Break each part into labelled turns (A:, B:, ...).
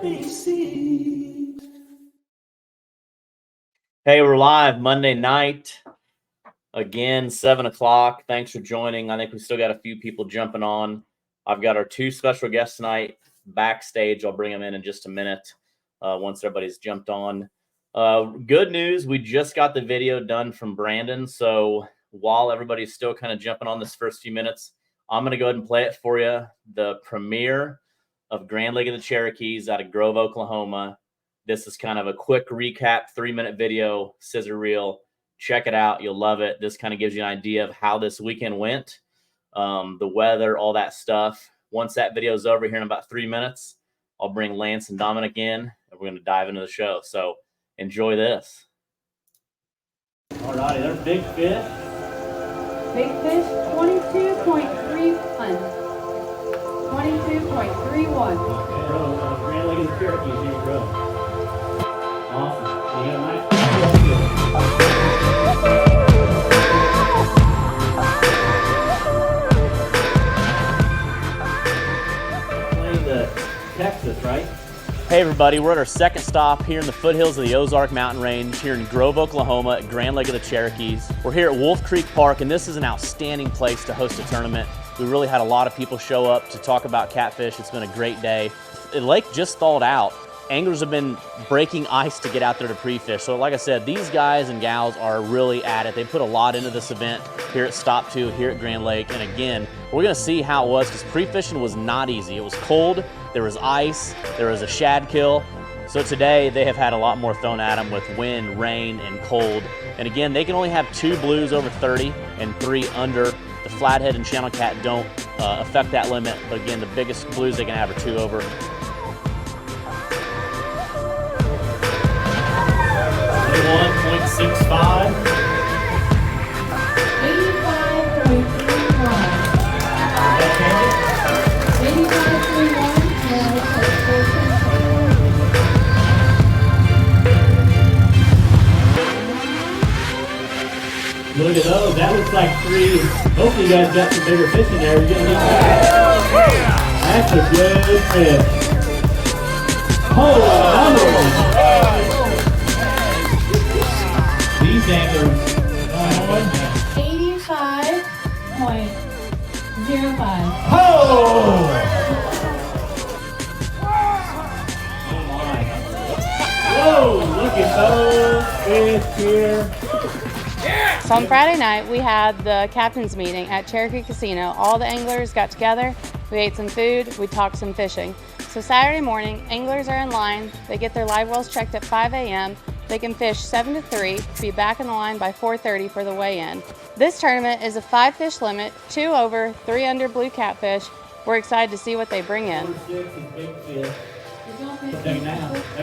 A: Hey, we're live Monday night. Again, 7 o'clock. Thanks for joining. I think we still got a few people jumping on. I've got our two special guests tonight backstage. I'll bring them in just a minute once everybody's jumped on. Good news, we just got the video done from Brandon. So while everybody's still kind of jumping on this first few minutes, I'm going to go ahead and play it for you. The premiere of Grand Lake of the Cherokees out of Grove, Oklahoma. This is kind of a quick recap, 3-minute video, scissor reel. Check it out. You'll love it. This kind of gives you an idea of how this weekend went, the weather, all that stuff. Once that video is over here in about 3 minutes, I'll bring Lance and Dominic in, and we're going to dive into the show. So enjoy this. All righty, there's big fish.
B: Big fish, 22.31. 22.31.
A: Grand Lake of the Cherokees, here we go. Awesome. You got a nice playing the Texas, right? Hey everybody, we're at our second stop here in the foothills of the Ozark Mountain Range here in Grove, Oklahoma at Grand Lake of the Cherokees. We're here at Wolf Creek Park, and this is an outstanding place to host a tournament. We really had a lot of people show up to talk about catfish. It's been a great day. The lake just thawed out. Anglers have been breaking ice to get out there to pre-fish. So like I said, these guys and gals are really at it. They put a lot into this event here at Stop 2, here at Grand Lake. And again, we're gonna see how it was, because pre-fishing was not easy. It was cold, there was ice, there was a shad kill. So today they have had a lot more thrown at them with wind, rain, and cold. And again, they can only have 2 blues over 30 and 3 under. The flathead and channel cat don't affect that limit. But again, the biggest blues they can have are 2 over. 1.65.
B: 85.31. 85.31.
A: Look at those. That looks like 3. Hopefully you guys got some bigger fish in there. You're getting That's a good fish. Oh, another one. These anglers.
B: 85.05.
A: Oh! Oh my. Whoa, look at those fish here.
B: So on Friday night, we had the captain's meeting at Cherokee Casino. All the anglers got together, we ate some food, we talked some fishing. So Saturday morning, anglers are in line, they get their live wells checked at 5 a.m., they can fish 7 to 3, be back in the line by 4:30 for the weigh-in. This tournament is a 5-fish limit, 2 over, 3 under blue catfish. We're excited to see what they bring in.
A: There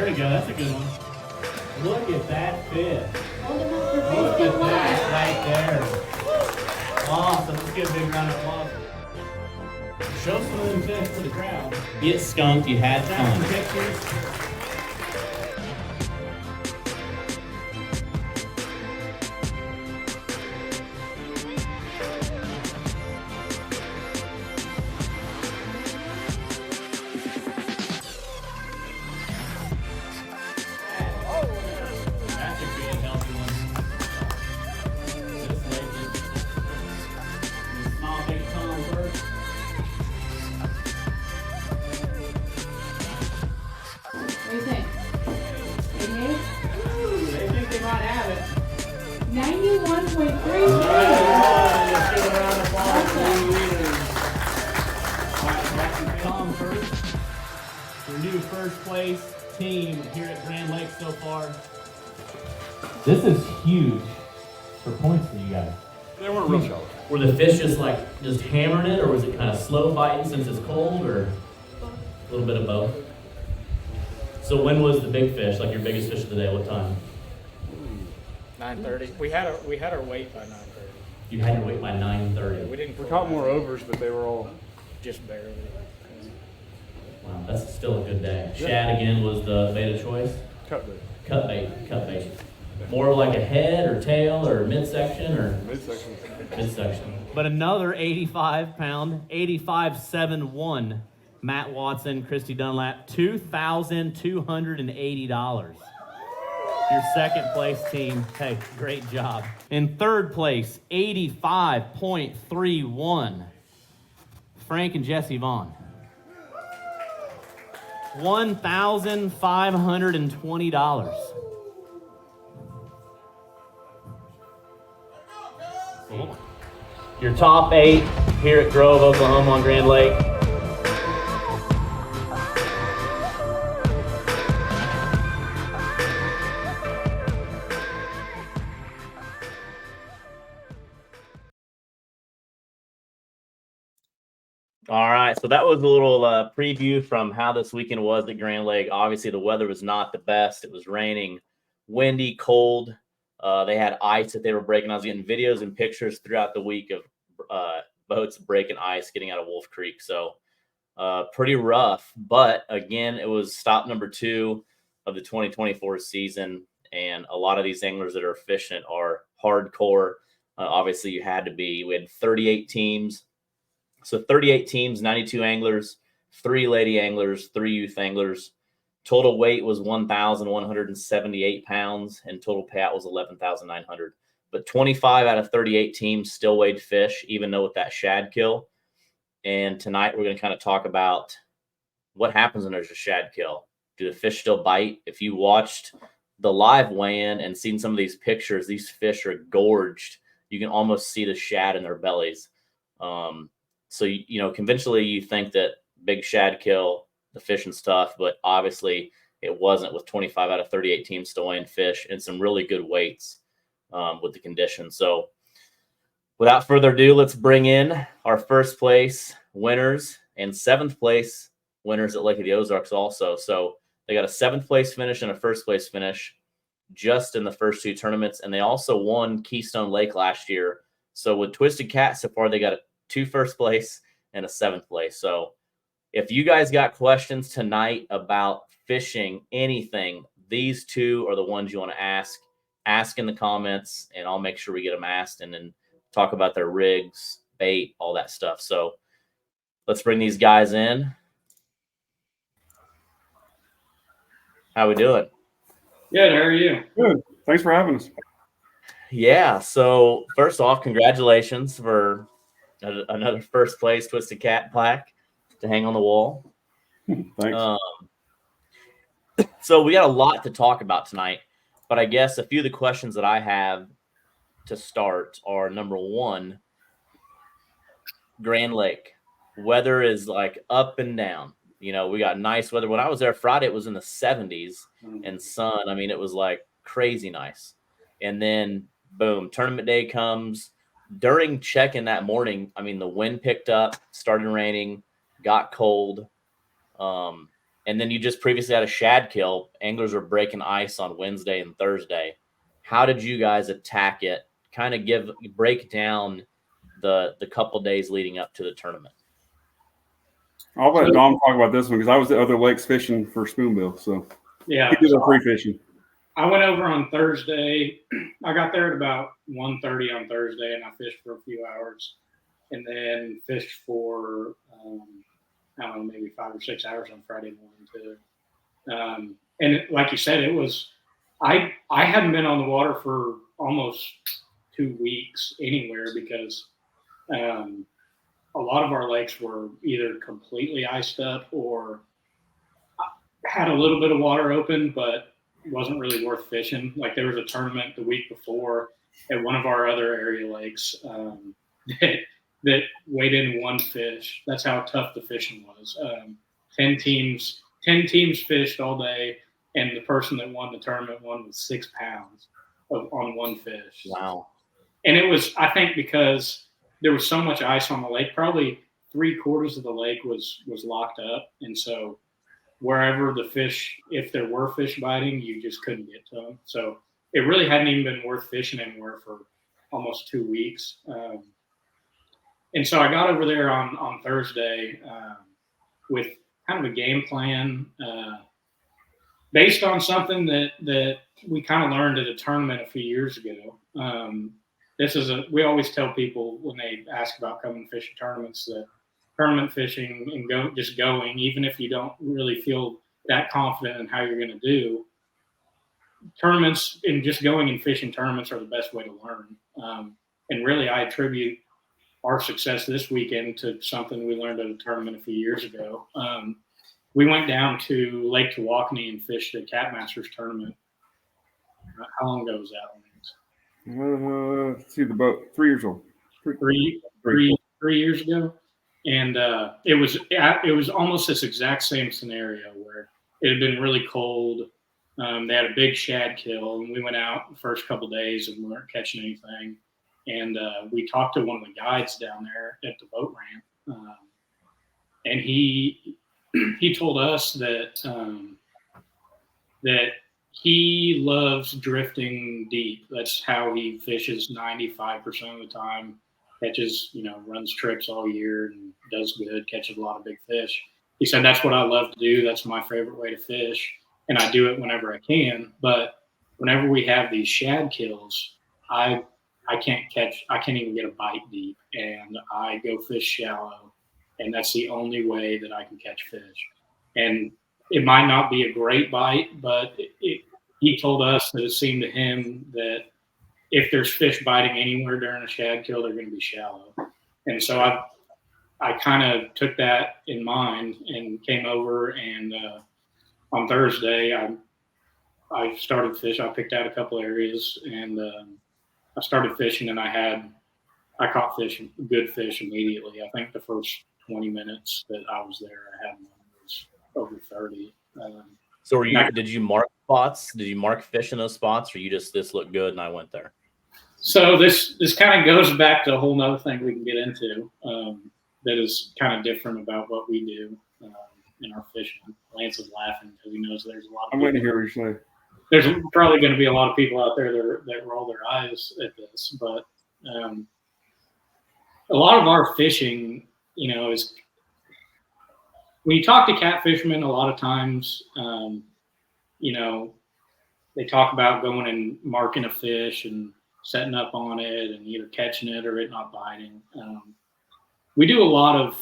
A: we go, that's a good one. Look at that fish. Look at that right there. Awesome. Let's give a big round of applause. Show some of them fish to the crowd. Get skunked. You had fun. Pictures.
B: What do you think? 88?
A: They think they might have it.
B: 91.33.
A: Let's give a round of applause for the leaders. All right, Captain Tom first. Your new first place team here at Grand Lake so far. This is huge for points for you guys.
C: They weren't real shallow.
A: Were the fish just hammering it, or was it kind of slow biting since it's cold, or a little bit of both? So when was the big fish, like your biggest fish of the day? What time?
C: 9:30. We had our weight by 9:30.
A: You had your weight by 9:30.
C: We caught more overs, but they were all just barely.
A: Wow, that's still a good day. Shad again was the bait of choice.
C: Cut bait.
A: Cut bait. More like a head or tail or midsection or
C: Midsection.
A: But another 85-pound, 85.71 Matt Watson, Christy Dunlap, $2,280. Your second place team, hey, great job. In third place, 85.31, Frank and Jesse Vaughn. $1,520. Your top 8 here at Grove, Oklahoma on Grand Lake. All right, so that was a little preview from how this weekend was at Grand Lake. Obviously, the weather was not the best. It was raining, windy, cold. They had ice that they were breaking. I was getting videos and pictures throughout the week of boats breaking ice, getting out of Wolf Creek. So pretty rough. But, again, it was stop number 2 of the 2024 season. And a lot of these anglers that are fishing are hardcore. Obviously, you had to be. We had 38 teams. So 38 teams, 92 anglers, 3 lady anglers, 3 youth anglers. Total weight was 1,178 pounds, and total payout was 11,900. But 25 out of 38 teams still weighed fish, even though with that shad kill. And tonight we're going to kind of talk about what happens when there's a shad kill. Do the fish still bite? If you watched the live weigh-in and seen some of these pictures, these fish are gorged. You can almost see the shad in their bellies. So, conventionally you think that big shad kill, the fishing's tough, but obviously it wasn't with 25 out of 38 teams still weighing fish and some really good weights with the conditions. So without further ado, let's bring in our first place winners and 7th place winners at Lake of the Ozarks also. So they got a 7th place finish and a 1st place finish just in the first 2 tournaments. And they also won Keystone Lake last year. So with Twisted Cat so far, they got 2 first place and a 7th place. So if you guys got questions tonight about fishing, anything, these 2 are the ones you want to ask in the comments, and I'll make sure we get them asked and then talk about their rigs, bait, all that stuff. So let's bring these guys in. How we doing?
D: Good. How are you?
E: Good. Thanks for having us.
A: Yeah. So first off, congratulations for another first place Twisted Cat plaque to hang on the wall.
E: Thanks.
A: So we got a lot to talk about tonight, but I guess a few of the questions that I have to start are, number 1, Grand Lake. Weather is like up and down. We got nice weather. When I was there Friday, it was in the 70s and sun. I mean, it was like crazy nice. And then boom, tournament day comes. During check-in that morning, I mean, the wind picked up, started raining, got cold. And then you just previously had a shad kill. Anglers were breaking ice on Wednesday and Thursday. How did you guys attack it? Kind of break down the couple days leading up to the tournament.
E: I'll let Dom talk about this one because I was at other lakes fishing for spoonbill. So
D: Yeah.
E: he did a free fishing.
D: I went over on Thursday. I got there at about 1:30 on Thursday, and I fished for a few hours, and then fished for I don't know, maybe 5 or 6 hours on Friday morning too. And like you said, it was I hadn't been on the water for almost 2 weeks anywhere because a lot of our lakes were either completely iced up or had a little bit of water open, but wasn't really worth fishing. Like there was a tournament the week before at one of our other area lakes that weighed in 1 fish. That's how tough the fishing was. 10 teams fished all day, and the person that won the tournament won with 6 pounds on 1 fish.
A: Wow.
D: And it was, I think, because there was so much ice on the lake, probably 3/4 of the lake was locked up. And so wherever the fish, if there were fish biting, you just couldn't get to them. So it really hadn't even been worth fishing anywhere for almost 2 weeks. And so I got over there on Thursday with kind of a game plan based on something that we kind of learned at a tournament a few years ago. We always tell people when they ask about coming to fishing tournaments that tournament fishing and just going, even if you don't really feel that confident in how you're going to do. Tournaments and just going and fishing tournaments are the best way to learn. And really, I attribute our success this weekend to something we learned at a tournament a few years ago. We went down to Lake Tawakoni and fished the Catmasters tournament. How long ago was that, Lance?
E: Let's see the boat. 3 years old.
D: Three years ago, and it was almost this exact same scenario where it had been really cold. They had a big shad kill, and we went out the first couple of days and we weren't catching anything. And we talked to one of the guides down there at the boat ramp, and he told us that that he loves drifting deep. That's how he fishes 95% of the time. Catches, runs trips all year and does good, catches a lot of big fish. He said, that's what I love to do. That's my favorite way to fish. And I do it whenever I can. But whenever we have these shad kills, I can't even get a bite deep. And I go fish shallow. And that's the only way that I can catch fish. And it might not be a great bite, but he told us that it seemed to him that if there's fish biting anywhere during a shad kill, they're going to be shallow. And so I kind of took that in mind and came over, and on Thursday I started fishing. I picked out a couple areas, and I started fishing, and I caught good fish immediately. I think the first 20 minutes that I was there, I had one that was over 30.
A: So did you mark spots? Did you mark fish in those spots, or you just, this looked good and I went there?
D: So this kind of goes back to a whole nother thing we can get into that is kind of different about what we do in our fishing. Lance is laughing because he knows there's a lot of
E: I'm waiting to hear what you're saying.
D: There's probably going to be a lot of people out there that roll their eyes at this, but a lot of our fishing, is when you talk to catfishermen, a lot of times, they talk about going and marking a fish and setting up on it and either catching it or it not biting. We do a lot of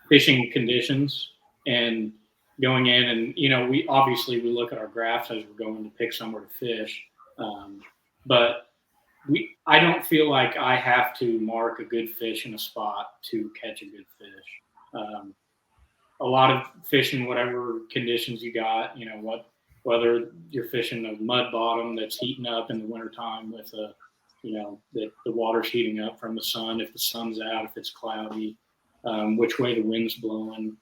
D: fishing conditions and going in, and we look at our graphs as we're going to pick somewhere to fish, but I don't feel like I have to mark a good fish in a spot to catch a good fish. A lot of fishing, whatever conditions you got, whether you're fishing a mud bottom that's heating up in the wintertime with that the water's heating up from the sun, if the sun's out, if it's cloudy, which way the wind's blowing.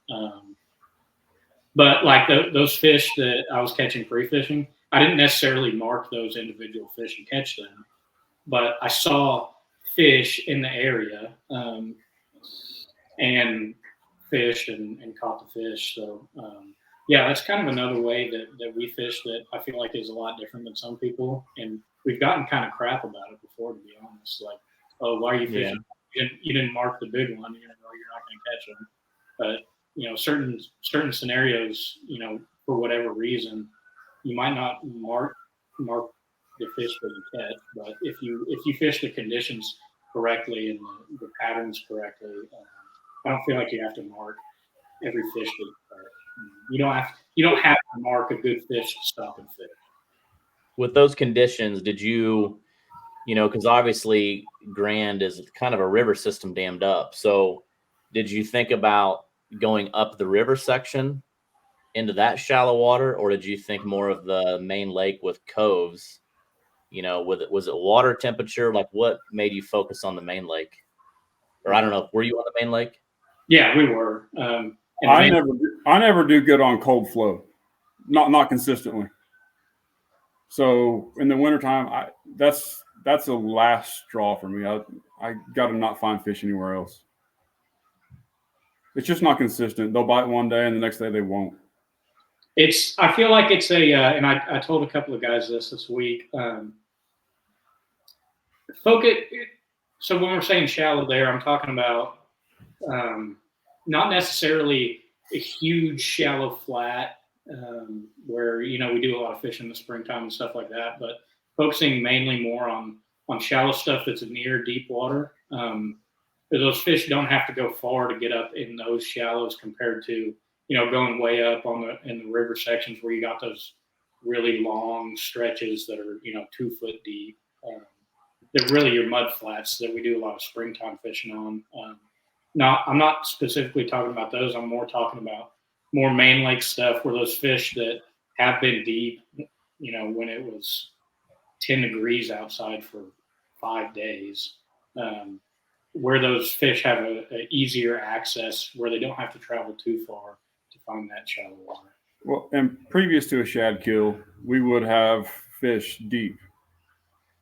D: But like those fish that I was catching pre-fishing, I didn't necessarily mark those individual fish and catch them, but I saw fish in the area and fished and caught the fish. So that's kind of another way that we fish that I feel like is a lot different than some people. And we've gotten kind of crap about it before, to be honest. Like, oh, why are you fishing? Yeah. You didn't mark the big one. You're not going to catch them. But certain scenarios, for whatever reason, you might not mark the fish that you catch. But if you fish the conditions correctly and the patterns correctly, I don't feel like you have to mark every fish that you catch. You don't have to mark a good fish to stop and fish.
A: With those conditions, did you, because obviously Grand is kind of a river system dammed up. So did you think about going up the river section into that shallow water, or did you think more of the main lake with coves? Was it water temperature? Like, what made you focus on the main lake? Or I don't know, were you on the main lake?
D: Yeah, we were.
E: I never do good on cold flow, not consistently. So in the wintertime, that's a last straw for me. I got to not find fish anywhere else. It's just not consistent. They'll bite one day and the next day they won't.
D: I feel like it's and I told a couple of guys this week. Focus. So when we're saying shallow there, I'm talking about not necessarily a huge shallow flat where we do a lot of fishing in the springtime and stuff like that, but focusing mainly more on on shallow stuff that's near deep water. Those fish don't have to go far to get up in those shallows compared to, going way up in the river sections where you got those really long stretches that are, 2 foot deep. They're really your mud flats that we do a lot of springtime fishing on. I'm not specifically talking about those. I'm more talking about more main lake stuff where those fish that have been deep, when it was 10 degrees outside for 5 days, where those fish have a easier access where they don't have to travel too far to find that shallow water.
E: Well, and previous to a shad kill, we would have fished deep.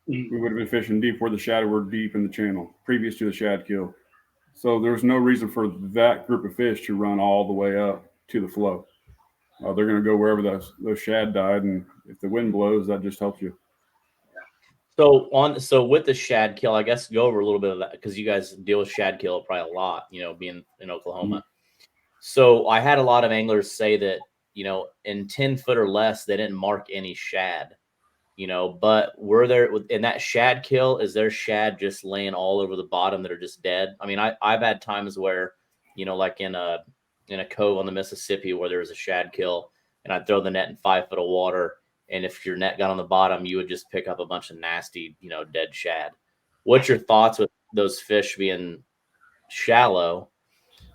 D: Mm-hmm.
E: We would have been fishing deep where the shad were deep in the channel previous to the shad kill. So there was no reason for that group of fish to run all the way up to the flow. They're going to go wherever those shad died, and if the wind blows, that just helps you.
A: So with the shad kill, I guess go over a little bit of that because you guys deal with shad kill probably a lot, being in Oklahoma. Mm-hmm. So I had a lot of anglers say that, in 10 foot or less, they didn't mark any shad, but were there in that shad kill, is there shad just laying all over the bottom that are just dead? I mean, I've had times where, like in a cove on the Mississippi where there was a shad kill and I'd throw the net in 5 foot of water. And if your net got on the bottom, you would just pick up a bunch of nasty, dead shad. What's your thoughts with those fish being shallow?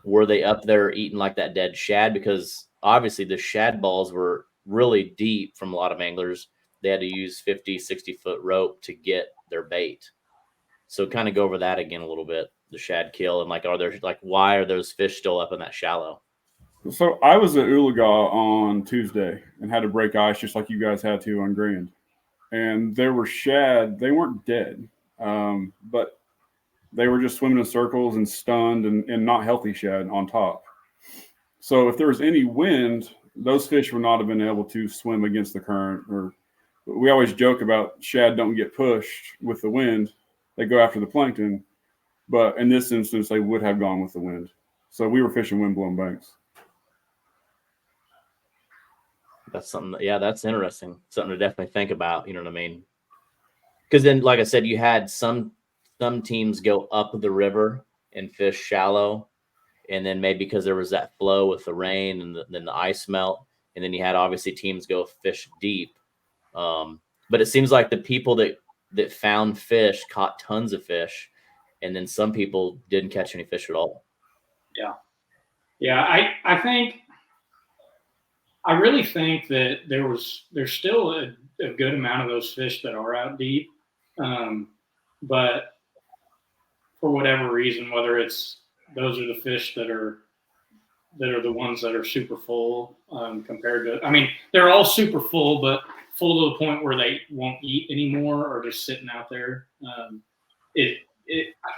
A: Were they up there eating like that dead shad? Because obviously the shad balls were really deep from a lot of anglers. They had to use 50, 60-foot rope to get their bait. So kind of go over that again a little bit, the shad kill. And why are those fish still up in that shallow?
E: So I was at Oologah on Tuesday and had to break ice just like you guys had to on Grand. And there were shad. They weren't dead, but they were just swimming in circles and stunned and not healthy shad on top. So if there was any wind, those fish would not have been able to swim against the current. Or we always joke about shad don't get pushed with the wind. They go after the plankton. But in this instance, they would have gone with the wind. So we were fishing wind-blown banks.
A: That's something. Yeah, that's interesting. Something to definitely think about. You know what I mean? Because then, like I said, you had some teams go up the river and fish shallow, and then maybe because there was that flow with the rain and then the ice melt, and then you had obviously teams go fish deep. But it seems like the people that found fish caught tons of fish, and then some people didn't catch any fish at all.
D: Yeah. I really think that there's still a good amount of those fish that are out deep, but for whatever reason, whether it's those are the fish that are the ones that are super full compared to, I mean, they're all super full, but full to the point where they won't eat anymore or just sitting out there.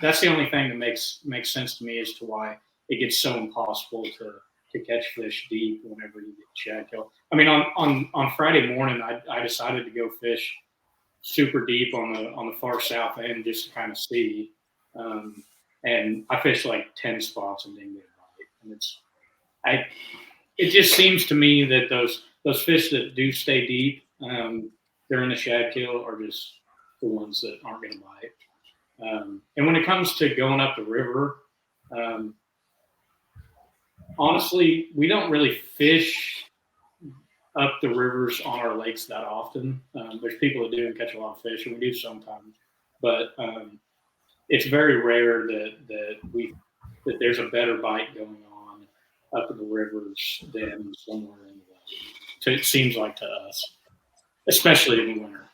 D: That's the only thing that makes sense to me as to why it gets so impossible to catch fish deep whenever you get shad kill. I mean, on Friday morning, I decided to go fish super deep on the far south end just to kind of see, and I fished like 10 spots and didn't get a bite. And it just seems to me that those fish that do stay deep during the shad kill are just the ones that aren't going to bite. And when it comes to going up the river, honestly, we don't really fish up the rivers on our lakes that often. There's people that do and catch a lot of fish, and we do sometimes. But it's very rare that there's a better bite going on up in the rivers than somewhere in the lake. So it seems like to us, especially in the winter.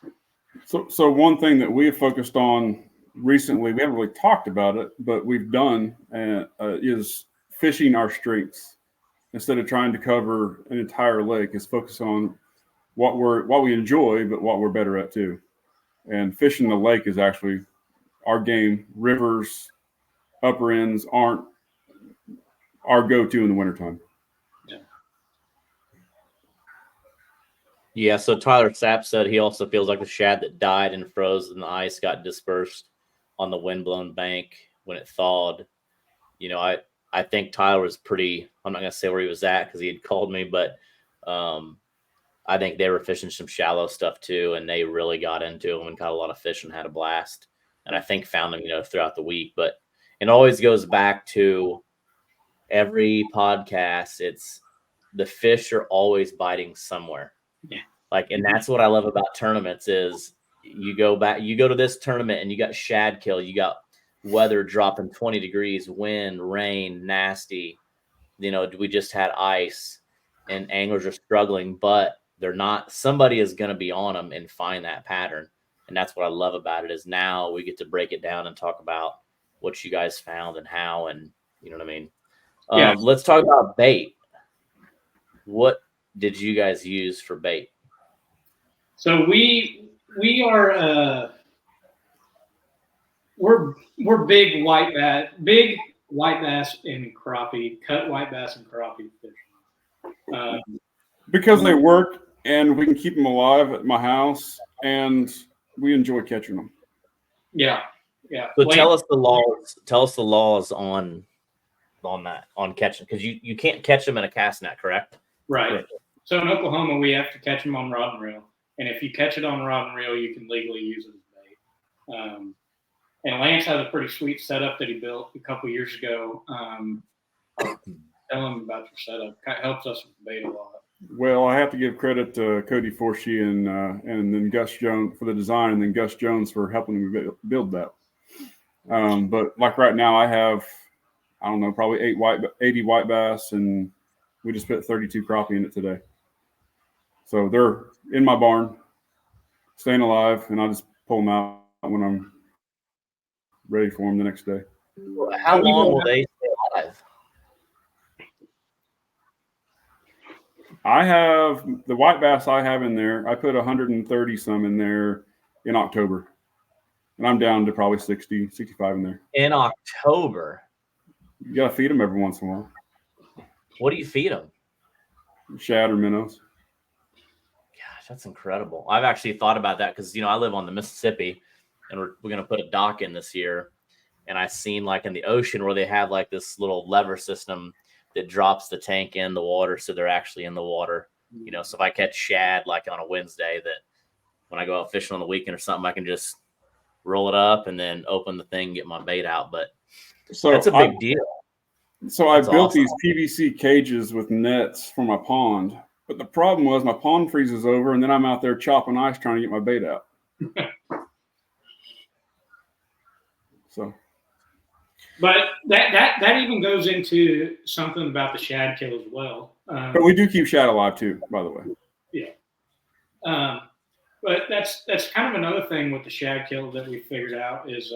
E: So one thing that we have focused on recently, we haven't really talked about it, but we've done is fishing our strengths instead of trying to cover an entire lake. Is focus on what we enjoy, but what we're better at too. And fishing the lake is actually our game. Rivers, upper ends aren't our go-to in the wintertime.
A: Yeah, so Tyler Sapp said he also feels like the shad that died and froze in the ice got dispersed on the wind-blown bank when it thawed. You know, I think Tyler was pretty – I'm not going to say where he was at because he had called me, but I think they were fishing some shallow stuff too, and they really got into them and caught a lot of fish and had a blast. and I think found them, throughout the week. But it always goes back to every podcast. It's the fish are always biting somewhere.
D: Yeah.
A: And that's what I love about tournaments is you go to this tournament and you got shad kill, you got weather dropping 20 degrees, wind, rain, nasty. We just had ice and anglers are struggling, but they're not. Somebody is going to be on them and find that pattern. And that's what I love about it is now we get to break it down and talk about what you guys found and how, and you know what I mean?
D: Yeah.
A: Let's talk about bait. What did you guys use for bait?
D: So we are we're big white bass and crappie, cut white bass and crappie fish.
E: Because they work and we can keep them alive at my house, and we enjoy catching them.
D: Yeah.
A: So tell us the laws. Tell us the laws on that, on catching, because you can't catch them in a cast net, correct?
D: Right. So in Oklahoma, we have to catch them on rod and reel, and if you catch it on rod and reel, you can legally use it as bait. And Lance has a pretty sweet setup that he built a couple years ago. I'll tell him about your setup. It helps us with bait a lot.
E: Well, I have to give credit to Cody Forshee and then Gus Jones for the design, and then Gus Jones for helping me build that. But like right now, I have, I don't know, probably 80 white bass, and we just put 32 crappie in it today. So they're in my barn, staying alive, and I just pull them out when I'm ready for them the next day.
A: How long will they stay alive?
E: I have the white bass I have in there. I put 130 some in there in October, and I'm down to probably 60, 65 in there.
A: In October?
E: You got to feed them every once in a while.
A: What do you feed them?
E: Shad or minnows.
A: Gosh, that's incredible. I've actually thought about that because, I live on the Mississippi, and we're going to put a dock in this year. And I've seen in the ocean where they have this little lever system that drops the tank in the water, so they're actually in the water. So if I catch shad on a Wednesday, that when I go out fishing on the weekend or something, I can just roll it up and then open the thing, get my bait out. But that's a big deal.
E: So I built these PVC cages with nets for my pond, but the problem was my pond freezes over, and then I'm out there chopping ice trying to get my bait out. So.
D: But that even goes into something about the shad kill as well.
E: But we do keep shad alive too, by the way.
D: Yeah. But that's kind of another thing with the shad kill that we figured out is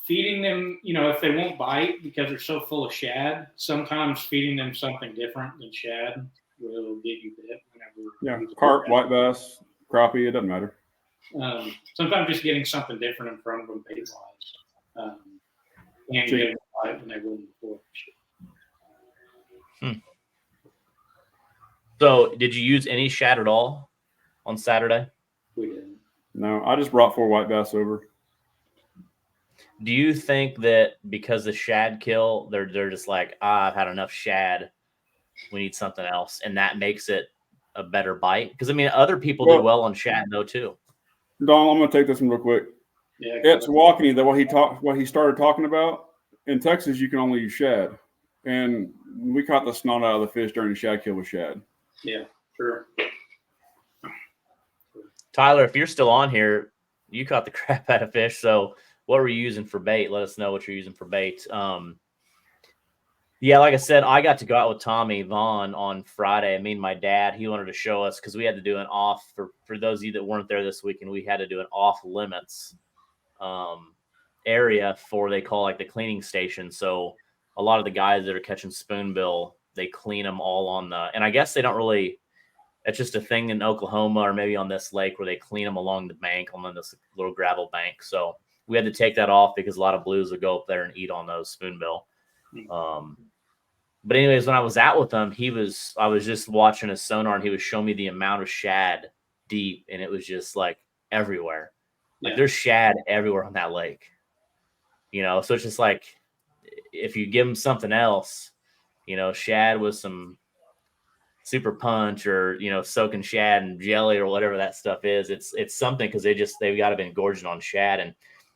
D: feeding them, if they won't bite because they're so full of shad, sometimes feeding them something different than shad will get you bit.
E: Yeah, carp, white bass, crappie, it doesn't matter.
D: Sometimes just getting something different in front of them bait-wise. And get them bite when they wouldn't before.
A: So did you use any shad at all on Saturday?
D: We didn't.
E: No, I just brought 4 white bass over.
A: Do you think that because the shad kill, they're just I've had enough shad, we need something else, and that makes it a better bite? Because other people did well on shad though too.
E: Don, I'm going to take this one real quick.
D: Yeah,
E: it's walking that what he started talking about. In Texas, you can only use shad, and we caught the snot out of the fish during the shad kill with shad.
D: Yeah, sure.
A: Tyler, if you're still on here, you caught the crap out of fish. So what were you using for bait? Let us know what you're using for bait. Yeah, like I said, I got to go out with Tommy Vaughn on Friday. My dad, he wanted to show us because we had to do an off for those of you that weren't there this weekend. We had to do an off limits area for they call the cleaning station. So a lot of the guys that are catching spoonbill, they clean them all on and I guess they don't really. It's just a thing in Oklahoma or maybe on this lake where they clean them along the bank on this little gravel bank. So we had to take that off because a lot of blues would go up there and eat on those spoonbill. But anyways, when I was out with him, I was just watching his sonar and he was showing me the amount of shad deep, and it was just everywhere. There's shad everywhere on that lake. So it's just if you give him something else, shad with some super punch or, soaking shad and jelly or whatever that stuff is. It's something because they've got to been gorging on shad. And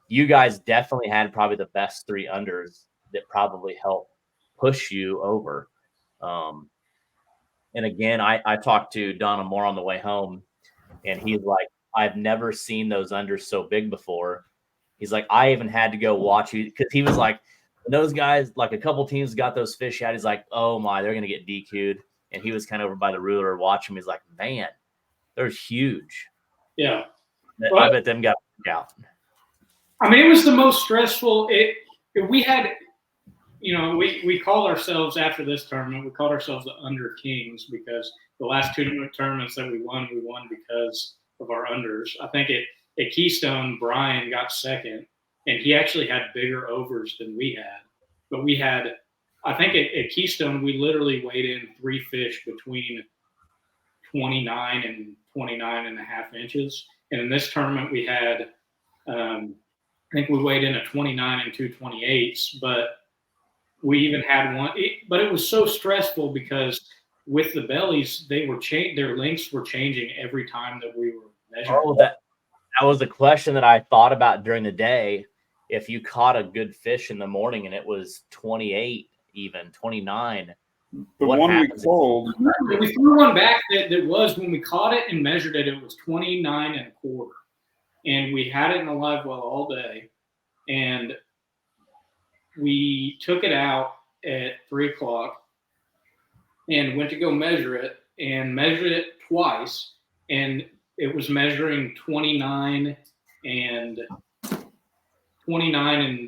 A: you guys definitely had probably the best 3 unders that probably helped push you over. And again, I talked to Donna Moore on the way home, and he's like, I've never seen those unders so big before. He's like, I even had to go watch you because he was like, when those guys, like a couple teams got those fish out, he's like, oh my, they're going to get DQ'd. And he was kind of over by the ruler watching him. He's like, man, they're huge.
D: Yeah.
A: I bet them got out.
D: I mean, it was the most stressful. We had, we called ourselves after this tournament, we called ourselves the Under Kings because the last 2 tournaments that we won because of our unders. I think at Keystone, Brian got second, and he actually had bigger overs than we had. But we had, I think at Keystone, we literally weighed in 3 fish between 29 and 29 and a half inches. And in this tournament, we had, I think we weighed in a 29 and 2/28, but we even had one. But it was so stressful because with the bellies, they were their lengths were changing every time that we were measuring.
A: Oh, that was a question that I thought about during the day. If you caught a good fish in the morning and it was 28, even 29,
E: the
A: what
E: one
A: happens?
E: we sold,
D: We threw one back that was, when we caught it and measured it, it was 29 and a quarter. And we had it in a live well all day. And we took it out at 3 o'clock and went to go measure it and measured it twice. And it was measuring 29 and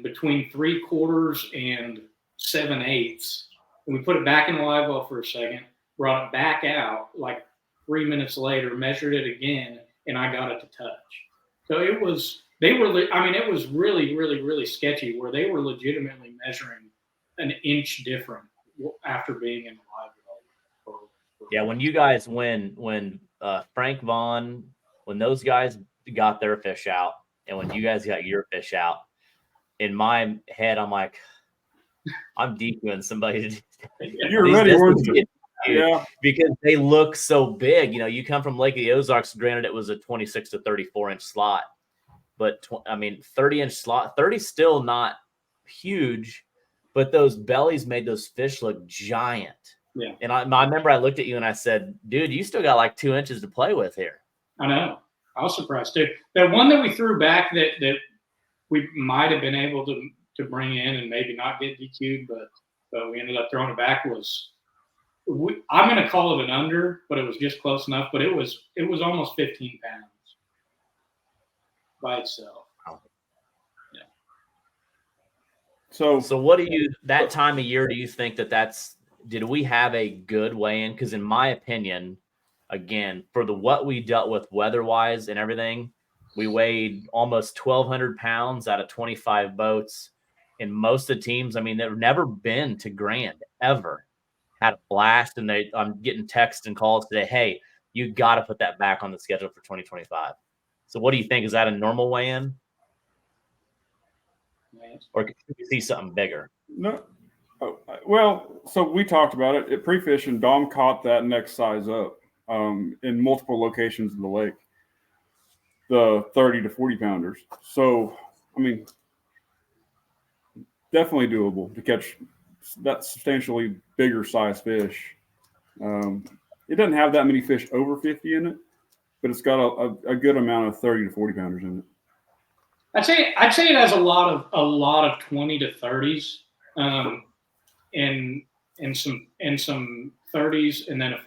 D: between 3/4 and 7/8. And we put it back in the live well for a second, brought it back out like 3 minutes later, measured it again, and I got it to touch. So it was really, really, really sketchy where they were legitimately measuring an inch different after being in the live well.
A: Yeah, when you guys when Frank Vaughn, when those guys got their fish out, and when you guys got your fish out, in my head, I'm like, I'm DQing somebody.
E: you're ready, weren't you? Yeah,
A: because they look so big. You come from Lake of the Ozarks. Granted, it was a 26 to 34 inch slot, but 30-inch slot. 30 still not huge, but those bellies made those fish look giant.
D: Yeah.
A: And I remember I looked at you and I said, dude, you still got like 2 inches to play with here.
D: I know. I was surprised too. The one that we threw back that we might have been able to bring in and maybe not get DQ'd, but we ended up throwing it back I'm going to call it an under, but it was just close enough. But it was almost 15 pounds by itself. Yeah.
A: So what do you, that time of year, do you think did we have a good weigh-in? Because in my opinion, again, for what we dealt with weather-wise and everything, we weighed almost 1,200 pounds out of 25 boats. And most of the teams, they've never been to Grand ever. Had a blast, and I'm getting texts and calls today. Hey, you got to put that back on the schedule for 2025. So, what do you think? Is that a normal weigh-in, or could you see something bigger?
E: No. Oh, well, so we talked about it at pre-fishing. Dom caught that next size up in multiple locations of the lake, the 30 to 40 pounders. So, definitely doable to catch that substantially bigger size fish. It doesn't have that many fish over 50 in it, but it's got a good amount of 30 to 40 pounders in it.
D: I'd say it has a lot of 20 to 30s, and some 30s, and then a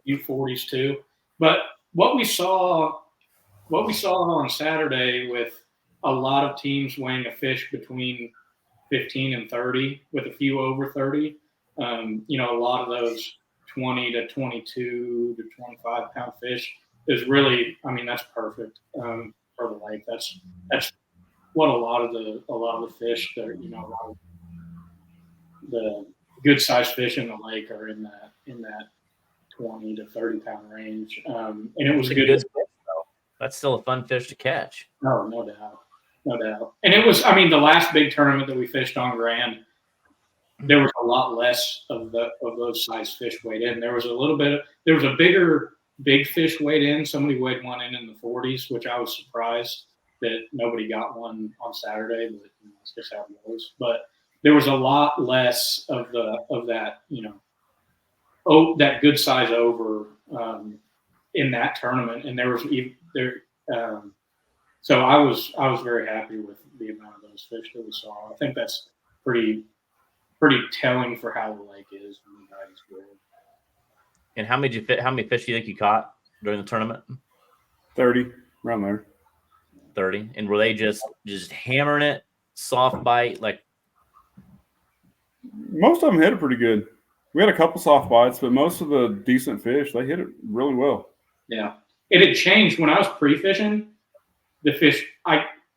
D: few 40s too. But what we saw on Saturday with a lot of teams weighing a fish between 15 and 30 with a few over 30, a lot of those 20 to 22 to 25 pound fish is really, that's perfect for the lake. That's what a lot of the fish that a lot of the good sized fish in the lake are in that 20 to 30 pound range. And it was good fish,
A: though. That's still a fun fish to catch.
D: Oh, no doubt. No doubt. And it was, the last big tournament that we fished on Grand, there was a lot less of those size fish weighed in. There was a big fish weighed in. Somebody weighed one in the 40s, which I was surprised that nobody got one on Saturday, but that's just how it goes. But there was a lot less of that, that good size over in that tournament, and there was even there. So I was very happy with the amount of those fish that we saw. I think that's pretty telling for how the lake is when the tide is good.
A: And how many fish do you think you caught during the tournament?
E: 30, around there.
A: 30. And were they just hammering it, soft bite? Like,
E: most of them hit it pretty good. We had a couple soft bites, but most of the decent fish, they hit it really well.
D: Yeah. It had changed when I was pre-fishing. The fish,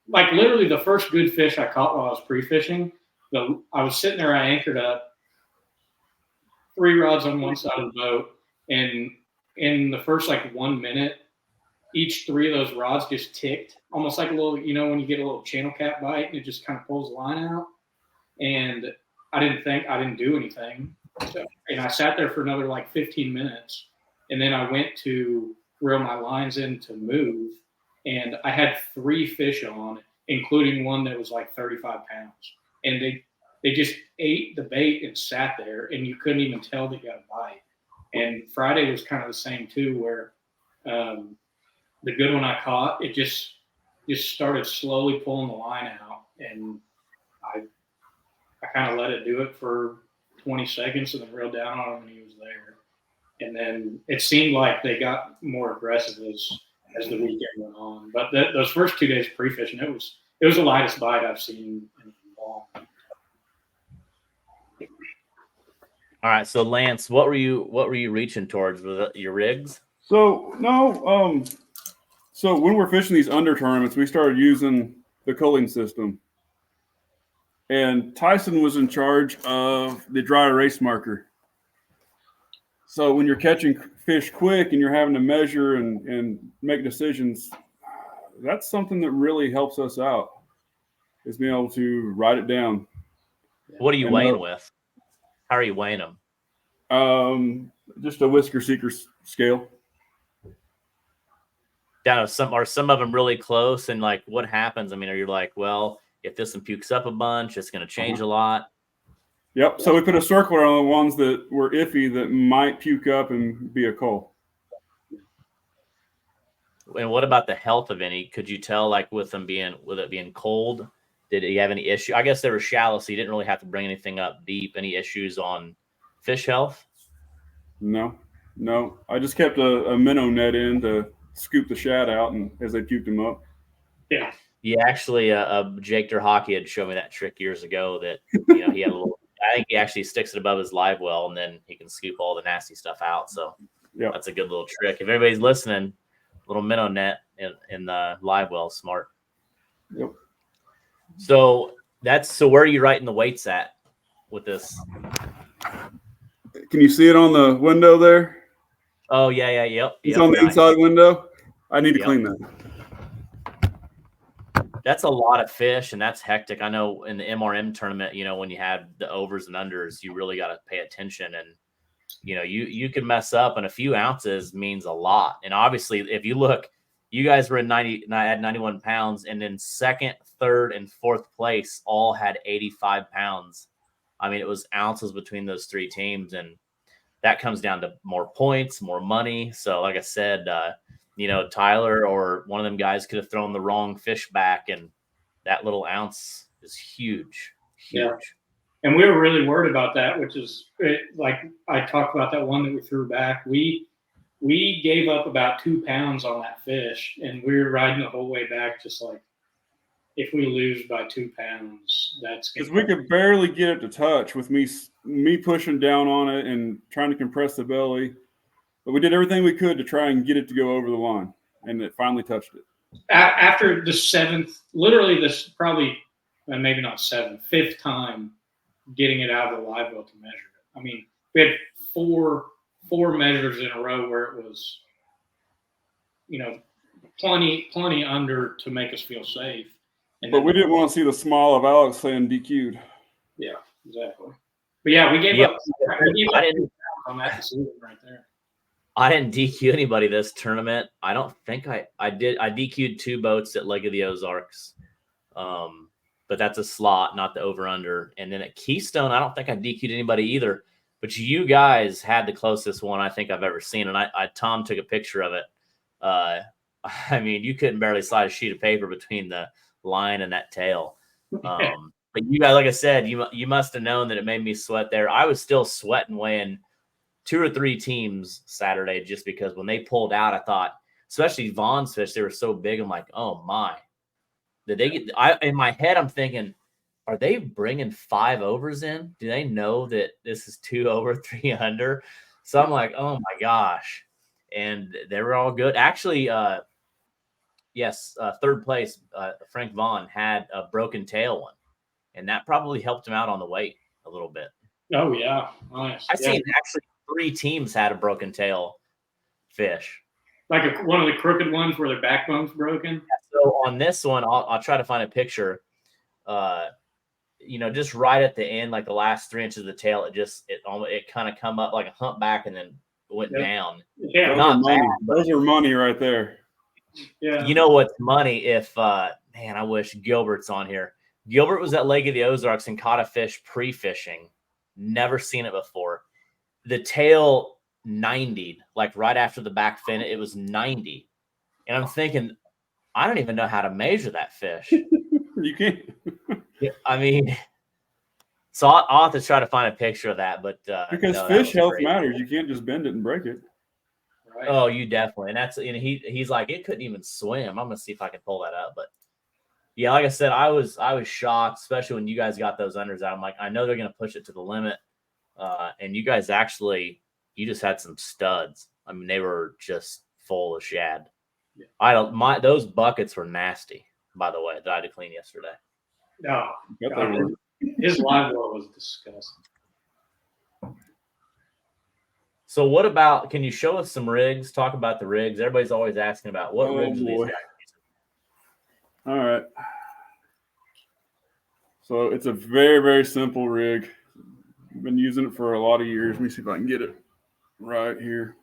D: literally the first good fish I caught while I was pre-fishing, I was sitting there, I anchored up 3 rods on one side of the boat, and in the first 1 minute, each 3 of those rods just ticked, almost like a little, when you get a little channel cat bite and it just kind of pulls the line out. And I didn't do anything. So, and I sat there for another 15 minutes, and then I went to reel my lines in to move, and I had 3 fish on, including one that was 35 pounds. And they just ate the bait and sat there, and you couldn't even tell they got a bite. And Friday was kind of the same too, where the good one I caught, it just started slowly pulling the line out, and I kind of let it do it for 20 seconds and then reeled down on him when he was there. And then it seemed like they got more aggressive as the weekend went on. But those first 2 days pre-fishing, it was the lightest bite I've seen in a long time.
A: all right. So Lance, what were you reaching towards? Was it your rigs?
E: So no, so when we're fishing these under tournaments, we started using the culling system. And Tyson was in charge of the dry erase marker. So when you're catching fish quick and you're having to measure and make decisions, that's something that really helps us out, is being able to write it down.
A: What are you weighing with? How are you weighing them?
E: Just a whisker seeker scale.
A: Are some of them really close? And what happens? I mean, are you well, if this one pukes up a bunch, it's going to change a lot?
E: Yep. So we put a circler on the ones that were iffy that might puke up and be a cull.
A: And what about the health of any? Could you tell, with it being cold, did you have any issue? I guess they were shallow, so you didn't really have to bring anything up deep. Any issues on fish health?
E: No. I just kept a minnow net in to scoop the shad out, and as they puked them up.
D: Yeah.
A: Yeah, actually, Jake Hockey had shown me that trick years ago. That he had a little. I think he actually sticks it above his live well, and then he can scoop all the nasty stuff out. So that's a good little trick. If everybody's listening, little minnow net in the live well, smart.
E: Yep.
A: So where are you writing the weights at with this?
E: Can you see it on the window there?
A: Oh yeah, yep.
E: It's on the inside window. I need to clean that.
A: That's a lot of fish, and that's hectic. I know in the MRM tournament, when you had the overs and unders, you really got to pay attention. And, you can mess up, and a few ounces means a lot. And obviously, if you look, you guys were at 91 pounds, and then second, third, and fourth place all had 85 pounds. I mean, it was ounces between those 3 teams, and that comes down to more points, more money. So like I said, Tyler or one of them guys could have thrown the wrong fish back, and that little ounce is huge.
D: Yeah. And we were really worried about that, which is like I talked about that one that we threw back. We gave up about 2 pounds on that fish, and we were riding the whole way back, just like, if we lose by 2 pounds, that's
E: because we could barely get it to touch with me pushing down on it and trying to compress the belly. But we did everything we could to try and get it to go over the line, and it finally touched it.
D: After the 7th, literally this probably, maybe not 7th, 5th time getting it out of the live well to measure it. I mean, we had four measures in a row where it was, plenty under to make us feel safe.
E: But we didn't want to see the smile of Alex saying DQ'd.
D: Yeah, exactly. But yeah, we gave
A: Yep.
D: up
A: I didn't
D: on that decision right there.
A: I didn't DQ anybody this tournament. I don't think I did. I DQ'd 2 boats at Lake of the Ozarks. But that's a slot, not the over under. And then at Keystone, I don't think I DQ'd anybody either. But you guys had the closest one I think I've ever seen. And Tom took a picture of it. I mean, you couldn't barely slide a sheet of paper between the line and that tail. But you guys, like I said, you must have known that it made me sweat there. I was still sweating weighing 2 or 3 teams Saturday just because when they pulled out, I thought, especially Vaughn's fish, they were so big. I'm like, oh my. Did they get? In my head, I'm thinking, are they bringing 5 overs in? Do they know that this is 2 over, 3 under? So I'm like, oh my gosh, and they were all good. Actually, yes, third place, Frank Vaughn had a broken tail one, and that probably helped him out on the weight a little bit.
D: Oh yeah, nice.
A: I've seen actually 3 teams had a broken tail fish.
D: Like one of the crooked ones where their backbone's broken.
A: So on this one, I'll try to find a picture. Just right at the end, like the last 3 inches of the tail, it kind of come up like a humpback and then went down.
D: Yeah,
E: those are money right there.
D: Yeah.
A: You know what's money? If man, I wish Gilbert's on here. Gilbert was at Lake of the Ozarks and caught a fish pre-fishing. Never seen it before. The tail 90'd, like right after the back fin, it was 90. And I'm thinking, I don't even know how to measure that fish.
E: You can't.
A: I mean, so I'll have to try to find a picture of that. But
E: because fish health matters. You can't just bend it and break it.
A: Right. Oh, you definitely. And he's like, it couldn't even swim. I'm gonna see if I can pull that up. But yeah, like I said, I was shocked, especially when you guys got those unders out. I'm like, I know they're gonna push it to the limit. And you guys you just had some studs. I mean, they were just full of shad. Yeah. Those buckets were nasty, by the way, that I had to clean yesterday.
D: No, his live well was disgusting.
A: So what about, can you show us some rigs? Talk about the rigs. Everybody's always asking about what rigs are these guys using.
E: All right. So it's a very, very simple rig. I've been using it for a lot of years. Let me see if I can get it right here.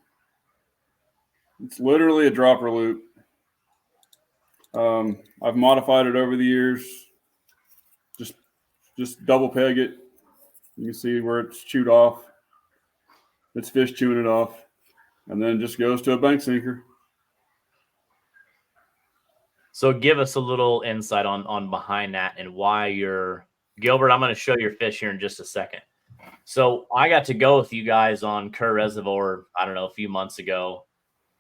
E: It's literally a dropper loop. I've modified it over the years. Just double peg it. You can see where it's chewed off. It's fish chewing it off. And then it just goes to a bank sinker.
A: So give us a little insight on behind that and why Gilbert, I'm going to show your fish here in just a second. So I got to go with you guys on Kerr Reservoir, I don't know, a few months ago.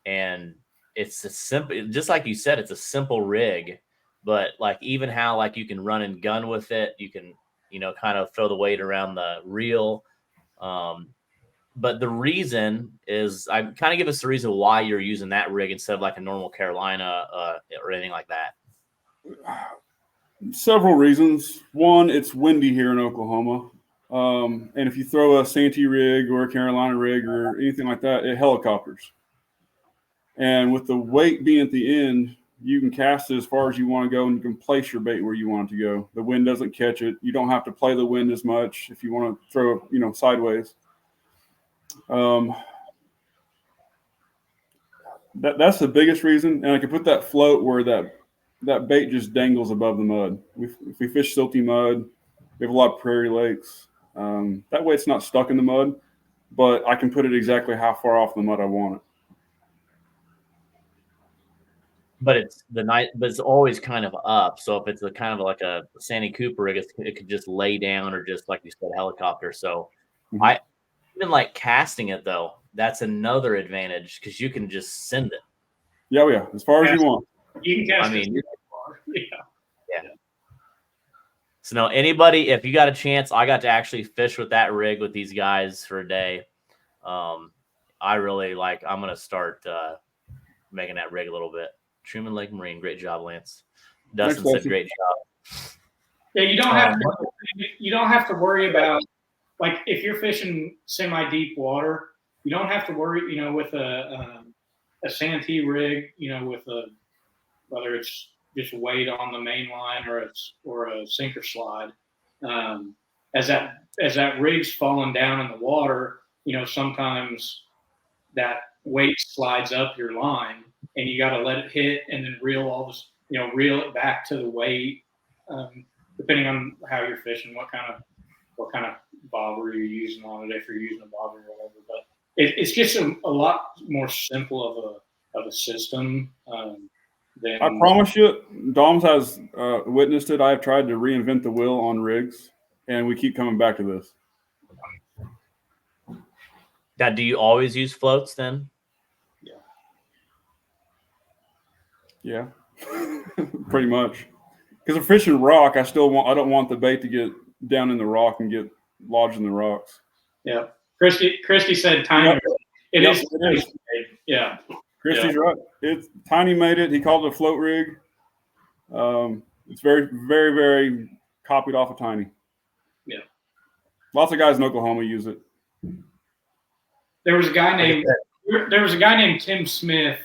A: And it's a simple, just like you said, it's a simple rig, but like even how like you can run and gun with it, you can, kind of throw the weight around the reel. But the reason is, I kind of give us the reason why you're using that rig instead of like a normal Carolina or anything like that.
E: Several reasons. One, it's windy here in Oklahoma. And if you throw a Santee rig or a Carolina rig or anything like that, it helicopters. And with the weight being at the end, you can cast it as far as you want to go and you can place your bait where you want it to go. The wind doesn't catch it. You don't have to play the wind as much if you want to throw, sideways. That's the biggest reason. And I can put that float where that bait just dangles above the mud. If we fish silty mud, we have a lot of prairie lakes. That way it's not stuck in the mud, but I can put it exactly how far off the mud I want it.
A: But it's always kind of up. So if it's a kind of like a Sandy Cooper rig, it could just lay down or just like you said, helicopter. So I even like casting it though. That's another advantage because you can just send it.
E: Yeah, as far as you want.
D: You can cast
A: it.
D: Yeah.
A: So no, anybody, if you got a chance, I got to actually fish with that rig with these guys for a day. I really I'm going to start making that rig a little bit. Truman Lake Marine, great job, Lance. Dustin said great job.
D: Yeah, you don't have to worry about, like, if you're fishing semi-deep water, you don't have to worry, with a Santee rig, with whether it's just weight on the main line or a sinker slide. as that rig's falling down in the water, sometimes that weight slides up your line, and you got to let it hit and then reel all this, reel it back to the weight, depending on how you're fishing, what kind of bobber you're using on it, if you're using a bobber or whatever. But it's just a lot more simple of a system. Than
E: I promise you, Doms has witnessed it. I have tried to reinvent the wheel on rigs, and we keep coming back to this.
A: Now, do you always use floats then?
E: Yeah, pretty much. Because I'm fishing rock, I don't want the bait to get down in the rock and get lodged in the rocks.
D: Yeah, Christy said tiny.
E: Yep.
D: It
E: Yep,
D: is.
E: it is.
D: Yeah.
E: Christy's right. It's Tiny made it. He called it a float rig. It's very, very, very copied off of Tiny.
D: Yeah.
E: Lots of guys in Oklahoma use it.
D: There was a guy named Tim Smith,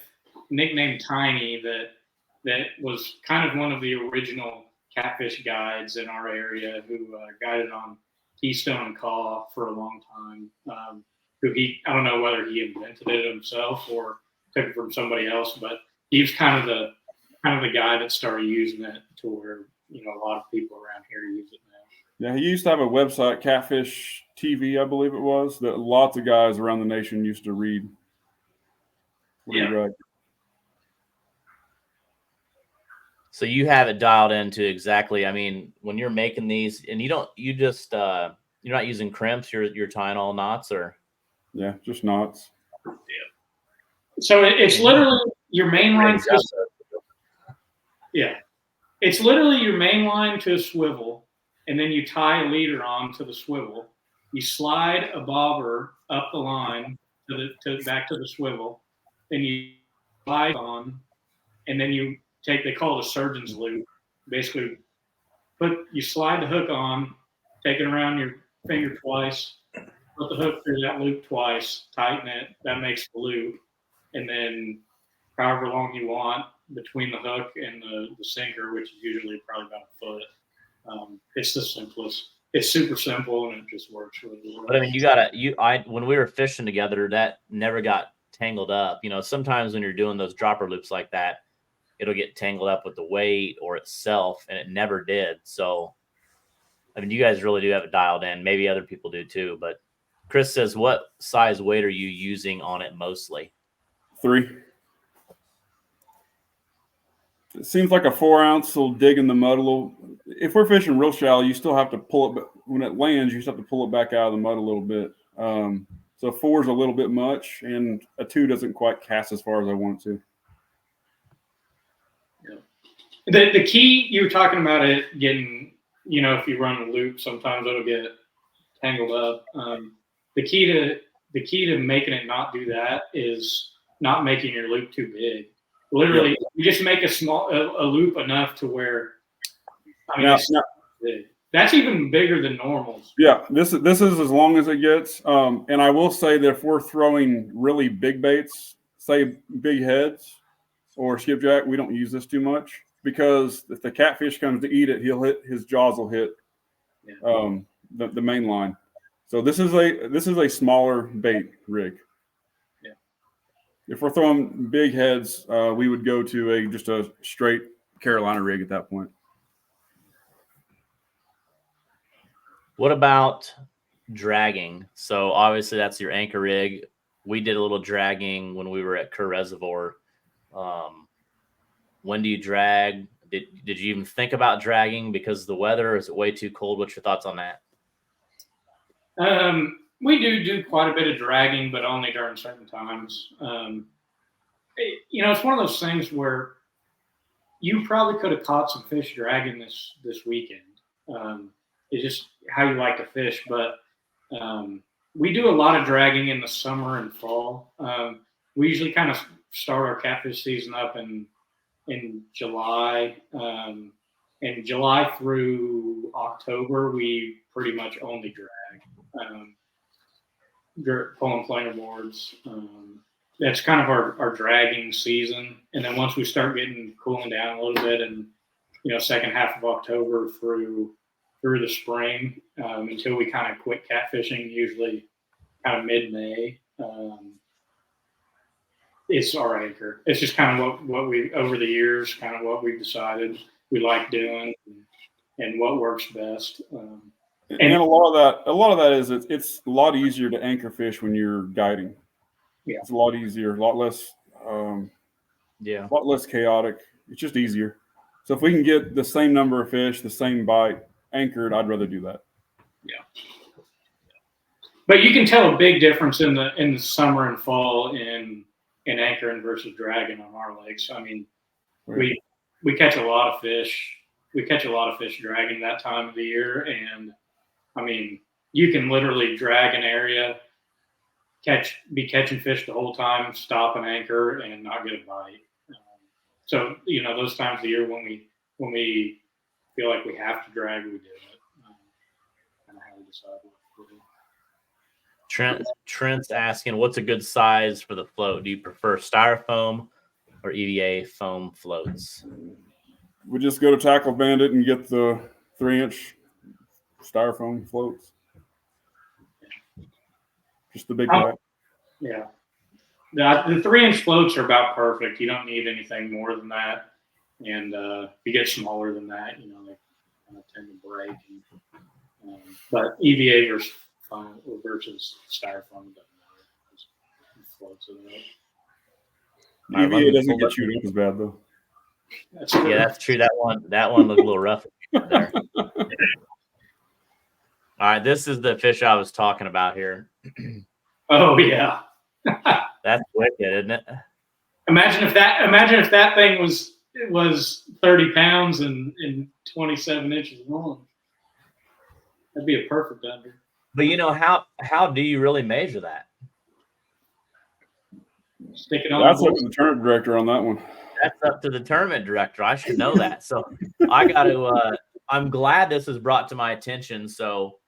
D: nicknamed Tiny, that was kind of one of the original catfish guides in our area, who guided on Keystone and Caw for a long time. I don't know whether he invented it himself or took it from somebody else, but he was kind of the guy that started using it to where a lot of people around here use it now.
E: Yeah, he used to have a website, Catfish TV, I believe it was, that lots of guys around the nation used to read.
A: Yeah. So you have it dialed into exactly. I mean, when you're making these, and you're not using crimps. You're tying all knots, or
E: yeah, just knots.
D: Yeah. So it's literally your main line. It's literally your main line to a swivel, and then you tie a leader on to the swivel. You slide a bobber up the line back to the swivel, then you slide on, and then you they call it a surgeon's loop. Basically, you slide the hook on, take it around your finger twice, put the hook through that loop twice, tighten it. That makes the loop, and then however long you want between the hook and the sinker, which is usually probably about a foot. It's the simplest. It's super simple, and it just works really well.
A: But I mean, when we were fishing together, that never got tangled up. Sometimes when you're doing those dropper loops like that, it'll get tangled up with the weight or itself, and it never did. So, I mean, you guys really do have it dialed in. Maybe other people do too. But Chris says, what size weight are you using on it mostly?
E: 3. It seems like a 4-ounce will dig in the mud a little. If we're fishing real shallow, you still have to pull it. When it lands, you just have to pull it back out of the mud a little bit. So 4 is a little bit much, and a 2 doesn't quite cast as far as I want it to.
D: Yeah. The key, you were talking about it getting, if you run a loop, sometimes it'll get tangled up. The key to making it not do that is not making your loop too big. Literally, yep. You just make a loop enough to where, that's even bigger than normals.
E: Yeah, this is as long as it gets. And I will say that if we're throwing really big baits, say big heads or skipjack, we don't use this too much, because if the catfish comes to eat it, his jaws will hit the main line. So this is a smaller bait rig. If we're throwing big heads, we would go to just a straight Carolina rig at that point.
A: What about dragging? So obviously that's your anchor rig. We did a little dragging when we were at Kerr Reservoir. When do you drag? Did you even think about dragging because of the weather? Or is it way too cold? What's your thoughts on that?
D: We do quite a bit of dragging, but only during certain times. It's one of those things where you probably could have caught some fish dragging this weekend. It's just how you like to fish, but we do a lot of dragging in the summer and fall. We usually kind of start our catfish season up in July. And July through October, we pretty much only drag. Pulling planer boards. That's kind of our dragging season. And then once we start cooling down a little bit, and second half of October through through the spring until we kind of quit catfishing, usually kind of mid-May. It's our anchor. It's just kind of what we, over the years, kind of what we've decided we like doing and what works best.
E: And a lot of that is it's a lot easier to anchor fish when you're guiding.
D: Yeah.
E: It's a lot easier, a lot less chaotic. It's just easier. So if we can get the same number of fish, the same bite anchored, I'd rather do that.
D: Yeah. But you can tell a big difference in the summer and fall in anchoring versus dragging on our lakes. I mean,
E: Right.
D: we catch a lot of fish. We catch a lot of fish dragging that time of the year, and I mean, you can literally drag an area, be catching fish the whole time, stop and anchor, and not get a bite. So those times of the year when we feel like we have to drag, we do it. Kind of how we decide what to do.
A: Trent's asking, what's a good size for the float? Do you prefer styrofoam or EVA foam floats?
E: We just go to Tackle Bandit and get the 3-inch styrofoam floats. Just the big guy.
D: Yeah. The 3-inch floats are about perfect. You don't need anything more than that. And if you get smaller than that, they kind of tend to break. But EVA versus styrofoam doesn't matter. Just floats it up.
E: EVA doesn't get chewed up as bad though.
D: That's true.
A: Yeah, that's true. That one looked a little rough there. All right, this is the fish I was talking about here.
D: Oh yeah.
A: That's wicked, isn't it?
D: Imagine if that thing was 30 pounds and 27 inches long. That'd be a perfect under.
A: But how do you really measure that?
D: Stick it on.
E: That's up to the tournament director on that one.
A: That's up to the tournament director. I should know that. So I got to. I'm glad this was brought to my attention. So,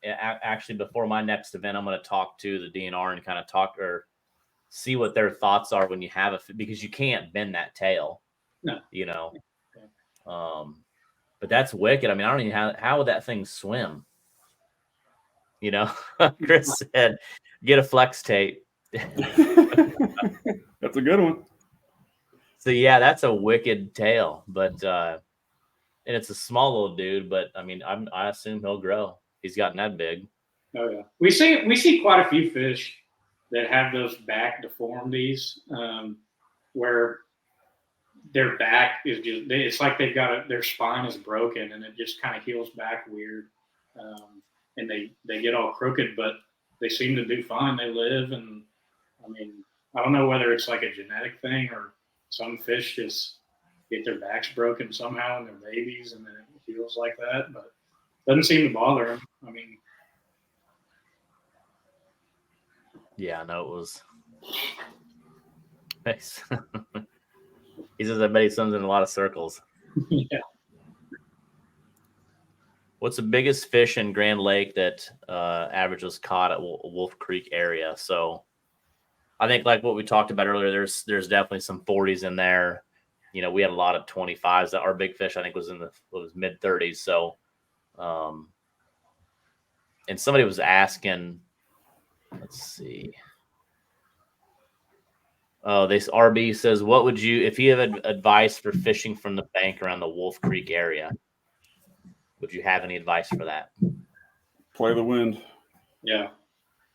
A: actually, before my next event, I'm going to talk to the DNR and kind of talk or see what their thoughts are when you have because you can't bend that tail.
D: No.
A: But that's wicked. I mean, I don't even how would that thing swim? Chris said, get a flex tape.
E: That's a good one.
A: So yeah, that's a wicked tail, but and it's a small little dude, but I mean, I assume he'll grow. He's gotten that big.
D: Oh yeah, we see quite a few fish that have those back deformities, where their back is it's like they've got their spine is broken and it just kind of heals back weird, and they get all crooked, but they seem to do fine. They live, and I mean, I don't know whether it's like a genetic thing or some fish just get their backs broken somehow in their babies and then it heals like that, but it doesn't seem to bother them. I mean,
A: yeah, no, it was nice. He says, I bet he swims in a lot of circles.
D: Yeah.
A: What's the biggest fish in Grand Lake that average was caught at Wolf Creek area? So I think like what we talked about earlier, there's definitely some 40s in there. We had a lot of 25s. That our big fish, I think, was mid 30s. So, and somebody was asking, let's see. Oh, this RB says, what would you, if you have advice for fishing from the bank around the Wolf Creek area, would you have any advice for that?
E: Play the wind.
D: Yeah.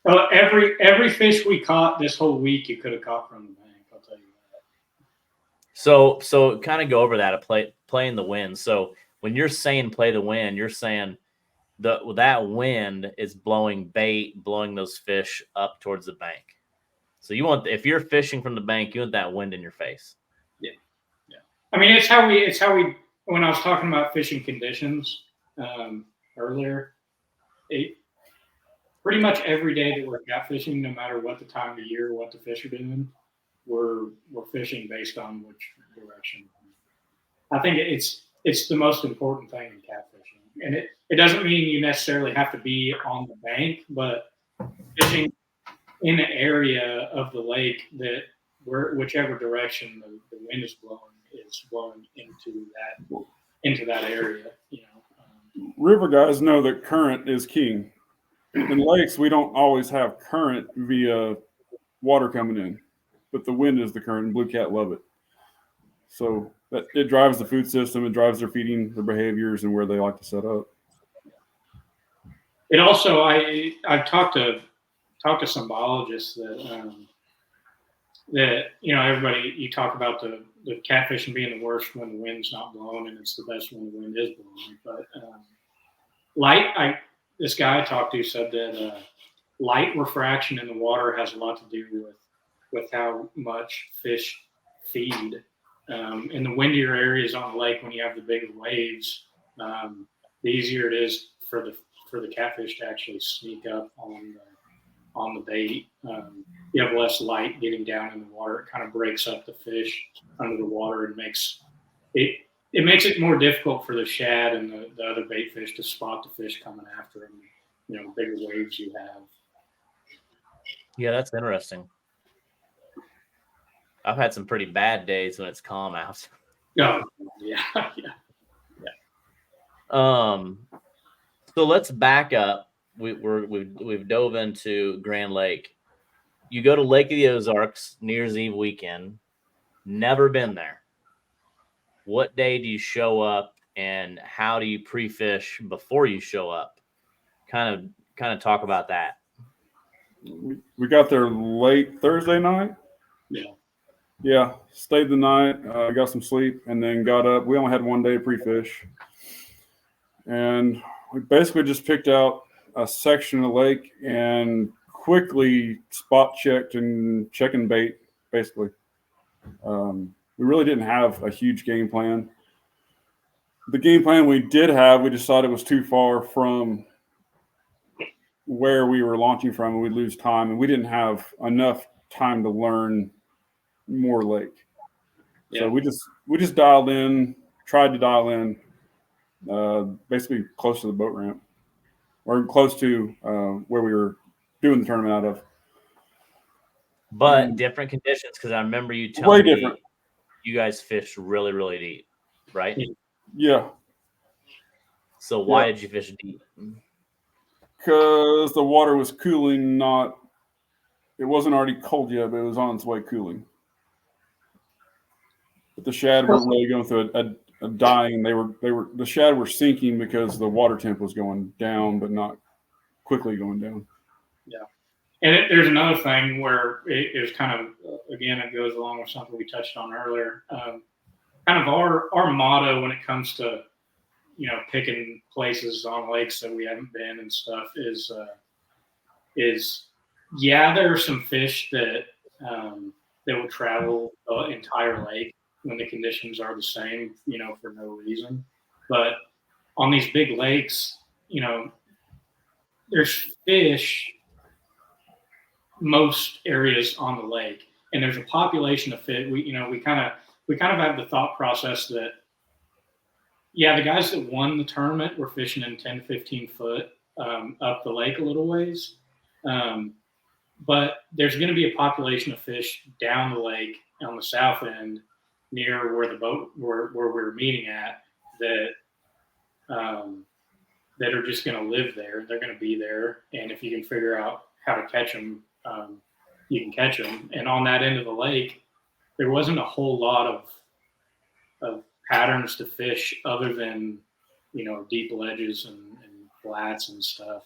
D: Well, every fish we caught this whole week, you could have caught from the bank. I'll tell you that.
A: So kind of go over that, playing the wind. So when you're saying play the wind, you're saying that wind is blowing bait, blowing those fish up towards the bank. So if you're fishing from the bank, you want that wind in your face.
D: Yeah. Yeah. I mean, it's how we, when I was talking about fishing conditions earlier, pretty much every day that we're catfishing, no matter what the time of the year, what the fish are doing, we're fishing based on which direction. I think it's the most important thing in catfishing. And it doesn't mean you necessarily have to be on the bank, but fishing in an area of the lake that whichever direction the wind is blowing into that area,
E: river guys know that current is king. In lakes, we don't always have current via water coming in, but the wind is the current, and blue cat love it. So that it drives the food system, it drives their feeding, their behaviors, and where they like to set up.
D: It also, I've talked to some biologists that everybody, you talk about the catfishing being the worst when the wind's not blowing, and it's the best when the wind is blowing. But this guy I talked to said that light refraction in the water has a lot to do with how much fish feed. In the windier areas on the lake, when you have the bigger waves, the easier it is for the catfish to actually sneak up on the bait. You have less light getting down in the water. It kind of breaks up the fish under the water and makes it more difficult for the shad and the other bait fish to spot the fish coming after them. Bigger waves you have.
A: Yeah, that's interesting. I've had some pretty bad days when it's calm out.
D: Oh, yeah.
A: So let's back up. We've dove into Grand Lake. You go to Lake of the Ozarks New Year's Eve weekend. Never been there. What day do you show up, and how do you pre-fish before you show up? Kind of talk about that.
E: We got there late Thursday night. Yeah, stayed the night, got some sleep, and then got up. We only had one day of pre-fish, and we basically just picked out a section of the lake and quickly spot checked and checking bait, basically. We really didn't have a huge game plan. The game plan we did have, we just thought it was too far from where we were launching from, and we'd lose time, and we didn't have enough time to learn more lake. Yeah. So we just dialed in, tried to dial in, basically close to the boat ramp, or close to where we were doing the tournament out of.
A: But different conditions, because I remember you telling me you guys fished really, really deep, right?
E: Yeah.
A: So why did you fish deep?
E: Because the water was cooling, it wasn't already cold yet, but it was on its way cooling. But the shad weren't really going through a dying. The shad were sinking because the water temp was going down, but not quickly going down.
D: Yeah. And there's another thing where it was kind of, again, it goes along with something we touched on earlier. Kind of our motto when it comes to, picking places on lakes that we haven't been and stuff is there are some fish that will travel the entire lake when the conditions are the same, for no reason. But on these big lakes, there's fish most areas on the lake, and there's a population of fish. We kind of have the thought process that, the guys that won the tournament were fishing in 10 to 15 foot up the lake a little ways. But there's going to be a population of fish down the lake on the south end near where the boat where we're meeting at that are just going to live there. They're going to be there. And if you can figure out how to catch them, you can catch them. And on that end of the lake, there wasn't a whole lot of patterns to fish other than, deep ledges and flats and stuff.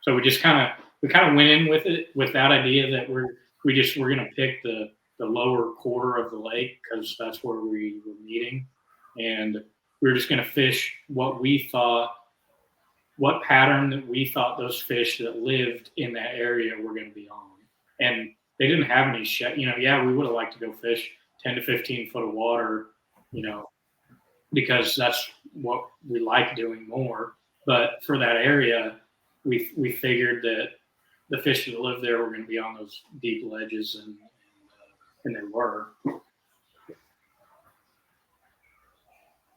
D: So we kind of went in with it with that idea that we're going to pick the lower quarter of the lake because that's where we were meeting, and we were just going to fish what pattern that we thought those fish that lived in that area were going to be on. And they didn't have any shad. We would have liked to go fish 10 to 15 foot of water, because that's what we like doing more. But for that area, we figured that the fish that live there were going to be on those deep ledges, and they were.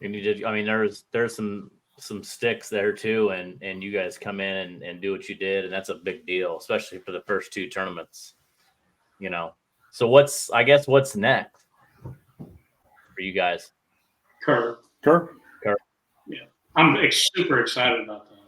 A: And you did. I mean, there's some sticks there too, and you guys come in and do what you did, and that's a big deal, especially for the first two tournaments. So what's next for you guys?
D: Curve.
E: Curve.
D: Yeah. I'm super excited about that.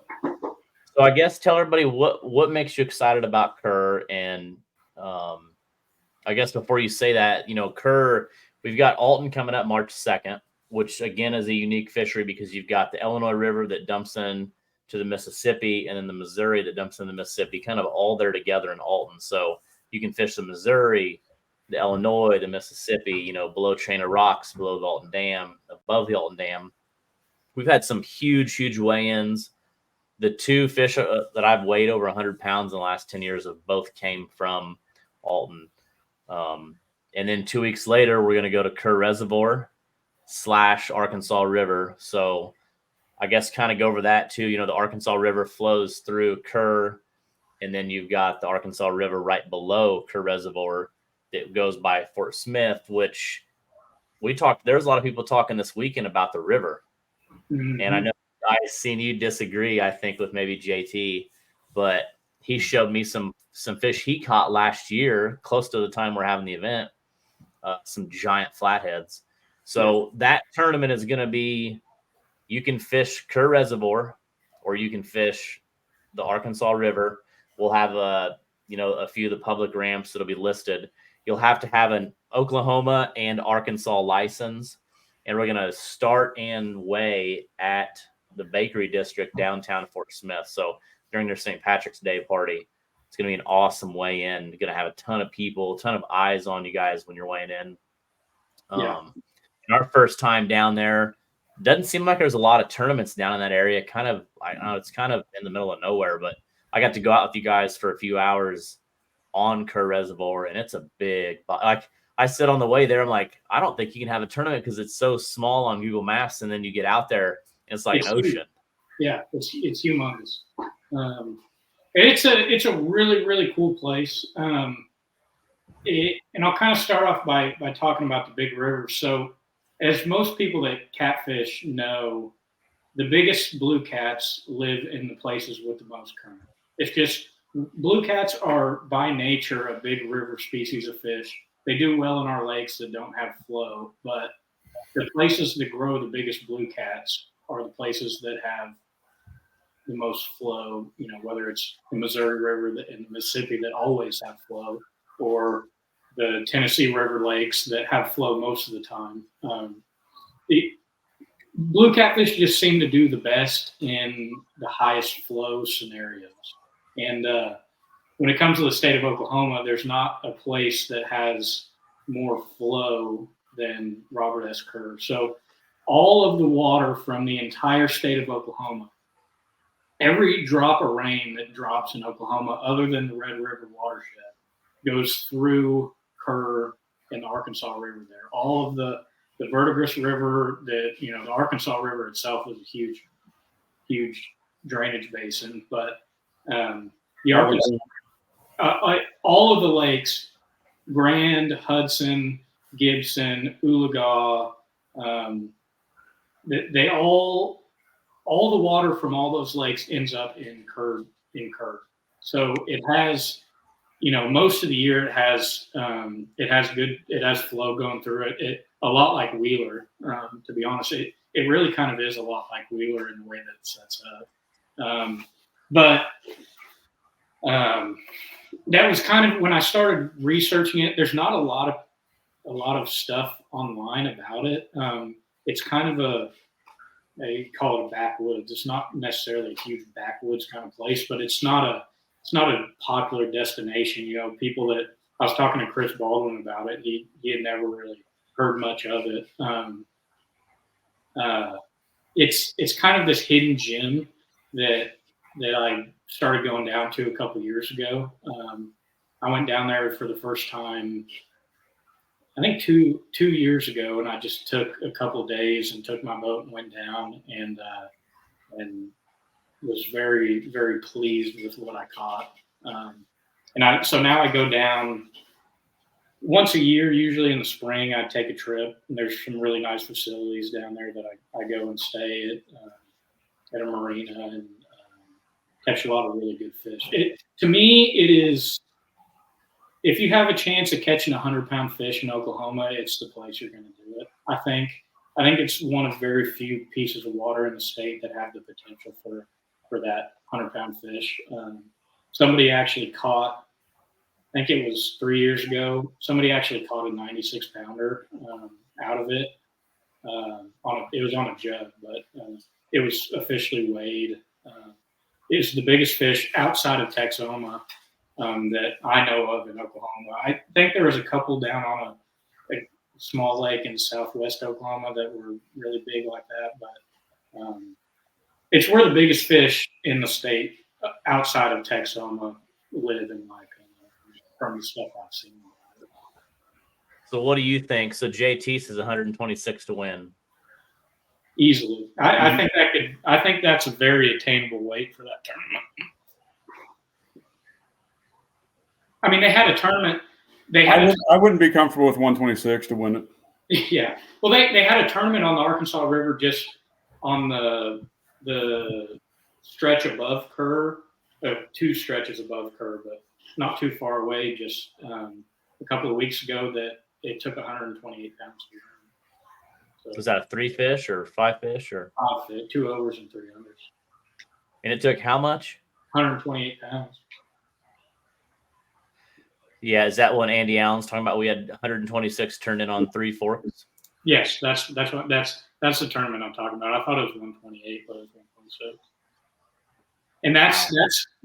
A: So I guess tell everybody what makes you excited about Kerr, and I guess before you say that, Kerr, we've got Alton coming up March 2nd, which again is a unique fishery because you've got the Illinois River that dumps in to the Mississippi, and then the Missouri that dumps in the Mississippi, kind of all there together in Alton. So you can fish the Missouri, the Illinois, the Mississippi, below Chain of Rocks, below the Alton Dam, above the Alton Dam. We've had some huge weigh-ins. The two fish that I've weighed over 100 pounds in the last 10 years have both came from Alton. And then 2 weeks later, we're going to go to Kerr Reservoir / Arkansas River. So I guess kind of go over that too. The Arkansas River flows through Kerr, and then you've got the Arkansas River right below Kerr Reservoir that goes by Fort Smith, which there's a lot of people talking this weekend about the river.
D: Mm-hmm.
A: And I know I've seen you disagree, I think, with maybe JT, but he showed me some fish he caught last year, close to the time we're having the event, some giant flatheads. So that tournament is going to be, you can fish Kerr Reservoir or you can fish the Arkansas River. We'll have a few of the public ramps that'll be listed. You'll have to have an Oklahoma and Arkansas license. And we're going to start and weigh at the Bakery District downtown Fort Smith. So during their St. Patrick's Day party, it's going to be an awesome weigh-in. You're going to have a ton of people, a ton of eyes on you guys when you're weighing in. And our first time down there, doesn't seem like there's a lot of tournaments down in that area. I don't know, it's kind of in the middle of nowhere, but I got to go out with you guys for a few hours on Kerr Reservoir, and it's a big, like, I said on the way there, I'm like, I don't think you can have a tournament because it's so small on Google Maps, and then you get out there, and it's like an ocean.
D: Yeah, it's humongous. It's a really cool place. And I'll kind of start off by talking about the big rivers. So, as most people that catfish know, the biggest blue cats live in the places with the most current. It's just blue cats are by nature a big river species of fish. They do well in our lakes that don't have flow, but the places that grow the biggest blue cats are the places that have the most flow, whether it's the Missouri River and the Mississippi that always have flow, or the Tennessee River lakes that have flow most of the time. The blue catfish just seem to do the best in the highest flow scenarios. And when it comes to the state of Oklahoma, there's not a place that has more flow than Robert S. Kerr. So all of the water from the entire state of Oklahoma, every drop of rain that drops in Oklahoma, other than the Red River watershed, goes through Kerr and the Arkansas River there. All of the Verdigris River, the Arkansas River itself is a huge drainage basin, but the Arkansas, all of the lakes, Grand, Hudson, Gibson, Oologah, they all the water from all those lakes ends up in Kerr. So it has, most of the year it has flow going through it. It a lot like Wheeler, to be honest. It really kind of is a lot like Wheeler in the way that it sets up. But that was kind of when I started researching it. There's not a lot of stuff online about it. It's kind of they call it a backwoods. It's not necessarily a huge backwoods kind of place, but it's not a popular destination. People that I was talking to Chris Baldwin about it, he had never really heard much of it. It's kind of this hidden gem that I started going down to a couple years ago. I went down there for the first time, I think two years ago, and I just took a couple of days and took my boat and went down and was very, very pleased with what I caught. So now I go down once a year, usually in the spring. I take a trip, and there's some really nice facilities down there that I go and stay at a marina and catch a lot of really good fish. To me, it is, if you have a chance of catching 100-pound fish in Oklahoma, it's the place you're going to do it, I think. I think it's one of very few pieces of water in the state that have the potential for that 100-pound fish. Somebody actually caught, I think it was 3 years ago, somebody actually caught a 96-pounder out of it. It was on a jug, but it was officially weighed. It's the biggest fish outside of Texoma that I know of in Oklahoma. I think there was a couple down on a small lake in southwest Oklahoma that were really big like that, but it's where the biggest fish in the state outside of Texoma live, in my opinion, from the stuff I've seen.
A: So what do you think? So JT says 126 to win.
D: Easily. I think that's a very attainable weight for that tournament. I mean, they had a tournament.
E: I wouldn't be comfortable with 126 to win it.
D: Yeah. Well, they had a tournament on the Arkansas River, just on the stretch above Kerr, 2 stretches above Kerr, but not too far away. Just a couple of weeks ago, that it took 128 pounds to win. So,
A: was that a 3 fish or 5 fish or
D: 2 overs and 3 unders?
A: And it took how much?
D: 128 pounds.
A: Yeah, is that what Andy Allen's talking about? We had 126 turned in on 3 forks.
D: Yes, that's the tournament I'm talking about. I thought it was 128, but it was 126. And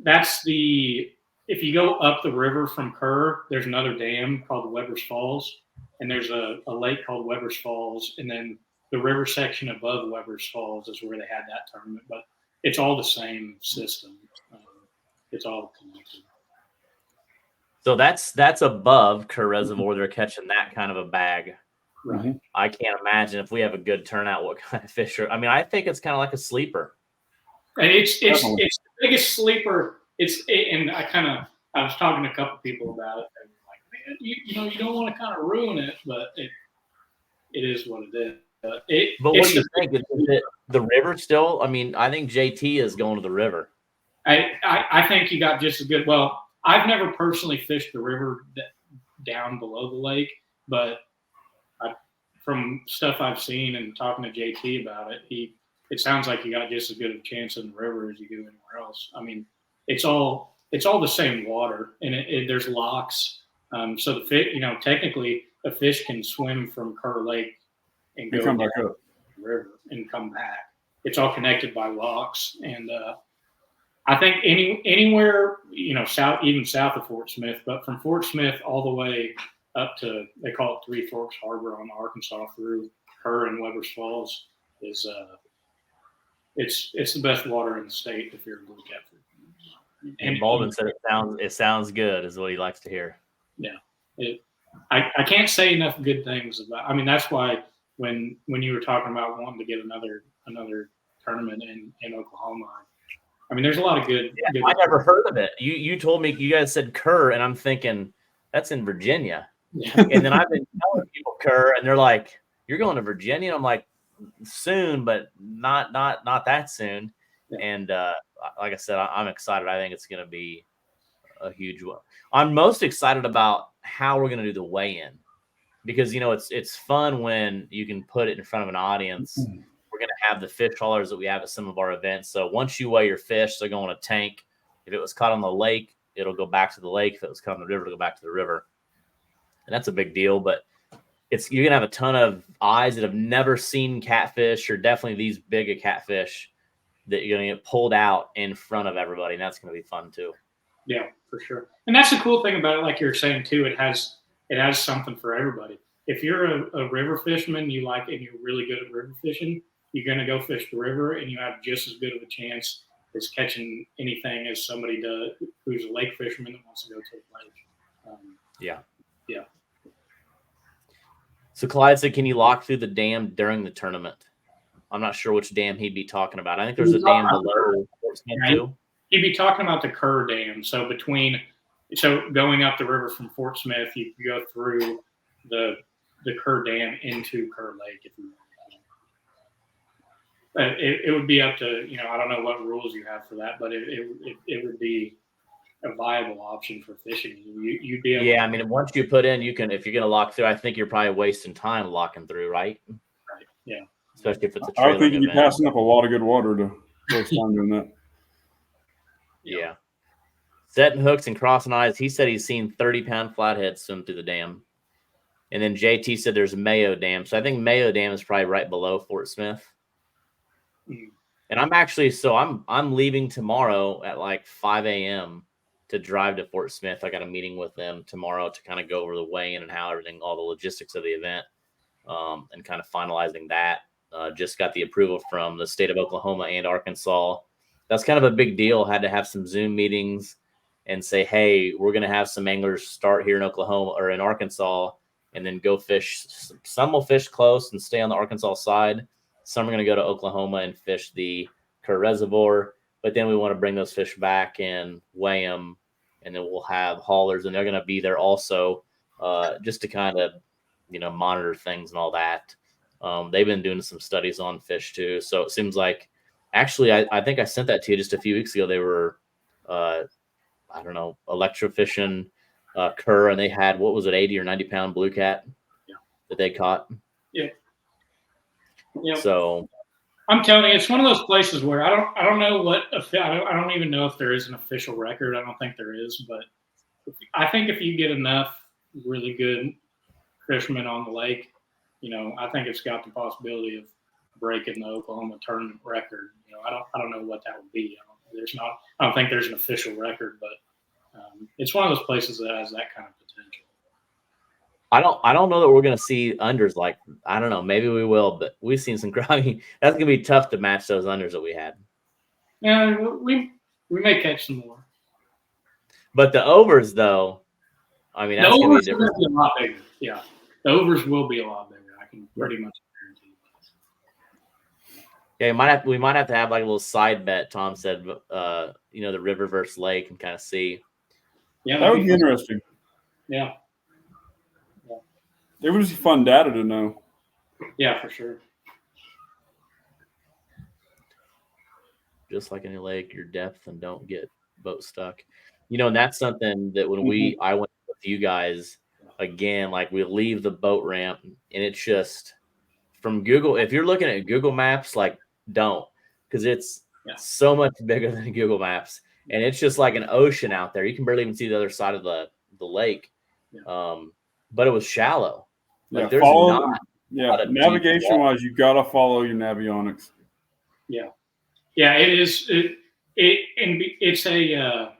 D: that's the, if you go up the river from Kerr, there's another dam called Weber's Falls, and there's a lake called Weber's Falls, and then the river section above Weber's Falls is where they had that tournament. But it's all the same system. It's all connected.
A: So that's above Kerr Reservoir. They're catching that kind of a bag.
D: Right.
A: I can't imagine if we have a good turnout what kind of fish are. I mean, I think it's kind of like a sleeper.
D: And it's the biggest sleeper. And I was talking to a couple people about it. And like, man, you don't want to kind of ruin it, but it is what it is. But
A: what do you think? Is it the river still? I mean, I think JT is going to the river.
D: I think you got just as good. Well, I've never personally fished the river down below the lake, but from stuff I've seen and talking to JT about it, it sounds like you got just as good of a chance in the river as you do anywhere else. I mean, it's all the same water, and there's locks. So the fish, technically, a fish can swim from Kerr Lake and go
E: come back up
D: the river and come back. It's all connected by locks, and I think anywhere, even south of Fort Smith, but from Fort Smith all the way up to, they call it Three Forks Harbor on Arkansas through Kerr and Weber's Falls, is it's the best water in the state if you're a blue catfish.
A: And Baldwin said it sounds good, is what he likes to hear.
D: Yeah, I can't say enough good things about. I mean, that's why when you were talking about wanting to get another tournament in Oklahoma. I mean, there's a lot of good.
A: I never heard of it. You told me, you guys said Kerr, and I'm thinking that's in Virginia.
D: Yeah.
A: And then I've been telling people Kerr, and they're like, "You're going to Virginia?" And I'm like, "Soon, but not that soon."
D: Yeah.
A: And like I said, I'm excited. I think it's going to be a huge one. I'm most excited about how we're going to do the weigh-in, because it's fun when you can put it in front of an audience. We're going to have the fish haulers that we have at some of our events. So once you weigh your fish, they're going to a tank. If it was caught on the lake, it'll go back to the lake. If it was caught on the river, it'll go back to the river. And that's a big deal. But you're going to have a ton of eyes that have never seen catfish, or definitely these big a catfish, that you're going to get pulled out in front of everybody. And that's going to be fun too.
D: Yeah, for sure. And that's the cool thing about it. Like you're saying too, it has something for everybody. If you're a river fisherman, and you're really good at river fishing, you're going to go fish the river, and you have just as good of a chance as catching anything as somebody does who's a lake fisherman that wants to go to a lake.
A: Yeah.
D: Yeah.
A: So Clyde said, can you lock through the dam during the tournament? I'm not sure which dam he'd be talking about. I think there's a dam below Fort Smith too.
D: He'd be talking about the Kerr Dam. So going up the river from Fort Smith, you go through the Kerr Dam into Kerr Lake if you want. It would be up to, I don't know what rules you have for that, but it would be a viable option for fishing. You'd be able
A: I mean, once you put in, you can, if you're going to lock through, I think you're probably wasting time locking through, right?
D: Right. Yeah.
A: Especially if it's a
E: I would
A: trailing
E: think you'd be
A: event.
E: passing up a lot of good water to waste time doing that.
A: Yeah. Setting hooks and crossing eyes. He said he's seen 30-pound flatheads swim through the dam. And then JT said there's Mayo Dam. So I think Mayo Dam is probably right below Fort Smith. And I'm leaving tomorrow at like 5 a.m. to drive to Fort Smith. I got a meeting with them tomorrow to kind of go over the weigh-in and how everything, all the logistics of the event, and kind of finalizing that. Just got the approval from the state of Oklahoma and Arkansas. That's kind of a big deal. Had to have some Zoom meetings and say, hey, we're going to have some anglers start here in Oklahoma or in Arkansas and then go fish. Some will fish close and stay on the Arkansas side. Some are going to go to Oklahoma and fish the Kerr Reservoir. But then we want to bring those fish back and weigh them. And then we'll have haulers, and they're going to be there also just to kind of, monitor things and all that. They've been doing some studies on fish too. So it seems like, actually, I think I sent that to you just a few weeks ago. They were, electrofishing Kerr, and they had, 80 or 90-pound blue cat that they caught.
D: Yeah. Yeah.
A: So
D: I'm telling you, it's one of those places where I don't know what I don't even know if there is an official record. I don't think there is, but I think if you get enough really good fishermen on the lake, I think it's got the possibility of breaking the Oklahoma tournament record. I don't know what that would be. I don't think there's an official record, but it's one of those places that has that kind of potential.
A: I don't know that we're going to see unders like, I don't know, maybe we will, but we've seen some. I mean, that's going to be tough to match those unders that we had.
D: Yeah, we may catch some more.
A: But the overs, though, I mean, that's going to be different.
D: Be a lot bigger. Yeah, the overs will be a lot bigger. I can pretty much guarantee that.
A: Yeah, we might have to have like a little side bet. Tom said, the river versus lake, and kind of see.
E: Yeah, that would be interesting.
D: Yeah.
E: It would be fun data to know.
D: Yeah, for sure.
A: Just like any lake, your depth and don't get boat stuck. And that's something that when I went with you guys again, like we leave the boat ramp and it's just from Google. If you're looking at Google Maps, like don't, because it's so much bigger than Google Maps, and it's just like an ocean out there. You can barely even see the other side of the lake. But it was shallow. Like there's
E: navigation wise, you gotta follow your navionics.
D: Yeah, it is. It's a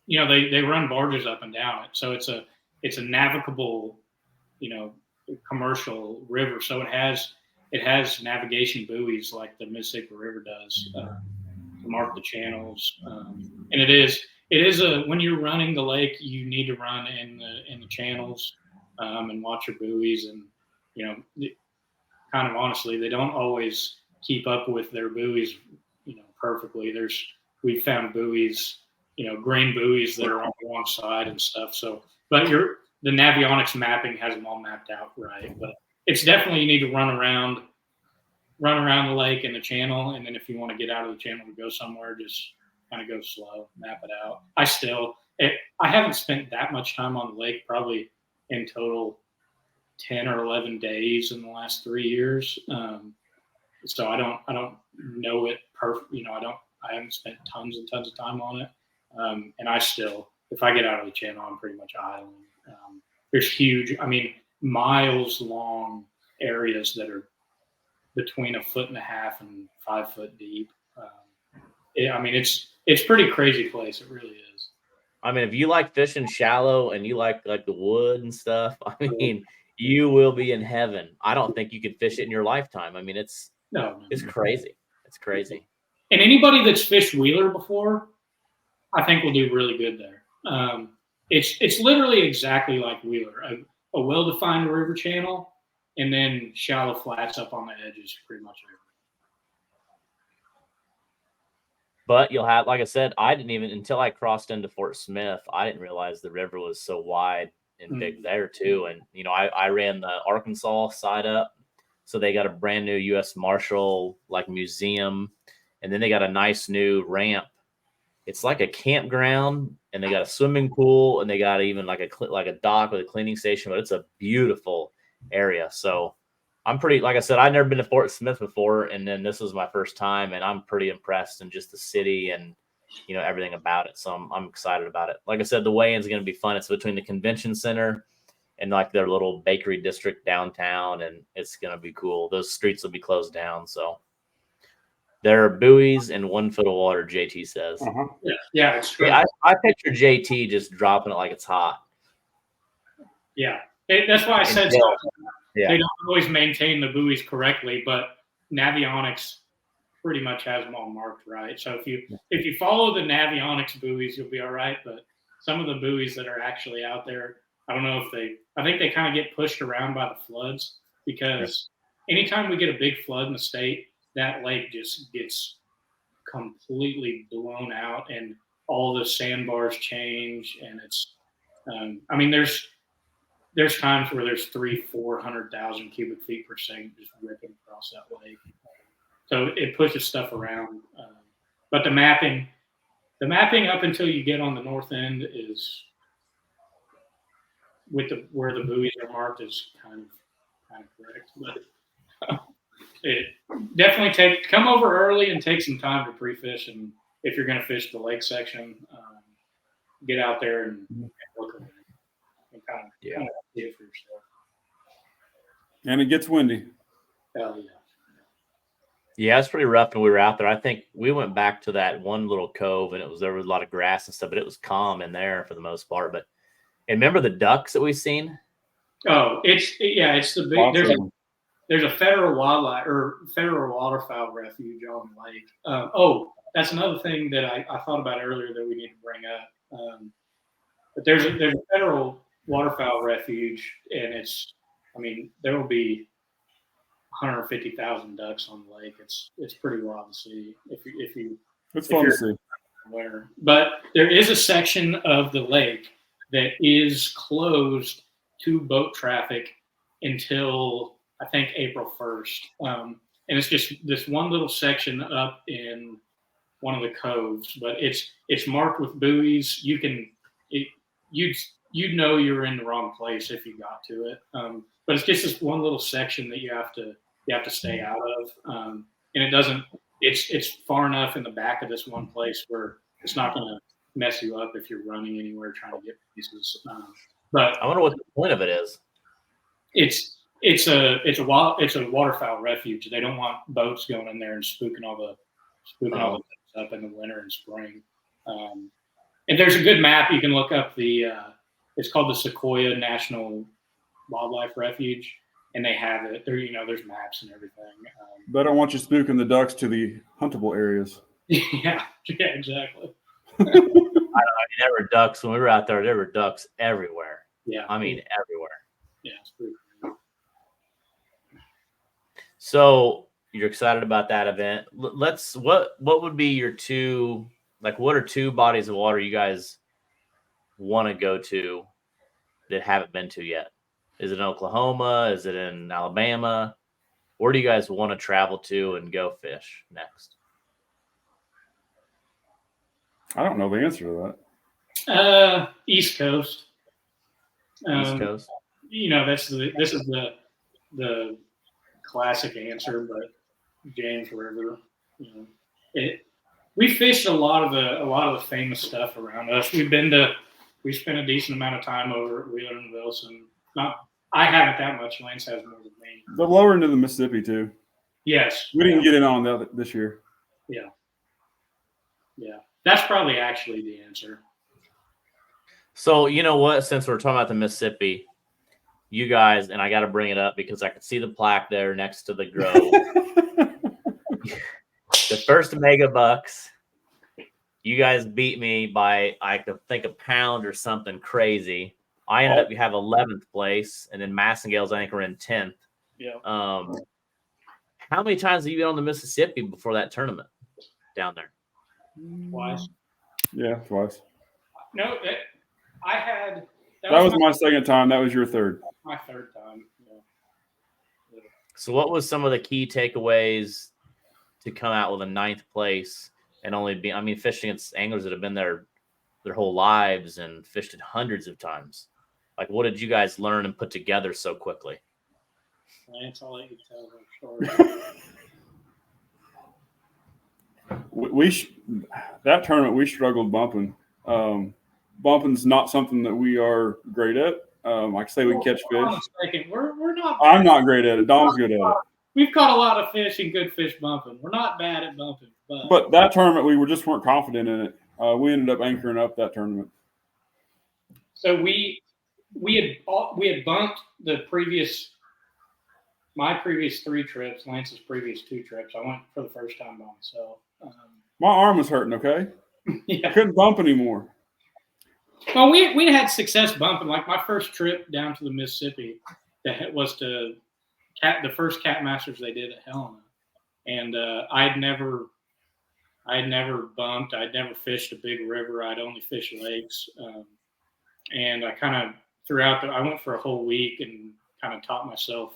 D: they run barges up and down it, so it's a navigable, commercial river. So it has navigation buoys like the Mississippi River does to mark the channels, and it is when you're running the lake, you need to run in the channels. And watch your buoys, and kind of honestly, they don't always keep up with their buoys, perfectly. We've found buoys, green buoys that are on the wrong side and stuff. So, but the navionics mapping has them all mapped out right. But it's definitely, you need to run around the lake and the channel, and then if you want to get out of the channel to go somewhere, just kind of go slow, map it out. I haven't spent that much time on the lake, probably in total 10 or 11 days in the last 3 years. So I don't know it perfect. I haven't spent tons and tons of time on it. And if I get out of the channel, I'm pretty much idling. There's huge, miles long areas that are between 1.5 feet and 5 foot deep. It's pretty crazy place. It really is.
A: If you like fishing shallow and you like the wood and stuff, you will be in heaven. I don't think you could fish it in your lifetime. It's crazy. It's crazy.
D: And anybody that's fished Wheeler before, I think will do really good there. It's literally exactly like Wheeler, a well-defined river channel, and then shallow flats up on the edges, pretty much everywhere.
A: But you'll have, like I said, I didn't even, until I crossed into Fort Smith, I didn't realize the river was so wide and big there too. And, I ran the Arkansas side up. So they got a brand new U.S. Marshal museum. And then they got a nice new ramp. It's like a campground, and they got a swimming pool, and they got even like a dock with a cleaning station, but it's a beautiful area. So I'm pretty, like I said, I've never been to Fort Smith before, and then this was my first time, and I'm pretty impressed in just the city and everything about it. So I'm excited about it. Like I said, the weigh-in's going to be fun. It's between the convention center and like their little bakery district downtown, and it's going to be cool. Those streets will be closed down, so there are buoys and 1 foot of water. JT says,
D: Yeah, it's true.
A: I picture JT just dropping it like it's hot.
D: Yeah, that's why I said they don't always maintain the buoys correctly, but Navionics pretty much has them all marked right. So if you follow the Navionics buoys, you'll be all right. But some of the buoys that are actually out there, I don't know if I think they kind of get pushed around by the floods, because anytime we get a big flood in the state, that lake just gets completely blown out and all the sandbars change. And it's, I mean, there's times where there's 400,000 cubic feet per second just ripping across that lake. So it pushes stuff around. But the mapping up until you get on the north end is where the buoys are marked is kind of correct. But it definitely come over early and take some time to pre-fish. And if you're going to fish the lake section, get out there and look at it and kind of see it for yourself.
E: And it gets windy.
D: Hell yeah.
A: Yeah, it's pretty rough when we were out there. I think we went back to that one little cove, and there was a lot of grass and stuff, but it was calm in there for the most part. But and remember the ducks that we've seen?
D: Oh, it's the big. There's a federal waterfowl refuge on the lake. That's another thing that I thought about earlier that we need to bring up. But there's a federal waterfowl refuge, and there will be 150,000 ducks on the lake. It's pretty wild to see if you.
E: It's fun to see.
D: Winter. But there is a section of the lake that is closed to boat traffic until I think April 1st. And it's just this one little section up in one of the coves, but it's marked with buoys. You'd know you're in the wrong place if you got to it. But it's just this one little section that you have to stay out of. And it doesn't. It's far enough in the back of this one place where it's not going to mess you up if you're running anywhere trying to get pieces. But
A: I wonder what the point of it is.
D: It's a waterfowl refuge. They don't want boats going in there and spooking all the boats up in the winter and spring. And there's a good map you can look up. It's called the Sequoia National Wildlife Refuge, and they have it. There's maps and everything.
E: They don't want you spooking the ducks to the huntable areas.
D: Yeah, exactly.
A: I don't know. There were ducks when we were out there. There were ducks everywhere.
D: Yeah,
A: I mean everywhere.
D: Yeah, it's pretty cool.
A: So you're excited about that event. What would be your two, like, what are two bodies of water you guys want to go to that haven't been to yet? Is it in Oklahoma? Is it in Alabama? Where do you guys want to travel to and go fish next?
E: I don't know the answer to that.
D: East Coast.
A: East Coast.
D: This is the classic answer, but James River. We fished a lot of the famous stuff around us. We spent a decent amount of time over at Wheeler and Wilson. I haven't that much. Lance has more than me.
E: The lower into the Mississippi too.
D: Yes.
E: We didn't get in on that this year.
D: Yeah. Yeah. That's probably actually the answer.
A: So you know what? Since we're talking about the Mississippi, you guys, and I got to bring it up because I could see the plaque there next to the grove. The first mega bucks, you guys beat me by, I think, a pound or something crazy. I ended up have 11th place, and then Massengales, I think, were in 10th.
D: Yeah.
A: How many times have you been on the Mississippi before that tournament down there?
D: Twice.
E: Yeah, twice.
D: No, I had.
E: That was my second time. That was your third.
D: My third time. Yeah.
A: So what was some of the key takeaways to come out with a 9th place and only be, fishing against anglers that have been there their whole lives and fished it hundreds of times? Like, what did you guys learn and put together so quickly?
D: Lance, I'll let you tell her story.
E: That tournament we struggled bumping. Bumping's not something that we are great at. Like I say, we can catch fish.
D: We're not.
E: I'm not great at it. Dom's good at it.
D: We've caught a lot of fish and good fish bumping. We're not bad at bumping,
E: but that tournament we just weren't confident in it. We ended up anchoring up that tournament.
D: So we had bumped my previous 3 trips, Lance's previous 2 trips. I went for the first time by myself.
E: My arm was hurting. Okay,
D: yeah.
E: I couldn't bump anymore.
D: Well, we had success bumping. Like my first trip down to the Mississippi, that was to the first Cat Masters they did at Helena, and I'd never bumped. I'd never fished a big river. I'd only fished lakes, and I kind of I went for a whole week and kind of taught myself.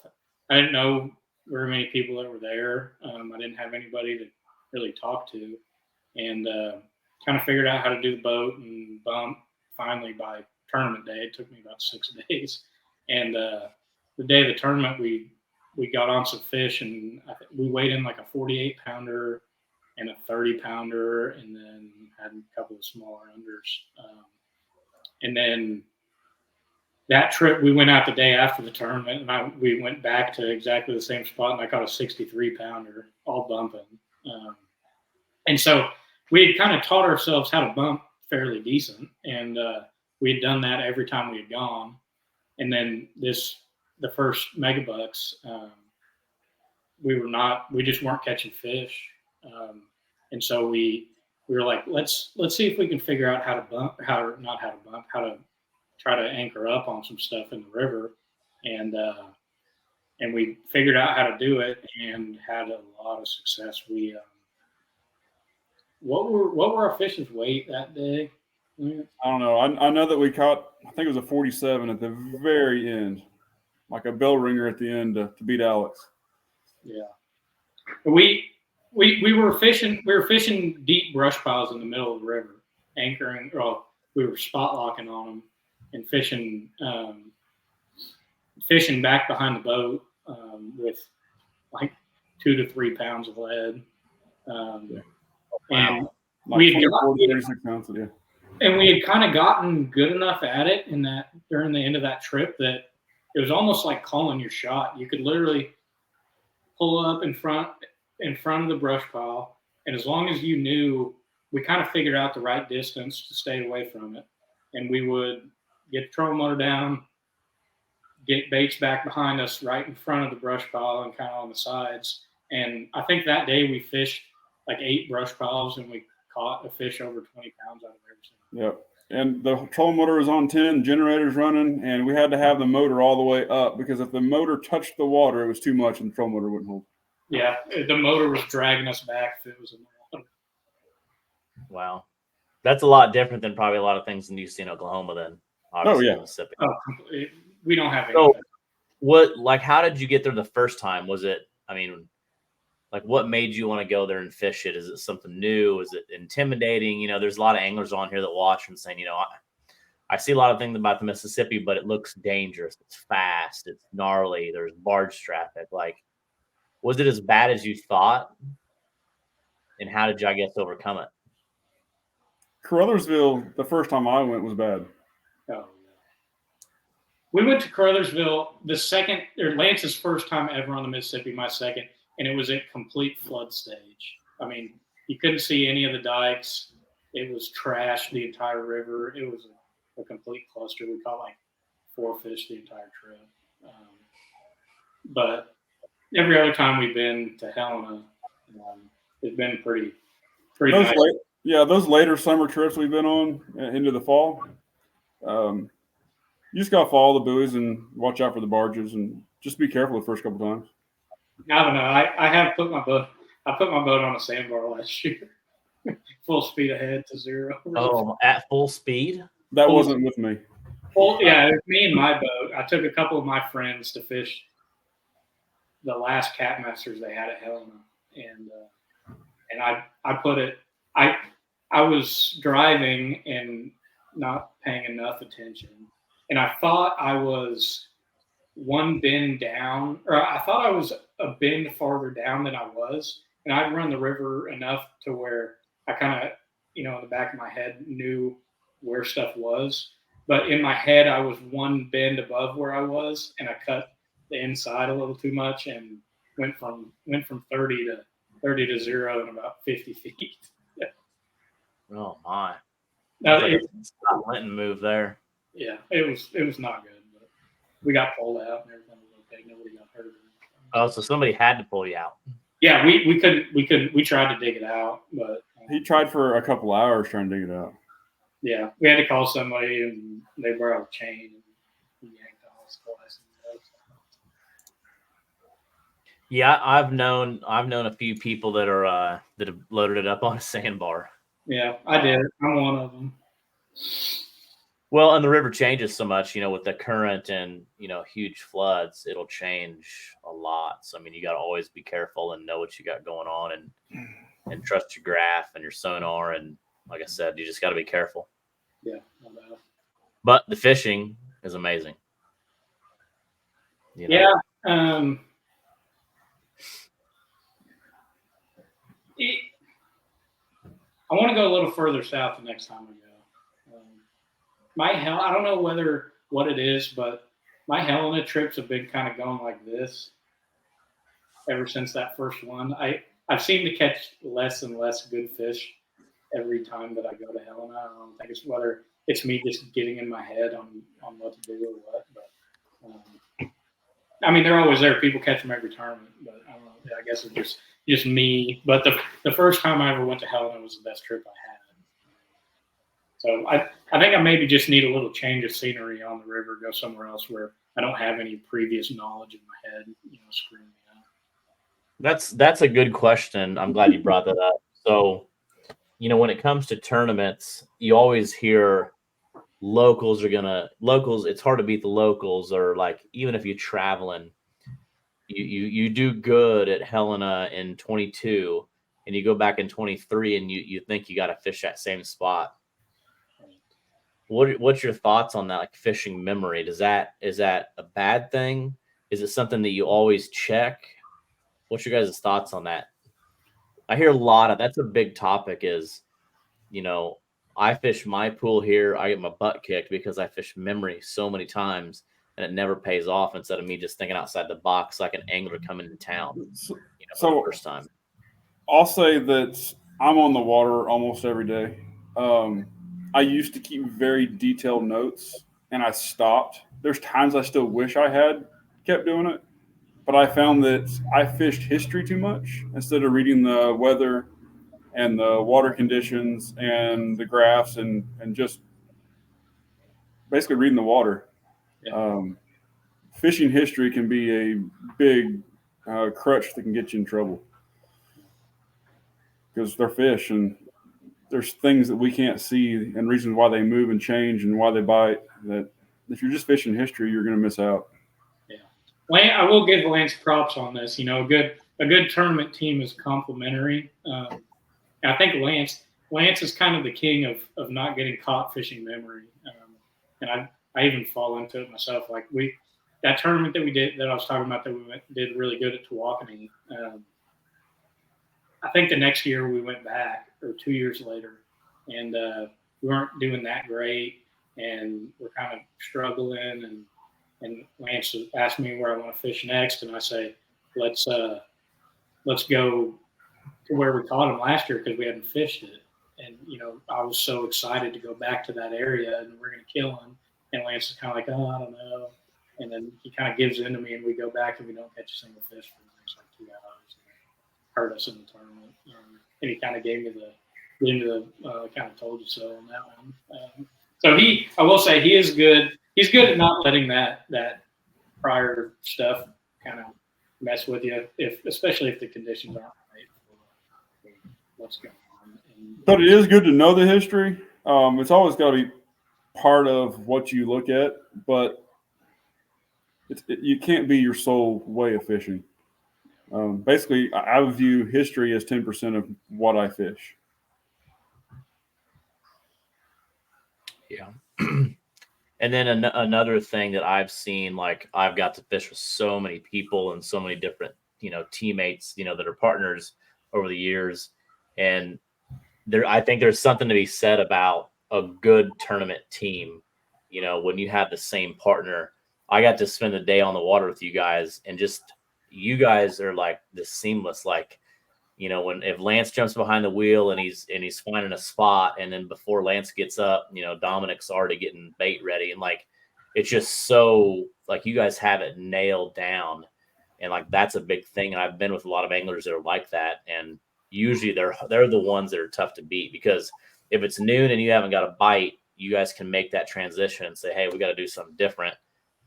D: I didn't know very many people that were there. I didn't have anybody to really talk to, and kind of figured out how to do the boat and bump. Finally, by tournament day, it took me about 6 days. And the day of the tournament, we got on some fish, and we weighed in like a 48-pounder and a 30-pounder, and then had a couple of smaller unders. And then that trip, we went out the day after the tournament, and we went back to exactly the same spot, and I caught a 63-pounder, all bumping. And so we had kind of taught ourselves how to bump fairly decent, and we had done that every time we had gone. And then the first megabucks, we just weren't catching fish, and so we were like, let's see if we can figure out how to try to anchor up on some stuff in the river, and we figured out how to do it and had a lot of success. We what were our fish's weight that day?
E: I don't know. I know that we caught, I think it was a 47 at the very end, like a bell ringer at the end to beat Alex.
D: Yeah, we were fishing. We were fishing deep brush piles in the middle of the river, anchoring. Well, we were spot locking on them and fishing back behind the boat with like 2 to 3 pounds of lead. And
E: like
D: we had
E: 36 ounces, yeah.
D: And we had kind of gotten good enough at it during the end of that trip that it was almost like calling your shot. You could literally pull up in front of the brush pile, and as long as you knew, we kind of figured out the right distance to stay away from it, and we would get the trolling motor down, get baits back behind us right in front of the brush pile and kind of on the sides. And I think that day we fished like 8 brush piles, and we caught a fish over 20 pounds out of everything.
E: Yep. And the trolling motor was on 10, generator's running, and we had to have the motor all the way up because if the motor touched the water, it was too much and the trolling motor wouldn't hold.
D: Yeah, the motor was dragging us back if it was in the water.
A: Wow. That's a lot different than probably a lot of things in Houston, Oklahoma then. Obviously,
E: yeah.
A: Mississippi.
D: Oh, we don't have any.
A: So how did you get there the first time? Was it, what made you want to go there and fish it? Is it something new? Is it intimidating? There's a lot of anglers on here that watch and saying, I see a lot of things about the Mississippi, but it looks dangerous. It's fast. It's gnarly. There's barge traffic. Was it as bad as you thought? And how did you, overcome it?
E: Caruthersville, the first time I went, was bad.
D: Oh, we went to Caruthersville Lance's first time ever on the Mississippi, my second, and it was a complete flood stage. You couldn't see any of the dikes. It was trash, the entire river. It was a complete cluster. We caught 4 fish the entire trip. But every other time we've been to Helena, it's been pretty nice.
E: Those later summer trips we've been on into the fall, you just got to follow the buoys and watch out for the barges and just be careful the first couple times.
D: I don't know. I have put my boat. I put my boat on a sandbar last year, full speed ahead to 0.
A: Oh, at full speed?
E: That wasn't with me.
D: Well, yeah, it was me and my boat. I took a couple of my friends to fish the last Cat Masters they had at Helena, and I put it. I was driving and not paying enough attention, and I thought I was one bend down, or I thought I was a bend farther down than I was, and I'd run the river enough to where I kind of, in the back of my head knew where stuff was. But in my head, I was one bend above where I was, and I cut the inside a little too much and went from 30 to 0 in about 50 feet.
A: Oh my!
D: Now,
A: That's like a Scott Linton move there.
D: yeah, it was not good, but we got pulled out and everything was okay. Nobody got hurt.
A: Oh, so somebody had to pull you out.
D: Yeah, we couldn't. We tried to dig it out, but
E: He tried for a couple hours trying to dig it out.
D: yeah, we had to call somebody, and they brought out a chain and he yanked all his twice.
A: Yeah, I've known a few people that are that have loaded it up on a sandbar.
D: Yeah, I did. I'm one of them.
A: Well, and the river changes so much, with the current and huge floods, it'll change a lot. So I mean, you got to always be careful and know what you got going on, and trust your graph and your sonar. And like I said, you just got to be careful.
D: Yeah, no doubt.
A: But the fishing is amazing.
D: Yeah. I want to go a little further south the next time I go. I don't know what it is, but my Helena trips have been kind of going like this ever since that first one. I've seemed to catch less and less good fish every time that I go to Helena. I don't think it's whether it's me just getting in my head on what to do or what, but I mean, they're always there. People catch them every tournament, but I don't know. I guess it's just me. But the first time I ever went to Helena was the best trip I had. So I think I maybe just need a little change of scenery on the river, go somewhere else where I don't have any previous knowledge in my head, screwing me up.
A: That's a good question. I'm glad you brought that up. So, when it comes to tournaments, you always hear locals. It's hard to beat the locals, or like even if you're traveling, you do good at Helena in 22 and you go back in 23 and you think you got to fish that same spot. What's your thoughts on that? Like fishing memory, is that a bad thing? Is it something that you always check? What's your guys' thoughts on that? I hear a lot of that's a big topic is, I fish my pool here. I get my butt kicked because I fish memory so many times and it never pays off instead of me just thinking outside the box like an angler coming into town, for the first time.
E: I'll say that I'm on the water almost every day. I used to keep very detailed notes and I stopped. There's times I still wish I had kept doing it, but I found that I fished history too much instead of reading the weather and the water conditions and the graphs and just basically reading the water.
D: Yeah.
E: Fishing history can be a big crutch that can get you in trouble because they're fish and there's things that we can't see and reasons why they move and change and why they bite that if you're just fishing history, you're going to miss out.
D: Yeah. I will give Lance props on this. A good tournament team is complementary. I think Lance is kind of the king of not getting caught fishing memory. And I even fall into it myself. Like that tournament that we did, that I was talking about, that we did really good at Tawakoni. I think the next year we went back, or 2 years later, and we weren't doing that great, and we're kind of struggling. And Lance asked me where I want to fish next, and I say, let's go to where we caught him last year because we hadn't fished it. And I was so excited to go back to that area, and we're going to kill him. And Lance is kind of like, oh, I don't know. And then he kind of gives in to me, and we go back, and we don't catch a single fish for the next 2 hours. Hurt us in the tournament, and he kind of gave me the kind of told you so on that one. So I will say, he is good. He's good at not letting that prior stuff kind of mess with you, especially if the conditions aren't right for what's going on.
E: But it is good to know the history. It's always got to be part of what you look at, but you can't be your sole way of fishing. Basically, I view history as 10% of what I fish.
A: Yeah. And then another thing that I've seen, like I've got to fish with so many people and so many different, teammates, that are partners over the years. And I think there's something to be said about a good tournament team. When you have the same partner, I got to spend the day on the water with you guys, and just you guys are like the seamless, like, if Lance jumps behind the wheel and he's finding a spot, and then before Lance gets up, Dominic's already getting bait ready, and like it's just so like you guys have it nailed down, and like that's a big thing. And I've been with a lot of anglers that are like that, and usually they're the ones that are tough to beat, because if it's noon and you haven't got a bite, you guys can make that transition and say, hey, we got to do something different.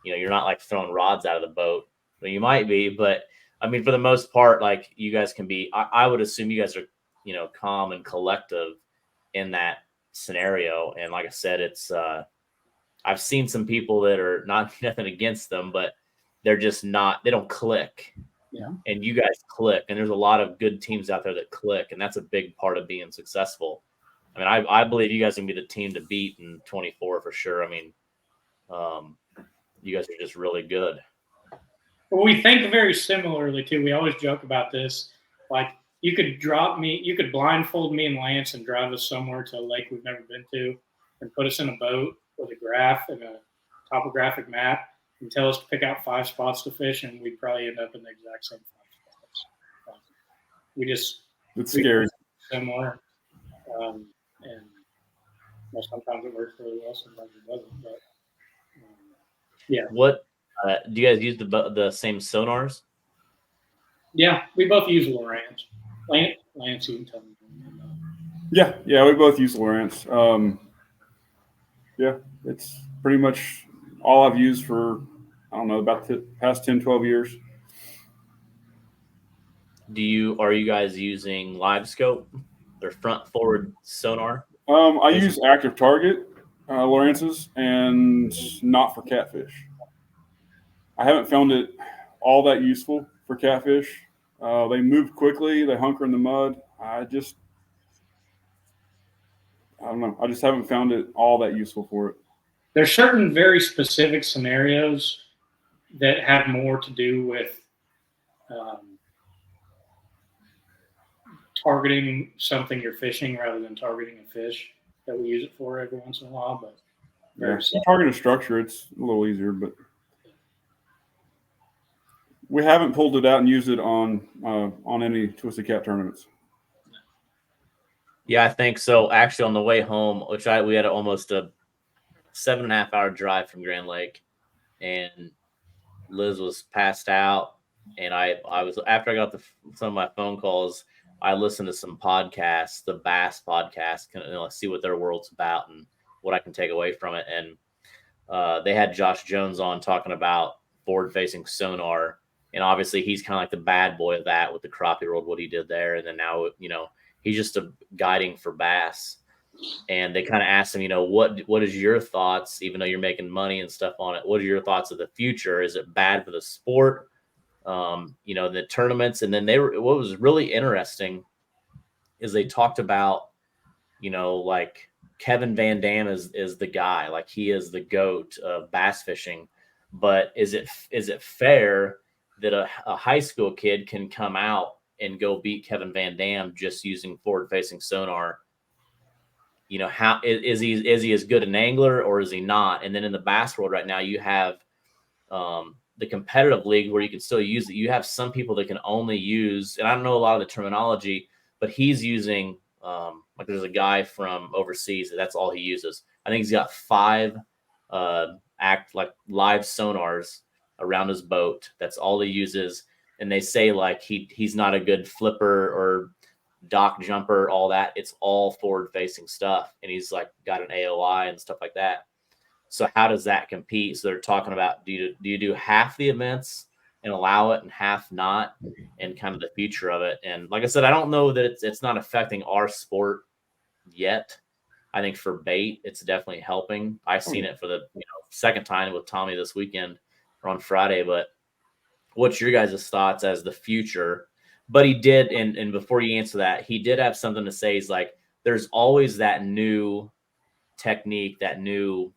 A: You're not like throwing rods out of the boat. Well, you might be, but I mean, for the most part, like you guys can be, I would assume you guys are, calm and collective in that scenario. And like I said, it's, I've seen some people that are not nothing against them, but they're just not, they don't click.
D: Yeah.
A: And you guys click. And there's a lot of good teams out there that click. And that's a big part of being successful. I mean, I believe you guys can be the team to beat in 24 for sure. I mean, you guys are just really good.
D: Well, we think very similarly too. We always joke about this. Like you could blindfold me and Lance and drive us somewhere to a lake we've never been to, and put us in a boat with a graph and a topographic map, and tell us to pick out 5 spots to fish, and we'd probably end up in the exact same 5 spots.
E: It's scary.
D: Similar, and sometimes it works really well, sometimes it doesn't. But yeah.
A: What? Do you guys use the same sonars?
D: Yeah, we both use Lowrance. Lance, you can tell me.
E: Yeah, we both use Lowrance. Yeah, it's pretty much all I've used for, I don't know, about the past 10, 12 years.
A: Are you guys using live scope or front forward sonar?
E: I use active target Lowrances, and not for catfish. I haven't found it all that useful for catfish. They move quickly. They hunker in the mud. I don't know. I just haven't found it all that useful for it.
D: There's certain very specific scenarios that have more to do with targeting something you're fishing rather than targeting a fish, that we use it for every once in a while. But
E: target a structure, it's a little easier, but we haven't pulled it out and used it on any Twisted Cat tournaments.
A: Yeah, I think so. Actually, on the way home, we had almost a 7.5 hour drive from Grand Lake, and Liz was passed out, and I was, after I got some of my phone calls, I listened to some podcasts, the Bass podcast, see what their world's about and what I can take away from it. And they had Josh Jones on talking about forward-facing sonar. And obviously he's kind of like the bad boy of that with the crappie world, what he did there. And then now, he's just a guiding for bass. And they kind of asked him, what is your thoughts, even though you're making money and stuff on it? What are your thoughts of the future? Is it bad for the sport? The tournaments. And then what was really interesting is they talked about, like Kevin Van Dam is the guy, like he is the GOAT of bass fishing. But is it fair that a high school kid can come out and go beat Kevin Van Dam just using forward-facing sonar? How is he as good an angler, or is he not? And then in the bass world right now, you have the competitive league where you can still use it. You have some people that can only use, and I don't know a lot of the terminology, but he's using like there's a guy from overseas that's all he uses. I think he's got 5 live sonars around his boat. That's all he uses. And they say like he's not a good flipper or dock jumper, all that. It's all forward facing stuff. And he's like got an AOI and stuff like that. So how does that compete? So they're talking about, do you do half the events and allow it and half not, and kind of the future of it. And like I said, I don't know that it's not affecting our sport yet. I think for bait, it's definitely helping. I've seen it for the second time with Tommy this weekend or on Friday. But what's your guys' thoughts as the future? But he did, and before you answer that, he did have something to say. He's like, there's always that new technique, that new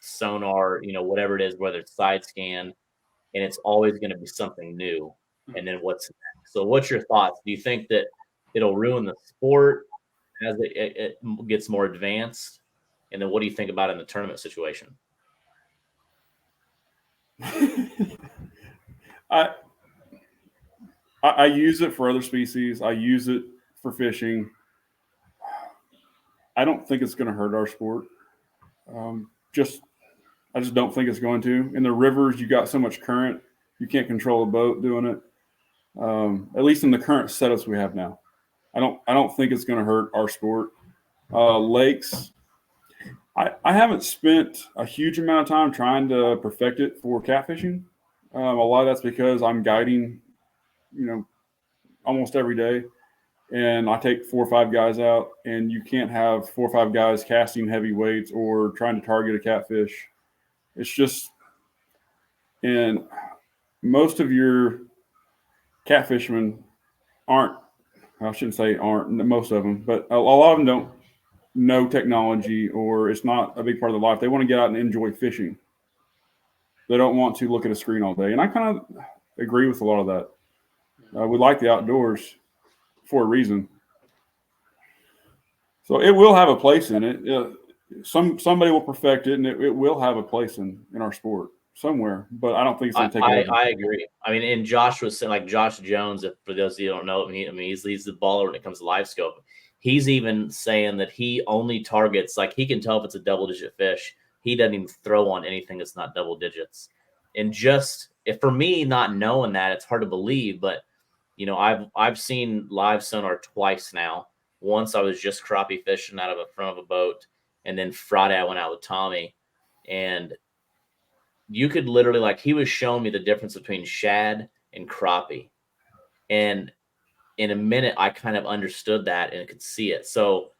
A: sonar, whatever it is, whether it's side scan, and it's always going to be something new. And then what's next? So what's your thoughts? Do you think that it'll ruin the sport as it gets more advanced? And then what do you think about in the tournament situation?
E: I use it for other species. I use it for fishing. I don't think it's going to hurt our sport. I just don't think it's going to. In the rivers, you got so much current, you can't control a boat doing it. At least in the current setups we have now, I don't think it's going to hurt our sport. Lakes, I haven't spent a huge amount of time trying to perfect it for catfishing. A lot of that's because I'm guiding, almost every day. And I take 4 or 5 guys out, and you can't have 4 or 5 guys casting heavy weights or trying to target a catfish. It's just, and most of your catfishermen aren't, I shouldn't say aren't, most of them, but a lot of them don't know technology, or it's not a big part of their life. They want to get out and enjoy fishing. They don't want to look at a screen all day. And I kind of agree with a lot of that. We like the outdoors for a reason. So it will have a place in it. Somebody will perfect it, and it will have a place in our sport somewhere. But I don't think it's going to take over.
A: I agree. I mean, and Josh was saying, like Josh Jones, for those of you who don't know, he's the baller when it comes to live scope. He's even saying that he only targets, like he can tell if it's a double-digit fish. He doesn't even throw on anything that's not double digits. And just, if for me, not knowing that, it's hard to believe, but I've seen live sonar twice now. Once I was just crappie fishing out of the front of a boat, and then Friday I went out with Tommy, and you could literally, like, he was showing me the difference between shad and crappie, and in a minute I kind of understood that and could see it. So,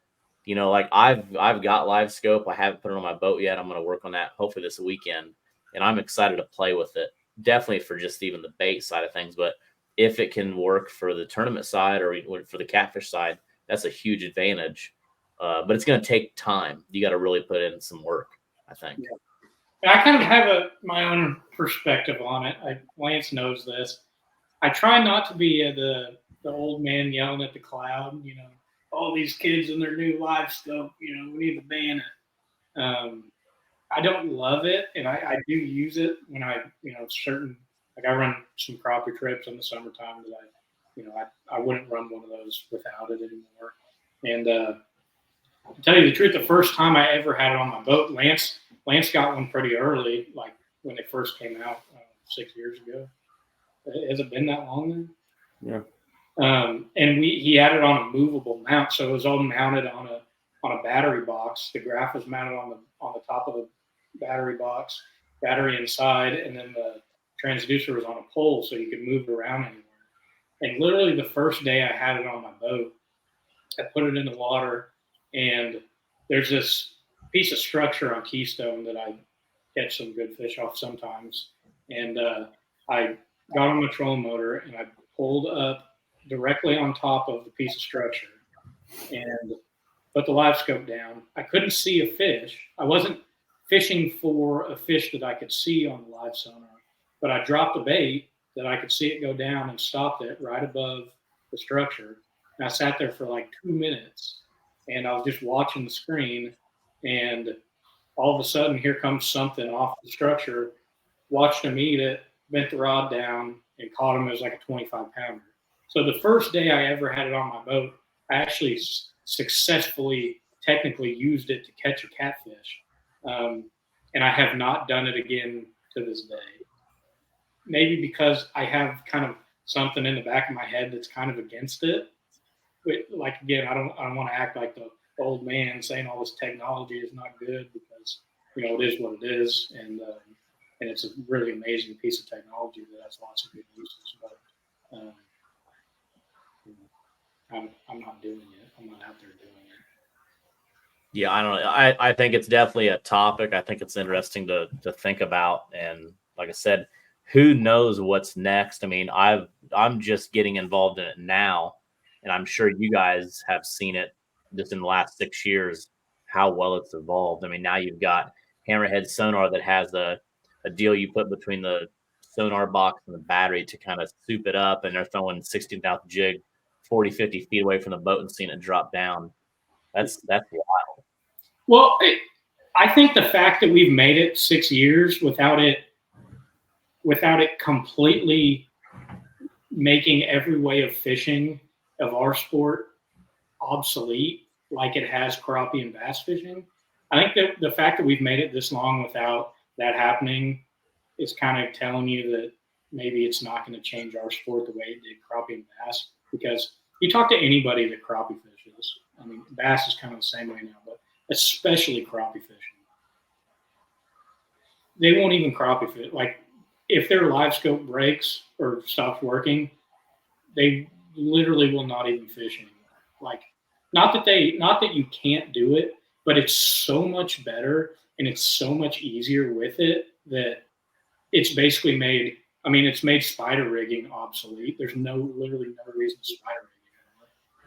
A: like I've got live scope. I haven't put it on my boat yet. I'm going to work on that hopefully this weekend, and I'm excited to play with it. Definitely for just even the bait side of things, but if it can work for the tournament side or for the catfish side, that's a huge advantage. But it's going to take time. You got to really put in some work, I think.
D: Yeah. I kind of have my own perspective on it. Lance knows this. I try not to be the old man yelling at the cloud, all these kids and their new live scope, we need to ban it. I don't love it, and I do use it when I run some crappie trips in the summertime that I wouldn't run one of those without it anymore. And to tell you the truth, the first time I ever had it on my boat, Lance got one pretty early, like when they first came out 6 years ago. Has it been that long then?
E: Yeah.
D: And he had it on a movable mount, so it was all mounted on a battery box. The graph was mounted on the top of the battery box, battery inside, and then the transducer was on a pole, so you could move it around anywhere. And literally the first day I had it on my boat, I put it in the water, and there's this piece of structure on Keystone that I catch some good fish off sometimes. And I got on my trolling motor, and I pulled up directly on top of the piece of structure and put the live scope down. I couldn't see a fish. I wasn't fishing for a fish that I could see on the live sonar, but I dropped a bait that I could see it go down and stopped it right above the structure. And I sat there for like 2 minutes, and I was just watching the screen, and all of a sudden here comes something off the structure, watched him eat it, bent the rod down, and caught him. It was like a 25-pounder. So the first day I ever had it on my boat, I actually successfully, technically used it to catch a catfish. And I have not done it again to this day. Maybe because I have kind of something in the back of my head that's kind of against it. But like, again, I don't want to act like the old man saying all this technology is not good, because, it is what it is. And it's a really amazing piece of technology that has lots of good uses. But I'm not doing it. I'm not out there doing it.
A: Yeah, I don't know. I think it's definitely a topic. I think it's interesting to think about. And like I said, who knows what's next? I mean, I'm just getting involved in it now, and I'm sure you guys have seen it just in the last 6 years, how well it's evolved. I mean, now you've got hammerhead sonar that has a deal you put between the sonar box and the battery to kind of soup it up, and they're throwing 16,000 jig 40, 50 feet away from the boat and seeing it drop down. That's wild.
D: Well, I think the fact that we've made it 6 years without it completely making every way of fishing of our sport obsolete, like it has crappie and bass fishing. I think that the fact that we've made it this long without that happening is kind of telling you that maybe it's not going to change our sport the way it did crappie and bass. Because you talk to anybody that crappie fishes, I mean, bass is kind of the same way now, but especially crappie fishing. They won't even crappie fish. Like, if their live scope breaks or stops working, they literally will not even fish anymore. Like, not that you can't do it, but it's so much better and it's so much easier with it that it's basically made. I mean, it's made spider rigging obsolete. There's literally no reason to spider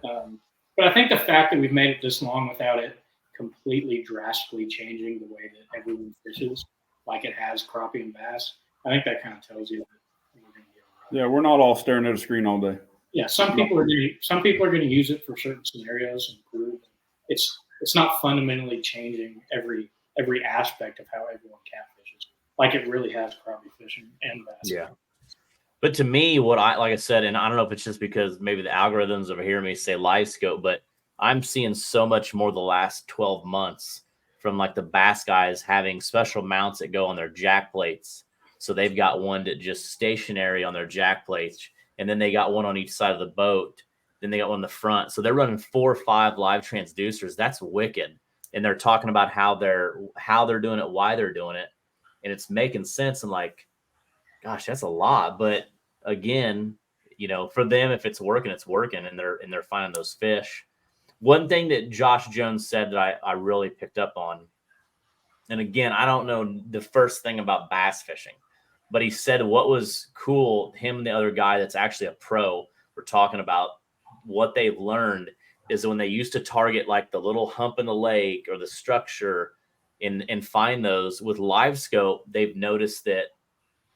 D: rig anymore. But I think the fact that we've made it this long without it completely drastically changing the way that everyone fishes, like it has crappie and bass, I think that kind of tells you that we're going to get it right.
E: Yeah, we're not all staring at a screen all day.
D: Yeah, some people are going to use it for certain scenarios and prove it's not fundamentally changing every aspect of how everyone catfishes, like it really has crappie fishing and bass.
A: Yeah. But to me, like I said, and I don't know if it's just because maybe the algorithms over here may say live scope, but I'm seeing so much more the last 12 months from like the bass guys having special mounts that go on their jack plates. So they've got one that just stationary on their jack plates, and then they got one on each side of the boat. Then they got one in the front. So they're running 4 or 5 live transducers. That's wicked. And they're talking about how they're doing it, why they're doing it. And it's making sense. And like, gosh, that's a lot. But again, for them, if it's working, it's working, and they're finding those fish. One thing that Josh Jones said that I really picked up on, and again, I don't know the first thing about bass fishing, but he said what was cool, him and the other guy that's actually a pro were talking about what they've learned is when they used to target like the little hump in the lake or the structure and find those with live scope, they've noticed that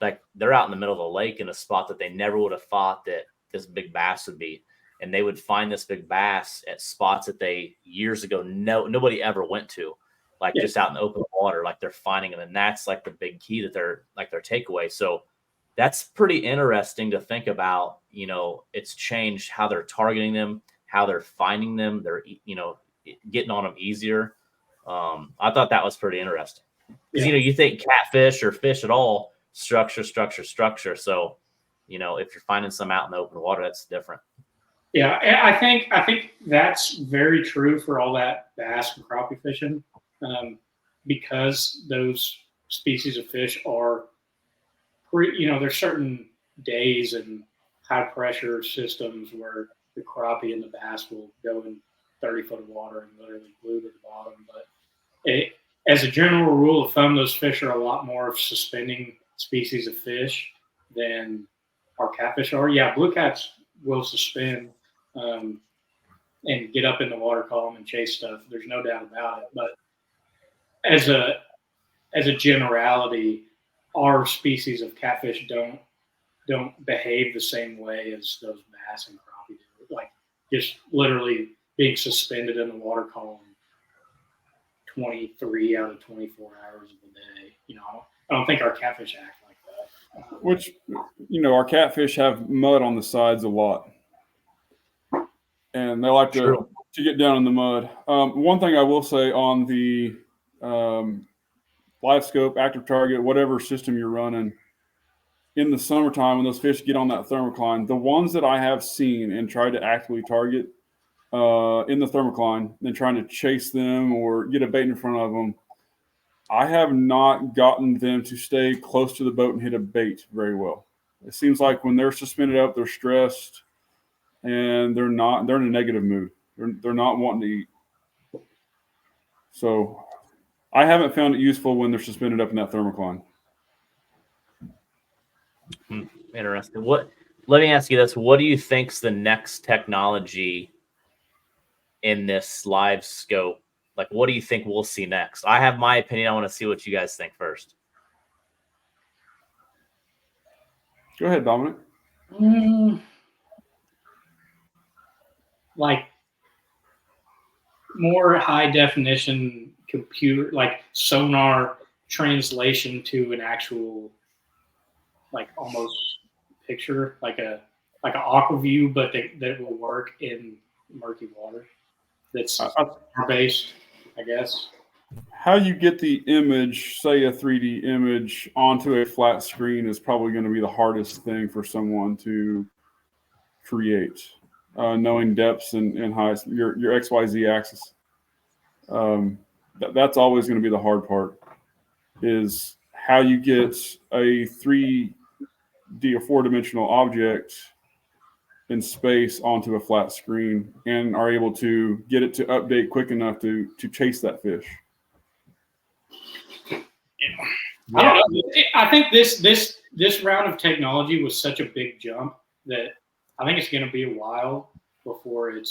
A: like they're out in the middle of the lake in a spot that they never would have thought that this big bass would be. And they would find this big bass at spots that they years ago nobody ever went to, like just out in the open water, like they're finding them. And that's like the big key that they're like their takeaway. So that's pretty interesting to think about. It's changed how they're targeting them, how they're finding them. They're, getting on them easier. I thought that was pretty interesting because, you think catfish or fish at all, structure. So, if you're finding some out in the open water, that's different.
D: Yeah, I think that's very true for all that bass and crappie fishing, because those species of fish are, there's certain days and high pressure systems where the crappie and the bass will go in 30 foot of water and literally glue to the bottom. But as a general rule of thumb, those fish are a lot more of suspending species of fish than our catfish are. Yeah, blue cats will suspend and get up in the water column and chase stuff. There's no doubt about it. But as a generality, our species of catfish don't behave the same way as those bass and crappie do. Like just literally being suspended in the water column 23 out of 24 hours of the day. I don't think our catfish act like that.
E: Which, our catfish have mud on the sides a lot. And they like to get down in the mud. One thing I will say on the live scope, active target, whatever system you're running, in the summertime when those fish get on that thermocline, the ones that I have seen and tried to actively target in the thermocline, then trying to chase them or get a bait in front of them, I have not gotten them to stay close to the boat and hit a bait very well. It seems like when they're suspended up, they're stressed. And they're in a negative mood. They're not wanting to eat. So I haven't found it useful when they're suspended up in that thermocline.
A: Interesting. Let me ask you this. What do you think's the next technology in this live scope Like, what do you think we'll see next? I have my opinion. I want to see what you guys think first.
E: Go ahead, Dominic.
D: Like more high definition computer, like sonar translation to an actual, like almost picture, like an aqua view, but that will work in murky water. That's based, I guess.
E: How you get the image, say a 3D image, onto a flat screen is probably going to be the hardest thing for someone to create. Knowing depths and heights, your XYZ axis. That's always going to be the hard part, is how you get a 3D or 4-dimensional object in space onto a flat screen and are able to get it to update quick enough to chase that fish.
D: I don't know. I think this round of technology was such a big jump that I think it's going to be a while before it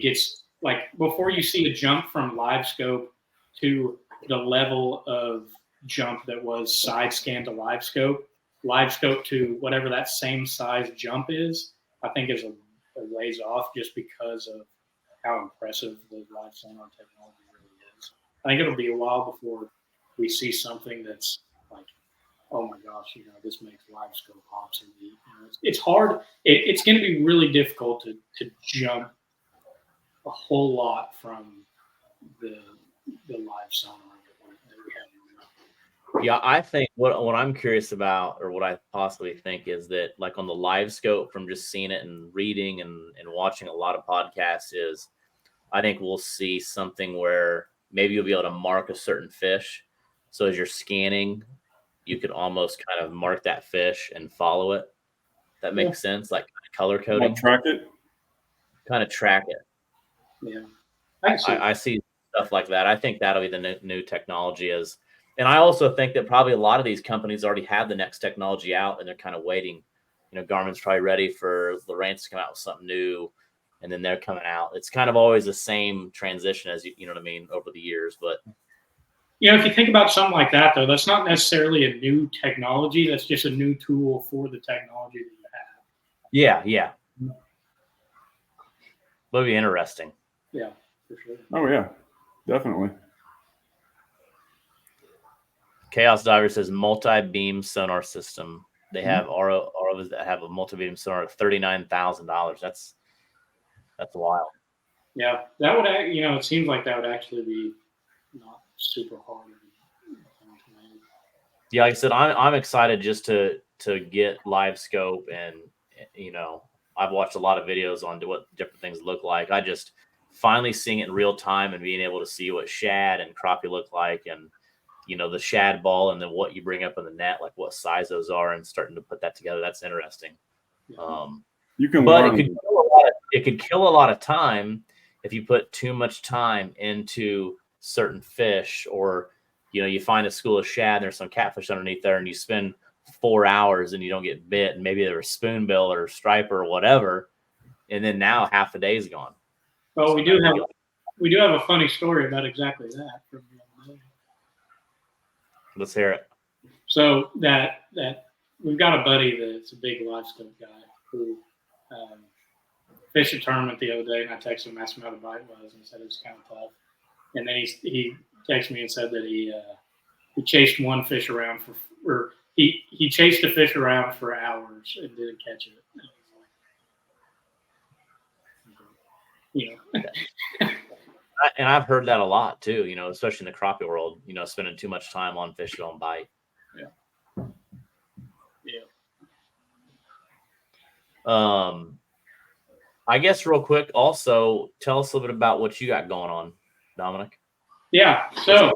D: gets, like, before you see a jump from live scope to the level of jump that was side scan to live scope to whatever that same size jump is. I think is a ways off, just because of how impressive the live sonar technology really is. I think it'll be a while before we see something that's like, oh my gosh, this makes live scope obsolete. It's hard. It's going to be really difficult to jump a whole lot from the live sonar that we have.
A: Yeah, I think what I'm curious about, or what I possibly think, is that, like, on the live scope, from just seeing it and reading and watching a lot of podcasts, is I think we'll see something where maybe you'll be able to mark a certain fish. So as you're scanning, you could almost kind of mark that fish and follow it. That makes sense, like color coding.
E: Like track it?
A: Kind of track it.
D: Yeah.
A: I see stuff like that. I think that'll be the new technology. And I also think that probably a lot of these companies already have the next technology out, and they're kind of waiting. Garmin's probably ready for Lowrance to come out with something new, and then they're coming out. It's kind of always the same transition, as you know what I mean, over the years. But
D: if you think about something like that, though, that's not necessarily a new technology. That's just a new tool for the technology that you have.
A: Yeah. That'll be interesting.
D: Yeah, for sure.
E: Oh yeah, definitely.
A: Chaos Diver says multi-beam sonar system. They have ROVs that have a multi-beam sonar at $39,000. That's wild.
D: Yeah, that would, it seems like that would actually be not super hard.
A: Yeah, like I said, I'm excited just to get live scope, and I've watched a lot of videos on what different things look like. I just finally seeing it in real time and being able to see what shad and crappie look like, and the shad ball, and then what you bring up in the net, like what size those are, and starting to put that together. That's interesting.
E: You can,
A: but it could kill a lot of time if you put too much time into certain fish, or you find a school of shad and there's some catfish underneath there, and you spend 4 hours and you don't get bit, and maybe they're a spoonbill or striper or whatever, and then now half the day is gone.
D: Well, so we do have a funny story about exactly that from the other day.
A: Let's hear it.
D: So that we've got a buddy that's a big livestock guy who fished a tournament the other day, and I texted him, asked him how the bite was, and he said it was kind of tough. And then he texted me and said that he chased one fish around he chased a fish around for hours and didn't catch it.
A: And I've heard that a lot too, especially in the crappie world, spending too much time on fish that don't bite.
D: Yeah.
A: I guess real quick, also tell us a little bit about what you got going on, Dominic.
D: Yeah. So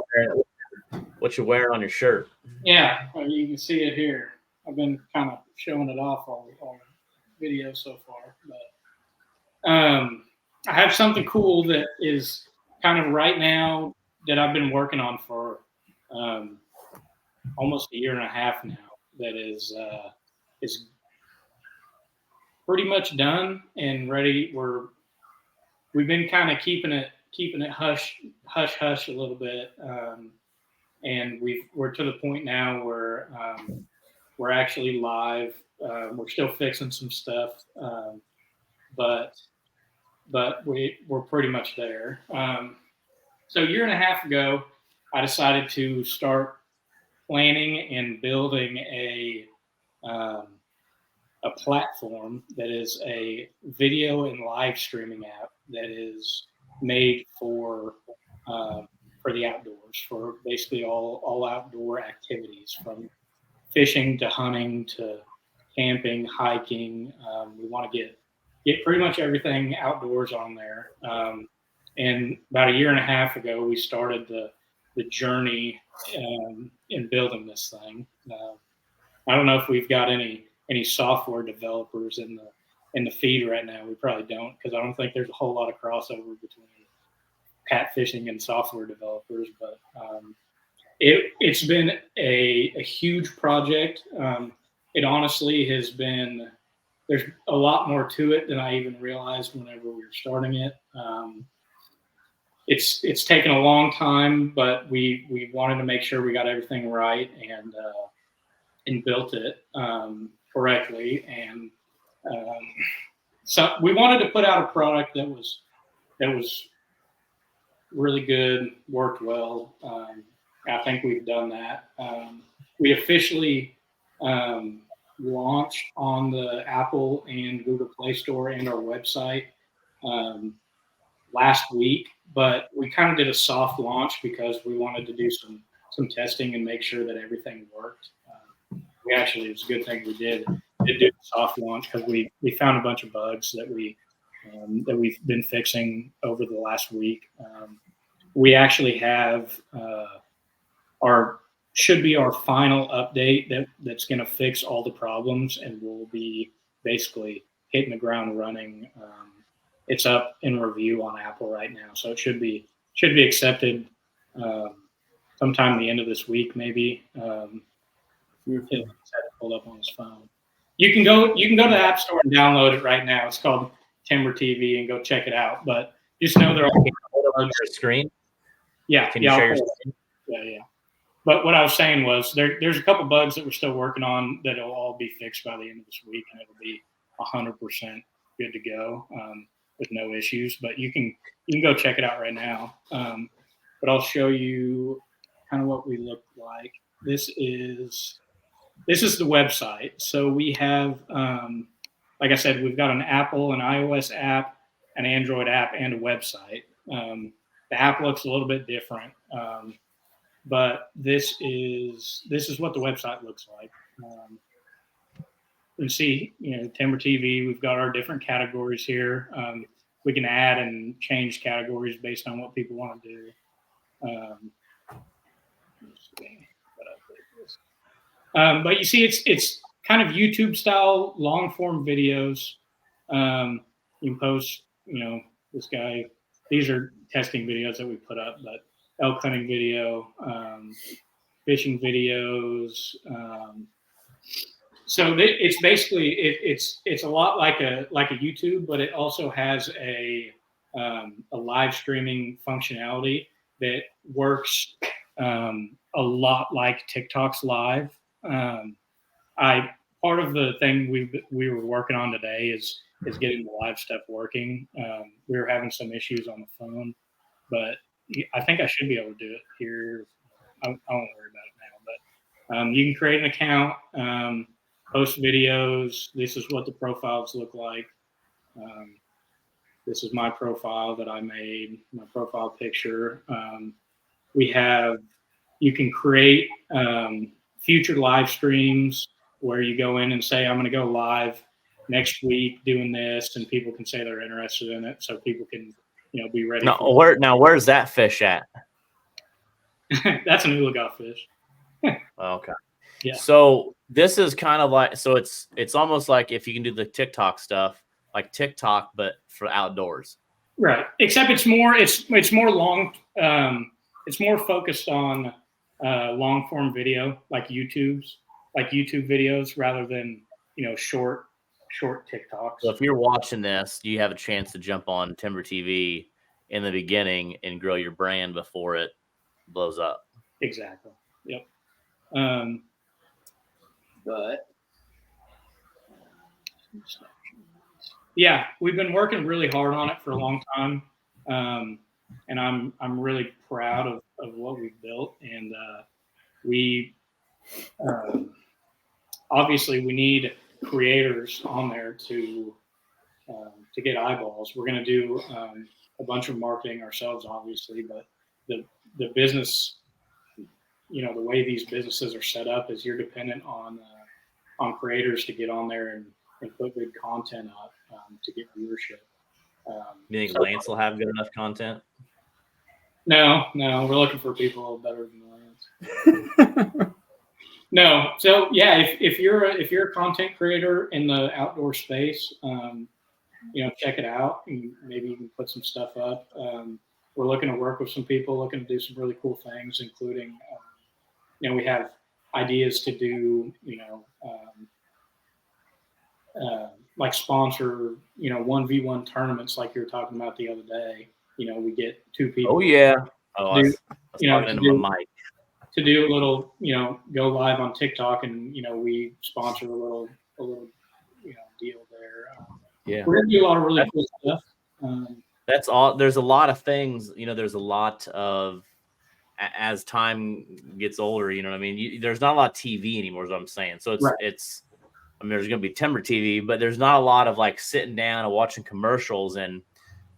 A: what you're wearing on your shirt.
D: Yeah, you can see it here. I've been kind of showing it off all video so far, but I have something cool that is kind of right now that I've been working on for almost a year and a half now. That is pretty much done and ready. We've been kind of keeping keeping it hush a little bit, and we're to the point now where we're actually live. We're still fixing some stuff, but we're pretty much there. So a year and a half ago, I decided to start planning and building a platform that is a video and live streaming app that is made for the outdoors, for basically all outdoor activities, from fishing to hunting to camping, hiking. We want to get pretty much everything outdoors on there. And about a year and a half ago, we started the journey in building this thing. I don't know if we've got any software developers in the feed right now. We probably don't, because I don't think there's a whole lot of crossover between cat fishing and software developers. But it's been a huge project. It honestly has been. There's a lot more to it than I even realized whenever we were starting it. It's taken a long time, but we wanted to make sure we got everything right and built it correctly. And so we wanted to put out a product that was really good, worked well. I think we've done that. We officially launched on the Apple and Google Play Store and our website last week, but we kind of did a soft launch because we wanted to do some testing and make sure that everything worked. It was a good thing we did do a soft launch, because we found a bunch of bugs that we've been fixing over the last week. We actually have should be our final update that's going to fix all the problems, and we'll be basically hitting the ground running. It's up in review on Apple right now, so it should be accepted sometime the end of this week, maybe. He'll have it pulled up on his phone. You can go to the App Store and download it right now. It's called Timber TV, and go check it out. But just know they're all
A: on your screen.
D: Yeah.
A: Can you share your screen?
D: Yeah. But what I was saying was there's a couple bugs that we're still working on that'll all be fixed by the end of this week, and it'll be 100% good to go with no issues. But you can go check it out right now. But I'll show you kind of what we look like. This is the website. So we have, like I said, we've got an Apple, an iOS app, an Android app, and a website. The app looks a little bit different, but this is what the website looks like. You can see, Timber TV. We've got our different categories here. We can add and change categories based on what people want to do. But you see, it's kind of YouTube style long form videos. You can post, this guy. These are testing videos that we put up, but elk hunting video, fishing videos. So it's basically it's a lot like a YouTube, but it also has a live streaming functionality that works a lot like TikTok's live. Part of the thing we were working on today is getting the live stuff working. We were having some issues on the phone, but I think I should be able to do it here. I won't worry about it now, but you can create an account, post videos. This is what the profiles look like. This is my profile that I made, my profile picture. You can create future live streams where you go in and say, I'm going to go live next week doing this, and people can say they're interested in it, so people can, be ready.
A: Where's that fish at?
D: That's an Oologah fish.
A: Okay.
D: Yeah.
A: So this is kind of like, so it's almost like if you can do the TikTok stuff, like TikTok, but for outdoors.
D: Right. Except it's more long. It's more focused on long form video, like YouTube videos, rather than short TikToks.
A: So if you're watching this, you have a chance to jump on Timber TV in the beginning and grow your brand before it blows up.
D: Exactly. Yep. But yeah, we've been working really hard on it for a long time, and I'm really proud of what we've built. And we obviously we need creators on there to get eyeballs. We're going to do a bunch of marketing ourselves, obviously, but the business, the way these businesses are set up is you're dependent on creators to get on there and put good content up to get viewership.
A: You think Lance will have good enough content?
D: No, we're looking for people a little better than Lance. No, so yeah, if you're a content creator in the outdoor space, check it out, and maybe you can put some stuff up. We're looking to work with some people, looking to do some really cool things, including, we have ideas to do, like sponsor, 1v1 tournaments like you were talking about the other day. We get 2 people.
A: Oh yeah. Oh, I
D: Do,
A: was talking into my mic.
D: To do a little, go live on TikTok, and we sponsor a little deal there.
A: Yeah,
D: we're gonna do a lot of really cool stuff.
A: That's all. There's a lot of things. There's a lot of, as time gets older. You know what I mean? There's not a lot of TV anymore. Is what I'm saying. So it's. I mean, there's gonna be Timber TV, but there's not a lot of like sitting down and watching commercials and,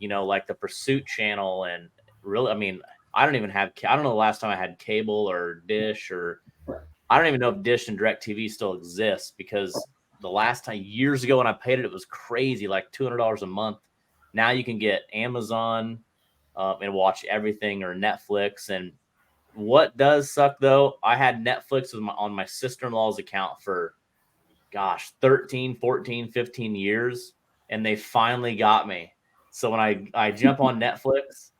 A: like the Pursuit channel and really. I mean, I don't know the last time I had cable or Dish, or I don't even know if Dish and DirecTV still exists, because the last time years ago when I paid it, it was crazy, like $200 a month. Now you can get Amazon and watch everything, or Netflix. And what does suck though, I had Netflix on my sister-in-law's account for, 13, 14, 15 years. And they finally got me. So when I jump on Netflix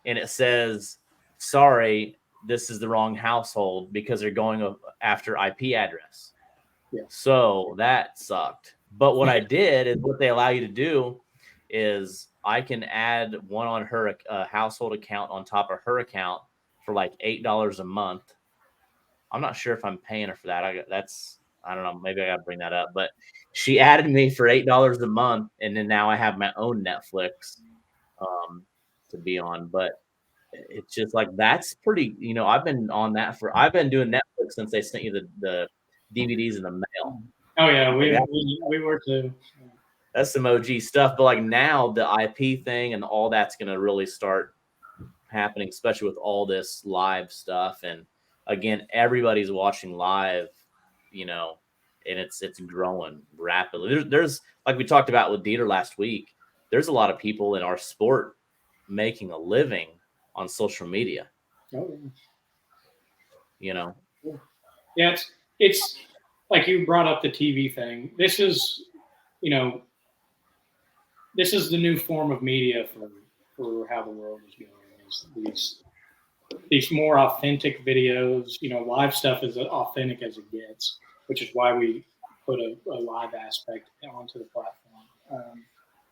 A: and it says, sorry, this is the wrong household, because they're going after IP address.
D: Yeah.
A: So that sucked. But what I did is, what they allow you to do is I can add one on her household account on top of her account for like $8 a month. I'm not sure if I'm paying her for that. I don't know. Maybe I got to bring that up. But she added me for $8 a month, and then now I have my own Netflix to be on. But it's just like, that's pretty. I've been doing Netflix since they sent you the DVDs in the mail.
D: Oh yeah, we were too.
A: That's some OG stuff. But like now, the IP thing and all that's going to really start happening, especially with all this live stuff. And again, everybody's watching live, and it's growing rapidly. There's like we talked about with Dieter last week, there's a lot of people in our sport making a living on social media.
D: Oh,
A: yeah.
D: Yeah, it's like you brought up the TV thing. This is, this is the new form of media for how the world is going. These more authentic videos, live stuff is as authentic as it gets, which is why we put a live aspect onto the platform.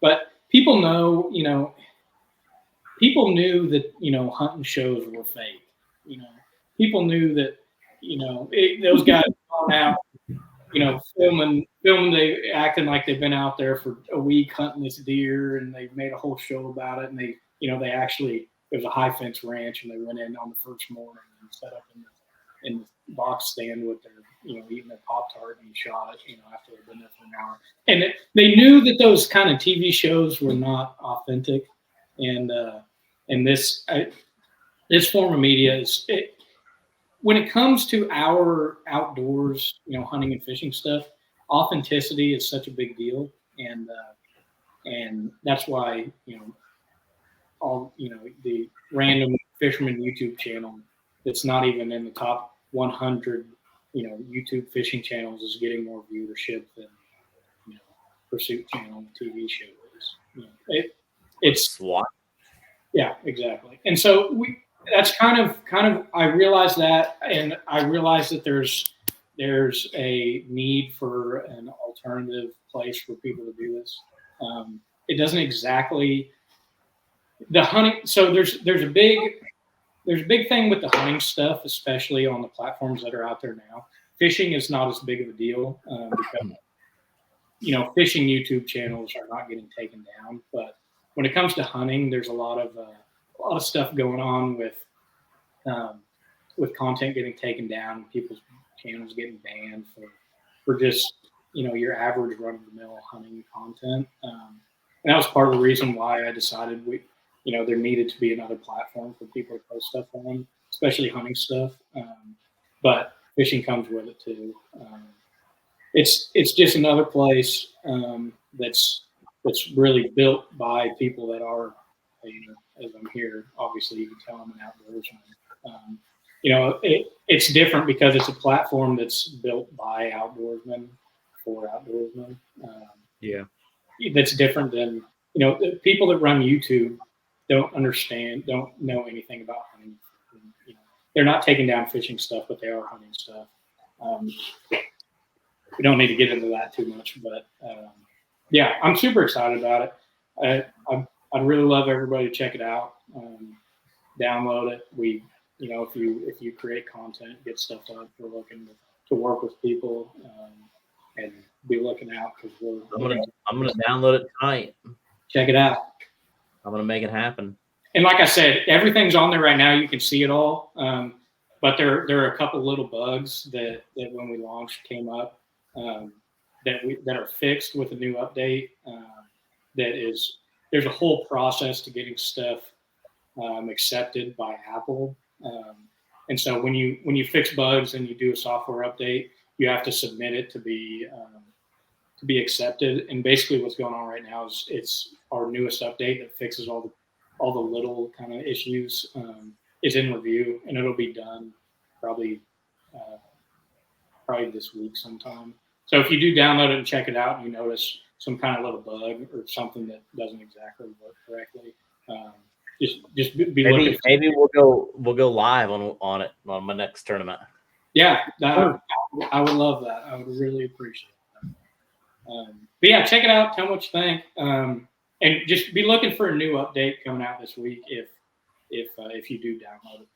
D: But people know, people knew that, hunting shows were fake. People knew that, those guys gone out, filming, they acting like they've been out there for a week hunting this deer, and they made a whole show about it. And they actually, it was a high fence ranch, and they went in on the first morning and set up in the box stand with their, eating their Pop-Tart, and shot it, after they'd been there for an hour. And they knew that those kind of TV shows were not authentic. And this form of media is, when it comes to our outdoors, hunting and fishing stuff, authenticity is such a big deal. And that's why, the random fisherman YouTube channel that's not even in the top 100, YouTube fishing channels is getting more viewership than, Pursuit channel TV show is. It's
A: SWAT.
D: Yeah, exactly. And so that's kind of I realized that, and I realized that there's a need for an alternative place for people to do this. It doesn't exactly The hunting. So there's a big thing with the hunting stuff, especially on the platforms that are out there now. Fishing is not as big of a deal because fishing YouTube channels are not getting taken down. But when it comes to hunting, there's a lot of stuff going on with content getting taken down, people's channels getting banned for just your average run of the mill hunting content. And that was part of the reason why I decided there needed to be another platform for people to post stuff on, especially hunting stuff. But fishing comes with it too. It's just another place that's really built by people that are, as I'm here, obviously you can tell I'm an outdoorsman. It's different because it's a platform that's built by outdoorsmen for outdoorsmen. That's different than the people that run YouTube don't know anything about hunting. They're not taking down fishing stuff, but they are hunting stuff. We don't need to get into that too much, but yeah, I'm super excited about it. I'd really love everybody to check it out, download it. If you create content, get stuff up, we're looking to work with people and be looking out because
A: I'm gonna download it tonight.
D: Check it out.
A: I'm gonna make it happen.
D: And like I said, everything's on there right now. You can see it all, but there are a couple little bugs that when we launched came up that are fixed with a new update. There's a whole process to getting stuff accepted by Apple. And so when you fix bugs and you do a software update, you have to submit it to be accepted. And basically what's going on right now is it's our newest update that fixes all the little kind of issues is in review, and it'll be done probably this week sometime. So if you do download it and check it out and you notice some kind of little bug or something that doesn't exactly work correctly, just be looking.
A: Maybe we'll go live on it on my next tournament.
D: Yeah, I would love that. I would really appreciate that. But yeah, check it out. Tell me what you think, and just be looking for a new update coming out this week if you do download it.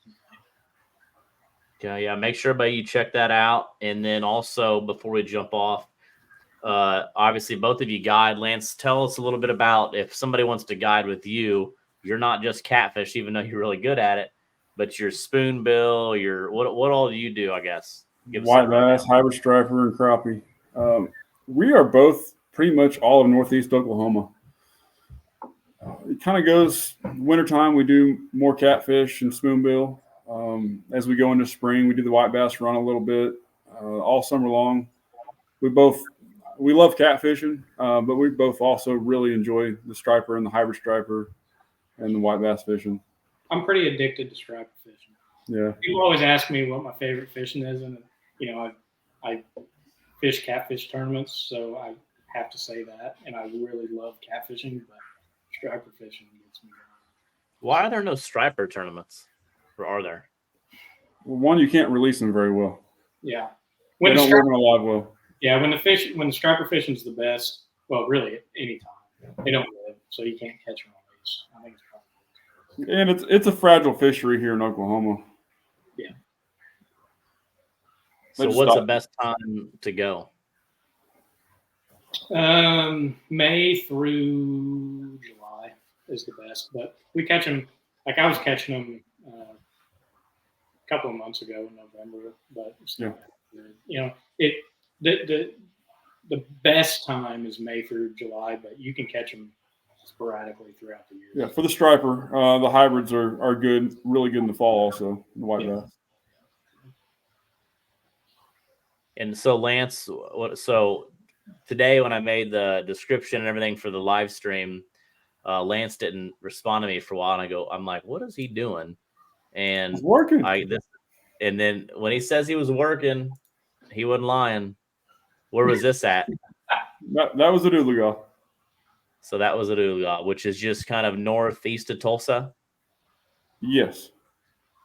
A: Yeah. Make sure you check that out, and then also before we jump off, obviously both of you guide. Lance, tell us a little bit about if somebody wants to guide with you. You're not just catfish, even though you're really good at it, but your spoonbill, what all do you do? I guess
E: white bass, hybrid striper, and crappie. We are both pretty much all of Northeast Oklahoma. It kind of goes wintertime. We do more catfish and spoonbill. As we go into spring, we do the white bass run a little bit all summer long. We love catfishing, but we both also really enjoy the striper and the hybrid striper and the white bass fishing.
D: I'm pretty addicted to striper fishing.
E: Yeah.
D: People always ask me what my favorite fishing is, and I fish catfish tournaments, so I have to say that. And I really love catfishing, but striper fishing gets me going.
A: Why are there no striper tournaments? Or are there?
E: Well, one, you can't release them very well.
D: Yeah.
E: They don't live in a live well.
D: Yeah, when the striper fishing is the best, well, really any time, they don't live, so you can't catch them on leash. I think it's probably.
E: And it's a fragile fishery here in Oklahoma.
D: Yeah.
A: So what's the best time to go?
D: May through July is the best, but we catch them. Like I was catching them a couple of months ago in November, but it's not good. The best time is May through July, but you can catch them sporadically throughout the year.
E: Yeah, for the striper, the hybrids are good, really good in the fall also, the white bass.
A: And so Lance, so today when I made the description and everything for the live stream, Lance didn't respond to me for a while, and I'm like, what is he doing? And
E: he's working.
A: And then when he says he was working, he wasn't lying. Where was this at?
E: That was at Oologah.
A: So that was at Oologah, which is just kind of northeast of Tulsa.
E: Yes.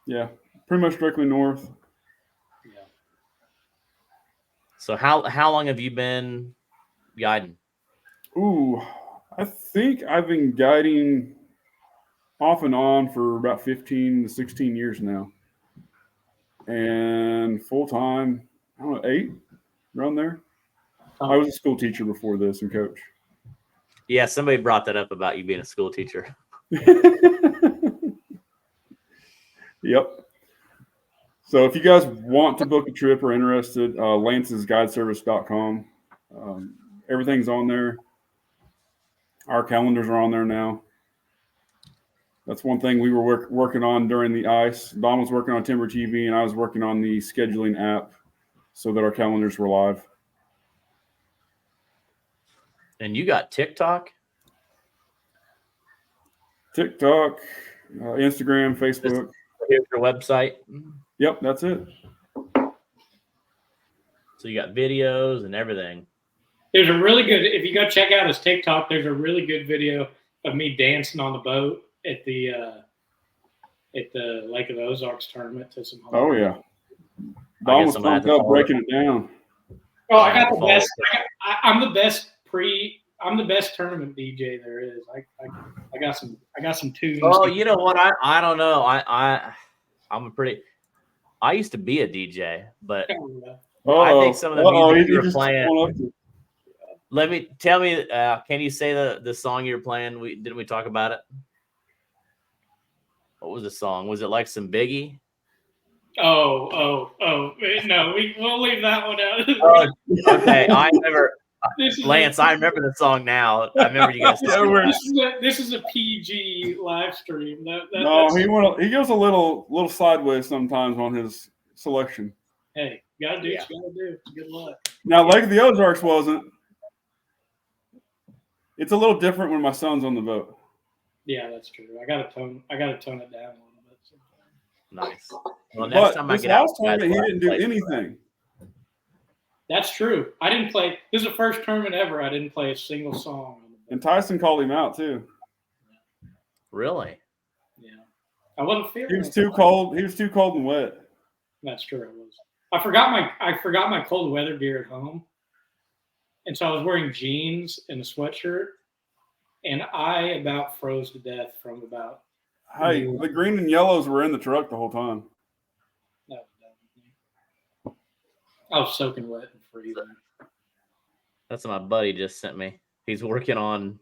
E: Yeah, pretty much directly north.
D: Yeah.
A: So how long have you been guiding?
E: Ooh, I think I've been guiding off and on for about 15 to 16 years now. And full-time, I don't know, 8, around there. I was a school teacher before this and coach.
A: Yeah, somebody brought that up about you being a school teacher.
E: Yep. So if you guys want to book a trip or interested, lancesguideservice.com. Everything's on there. Our calendars are on there now. That's one thing we were working on during the ice. Don was working on Timber TV, and I was working on the scheduling app so that our calendars were live.
A: And you got TikTok?
E: TikTok, Instagram, Facebook.
A: Here's your website.
E: Yep, that's it.
A: So you got videos and everything.
D: There's a really good, if you go check out his TikTok, there's a really good video of me dancing on the boat at the Lake of the Ozarks tournament to some.
E: Oh yeah, Don was pumped up breaking it down.
D: Oh, I got the best. I'm the best I'm the best tournament DJ there is. I got some tunes.
A: Oh, you know what? I don't know. I used to be a DJ, but I think some of the music you were playing. Tell me. Can you say the song you were playing? Didn't we talk about it? What was the song? Was it like some Biggie?
D: Oh! No, we'll leave that one out.
A: Oh, okay, I remember. Lance, I remember the song now. I remember you guys.
D: This is a PG live stream.
E: He goes a little sideways sometimes on his selection.
D: Hey, you gotta do what you gotta do. Good luck.
E: Now, Lake of the Ozarks wasn't. It's a little different when my son's on the boat.
D: Yeah, that's true. I gotta tone it down a little bit.
A: Nice. Well, next time I get out,
E: he didn't do anything.
D: That's true. I didn't play. This is the first tournament ever I didn't play a single song.
E: And Tyson called him out too.
A: Really?
D: Yeah. I wasn't feeling.
E: He was too cold. He was too cold and wet.
D: That's true. It was. I forgot my cold weather gear at home, and so I was wearing jeans and a sweatshirt, and I about froze to death from about.
E: Hey, the green and yellows were in the truck the whole time.
D: I was soaking wet and freezing.
A: That's what my buddy just sent me. He's working on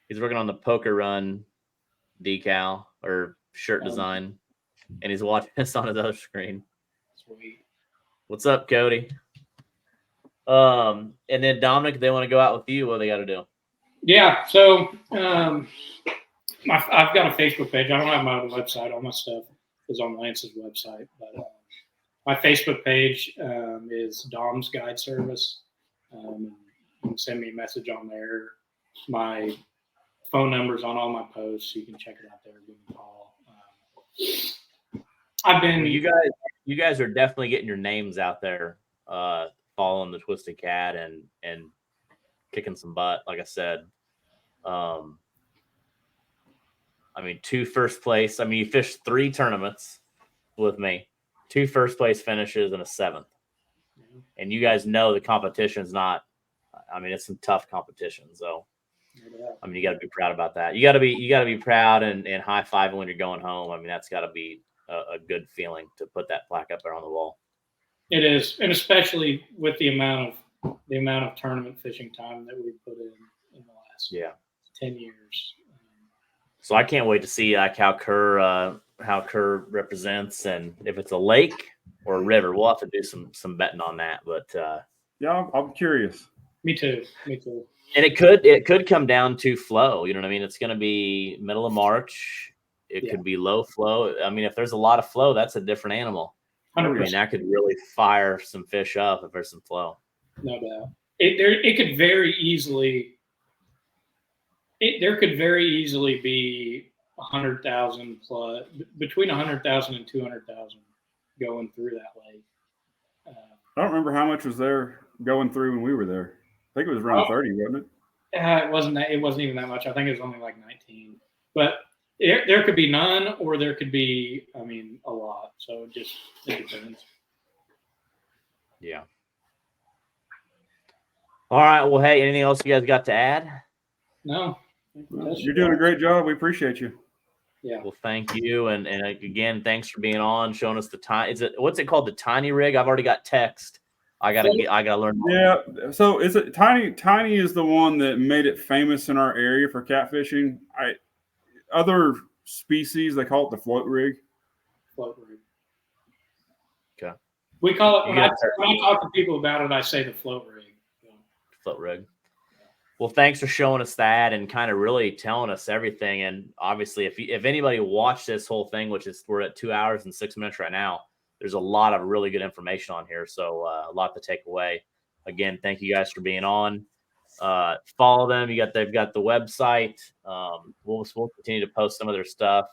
A: the Poker Run decal or shirt design, and he's watching this on his other screen.
D: Sweet.
A: What's up, Cody? And then Dominic, they want to go out with you. What do they got to do?
D: Yeah. So I've got a Facebook page. I don't have my own website. All my stuff is on Lance's website, but. My Facebook page is Dom's Guide Service. You can send me a message on there. My phone number's on all my posts. You can check it out there. Give me a call.
A: You guys are definitely getting your names out there, following the Twisted Cat and kicking some butt. Like I said, 2 first place. You fished 3 tournaments with me. 2 first place finishes and a 7th. And you guys know the competition's not. It's some tough competition. So, you got to be proud about that. You got to be proud and high fiving when you're going home. That's got to be a good feeling to put that plaque up there on the wall.
D: It is, and especially with the amount of tournament fishing time that we've put in the last 10 years.
A: So I can't wait to see how Kerr represents, and if it's a lake or a river, we'll have to do some betting on that. But
E: I'm curious.
D: Me too.
A: And it could come down to flow. You know what I mean? It's going to be middle of March. It could be low flow. If there's a lot of flow, that's a different animal.
D: 100%.
A: That could really fire some fish up if there's some flow.
D: No doubt. It could very easily. There could very easily be 100,000 plus, between 100,000 and 200,000 going through that lake.
E: I don't remember how much was there going through when we were there. I think it was around 30, wasn't it?
D: It wasn't even that much. I think it was only like 19. But there could be none, or there could be, a lot. So it depends.
A: Yeah. All right. Well, hey, anything else you guys got to add?
D: No.
E: You're doing a great job. We appreciate you.
D: Yeah.
A: Well, thank you, and again, thanks for being on, showing us the time. What's it called? The tiny rig? I've already got text. I gotta learn.
E: Yeah. So is it Tiny? Tiny is the one that made it famous in our area for catfishing. Other species, they call it the float rig.
D: Float rig.
A: Okay.
D: We call it when I talk to people about it, I say the float rig.
A: Float rig. Well, thanks for showing us that and kind of really telling us everything. And obviously, if anybody watched this whole thing, which is we're at 2 hours and 6 minutes right now, there's a lot of really good information on here. So a lot to take away. Again, thank you guys for being on. Follow them. They've got the website. We'll continue to post some of their stuff.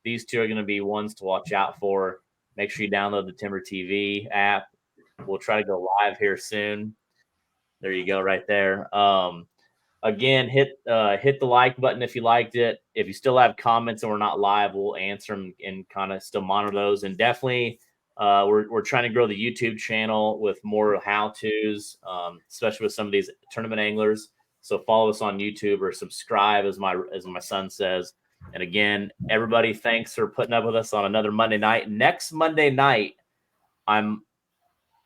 A: These two are going to be ones to watch out for. Make sure you download the Timber TV app. We'll try to go live here soon. There you go, right there. Again, hit the like button if you liked it. If you still have comments and we're not live, we'll answer them and kind of still monitor those. And definitely, we're trying to grow the YouTube channel with more how-tos, especially with some of these tournament anglers. So follow us on YouTube or subscribe, as my son says. And again, everybody, thanks for putting up with us on another Monday night. Next Monday night, I'm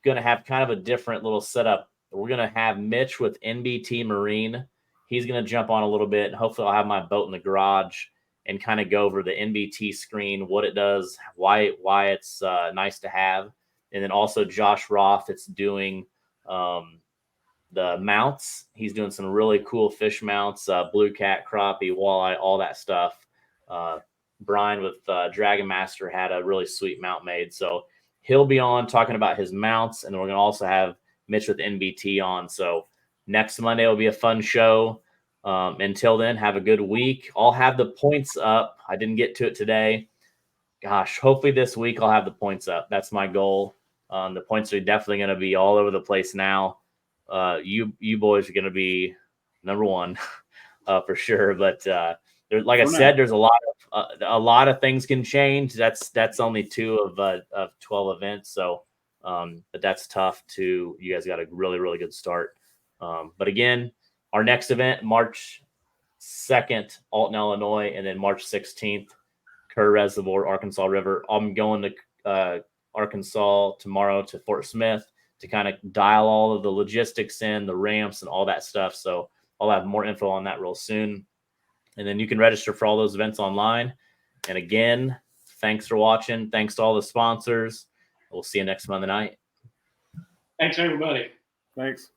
A: gonna have kind of a different little setup. We're gonna have Mitch with NBT Marine. He's going to jump on a little bit. Hopefully I'll have my boat in the garage and kind of go over the NBT screen, what it does, why it's nice to have. And then also Josh Roth, it's doing the mounts. He's doing some really cool fish mounts, blue cat, crappie, walleye, all that stuff. Brian with Dragon Master had a really sweet mount made. So he'll be on talking about his mounts. And then we're going to also have Mitch with NBT on. So next Monday will be a fun show. Until then, have a good week. I'll have the points up. I didn't get to it today. Gosh, hopefully this week I'll have the points up. That's my goal. The points are definitely going to be all over the place now. You boys are going to be number one for sure. But like I said, there's a lot of things can change. That's only 2 of 12 events. So, but that's tough too. You guys got a really, really good start. But again, our next event, March 2nd, Alton, Illinois, and then March 16th, Kerr Reservoir, Arkansas River. I'm going to Arkansas tomorrow to Fort Smith to kind of dial all of the logistics in, the ramps and all that stuff. So I'll have more info on that real soon. And then you can register for all those events online. And again, thanks for watching. Thanks to all the sponsors. We'll see you next Monday night.
D: Thanks, everybody.
E: Thanks.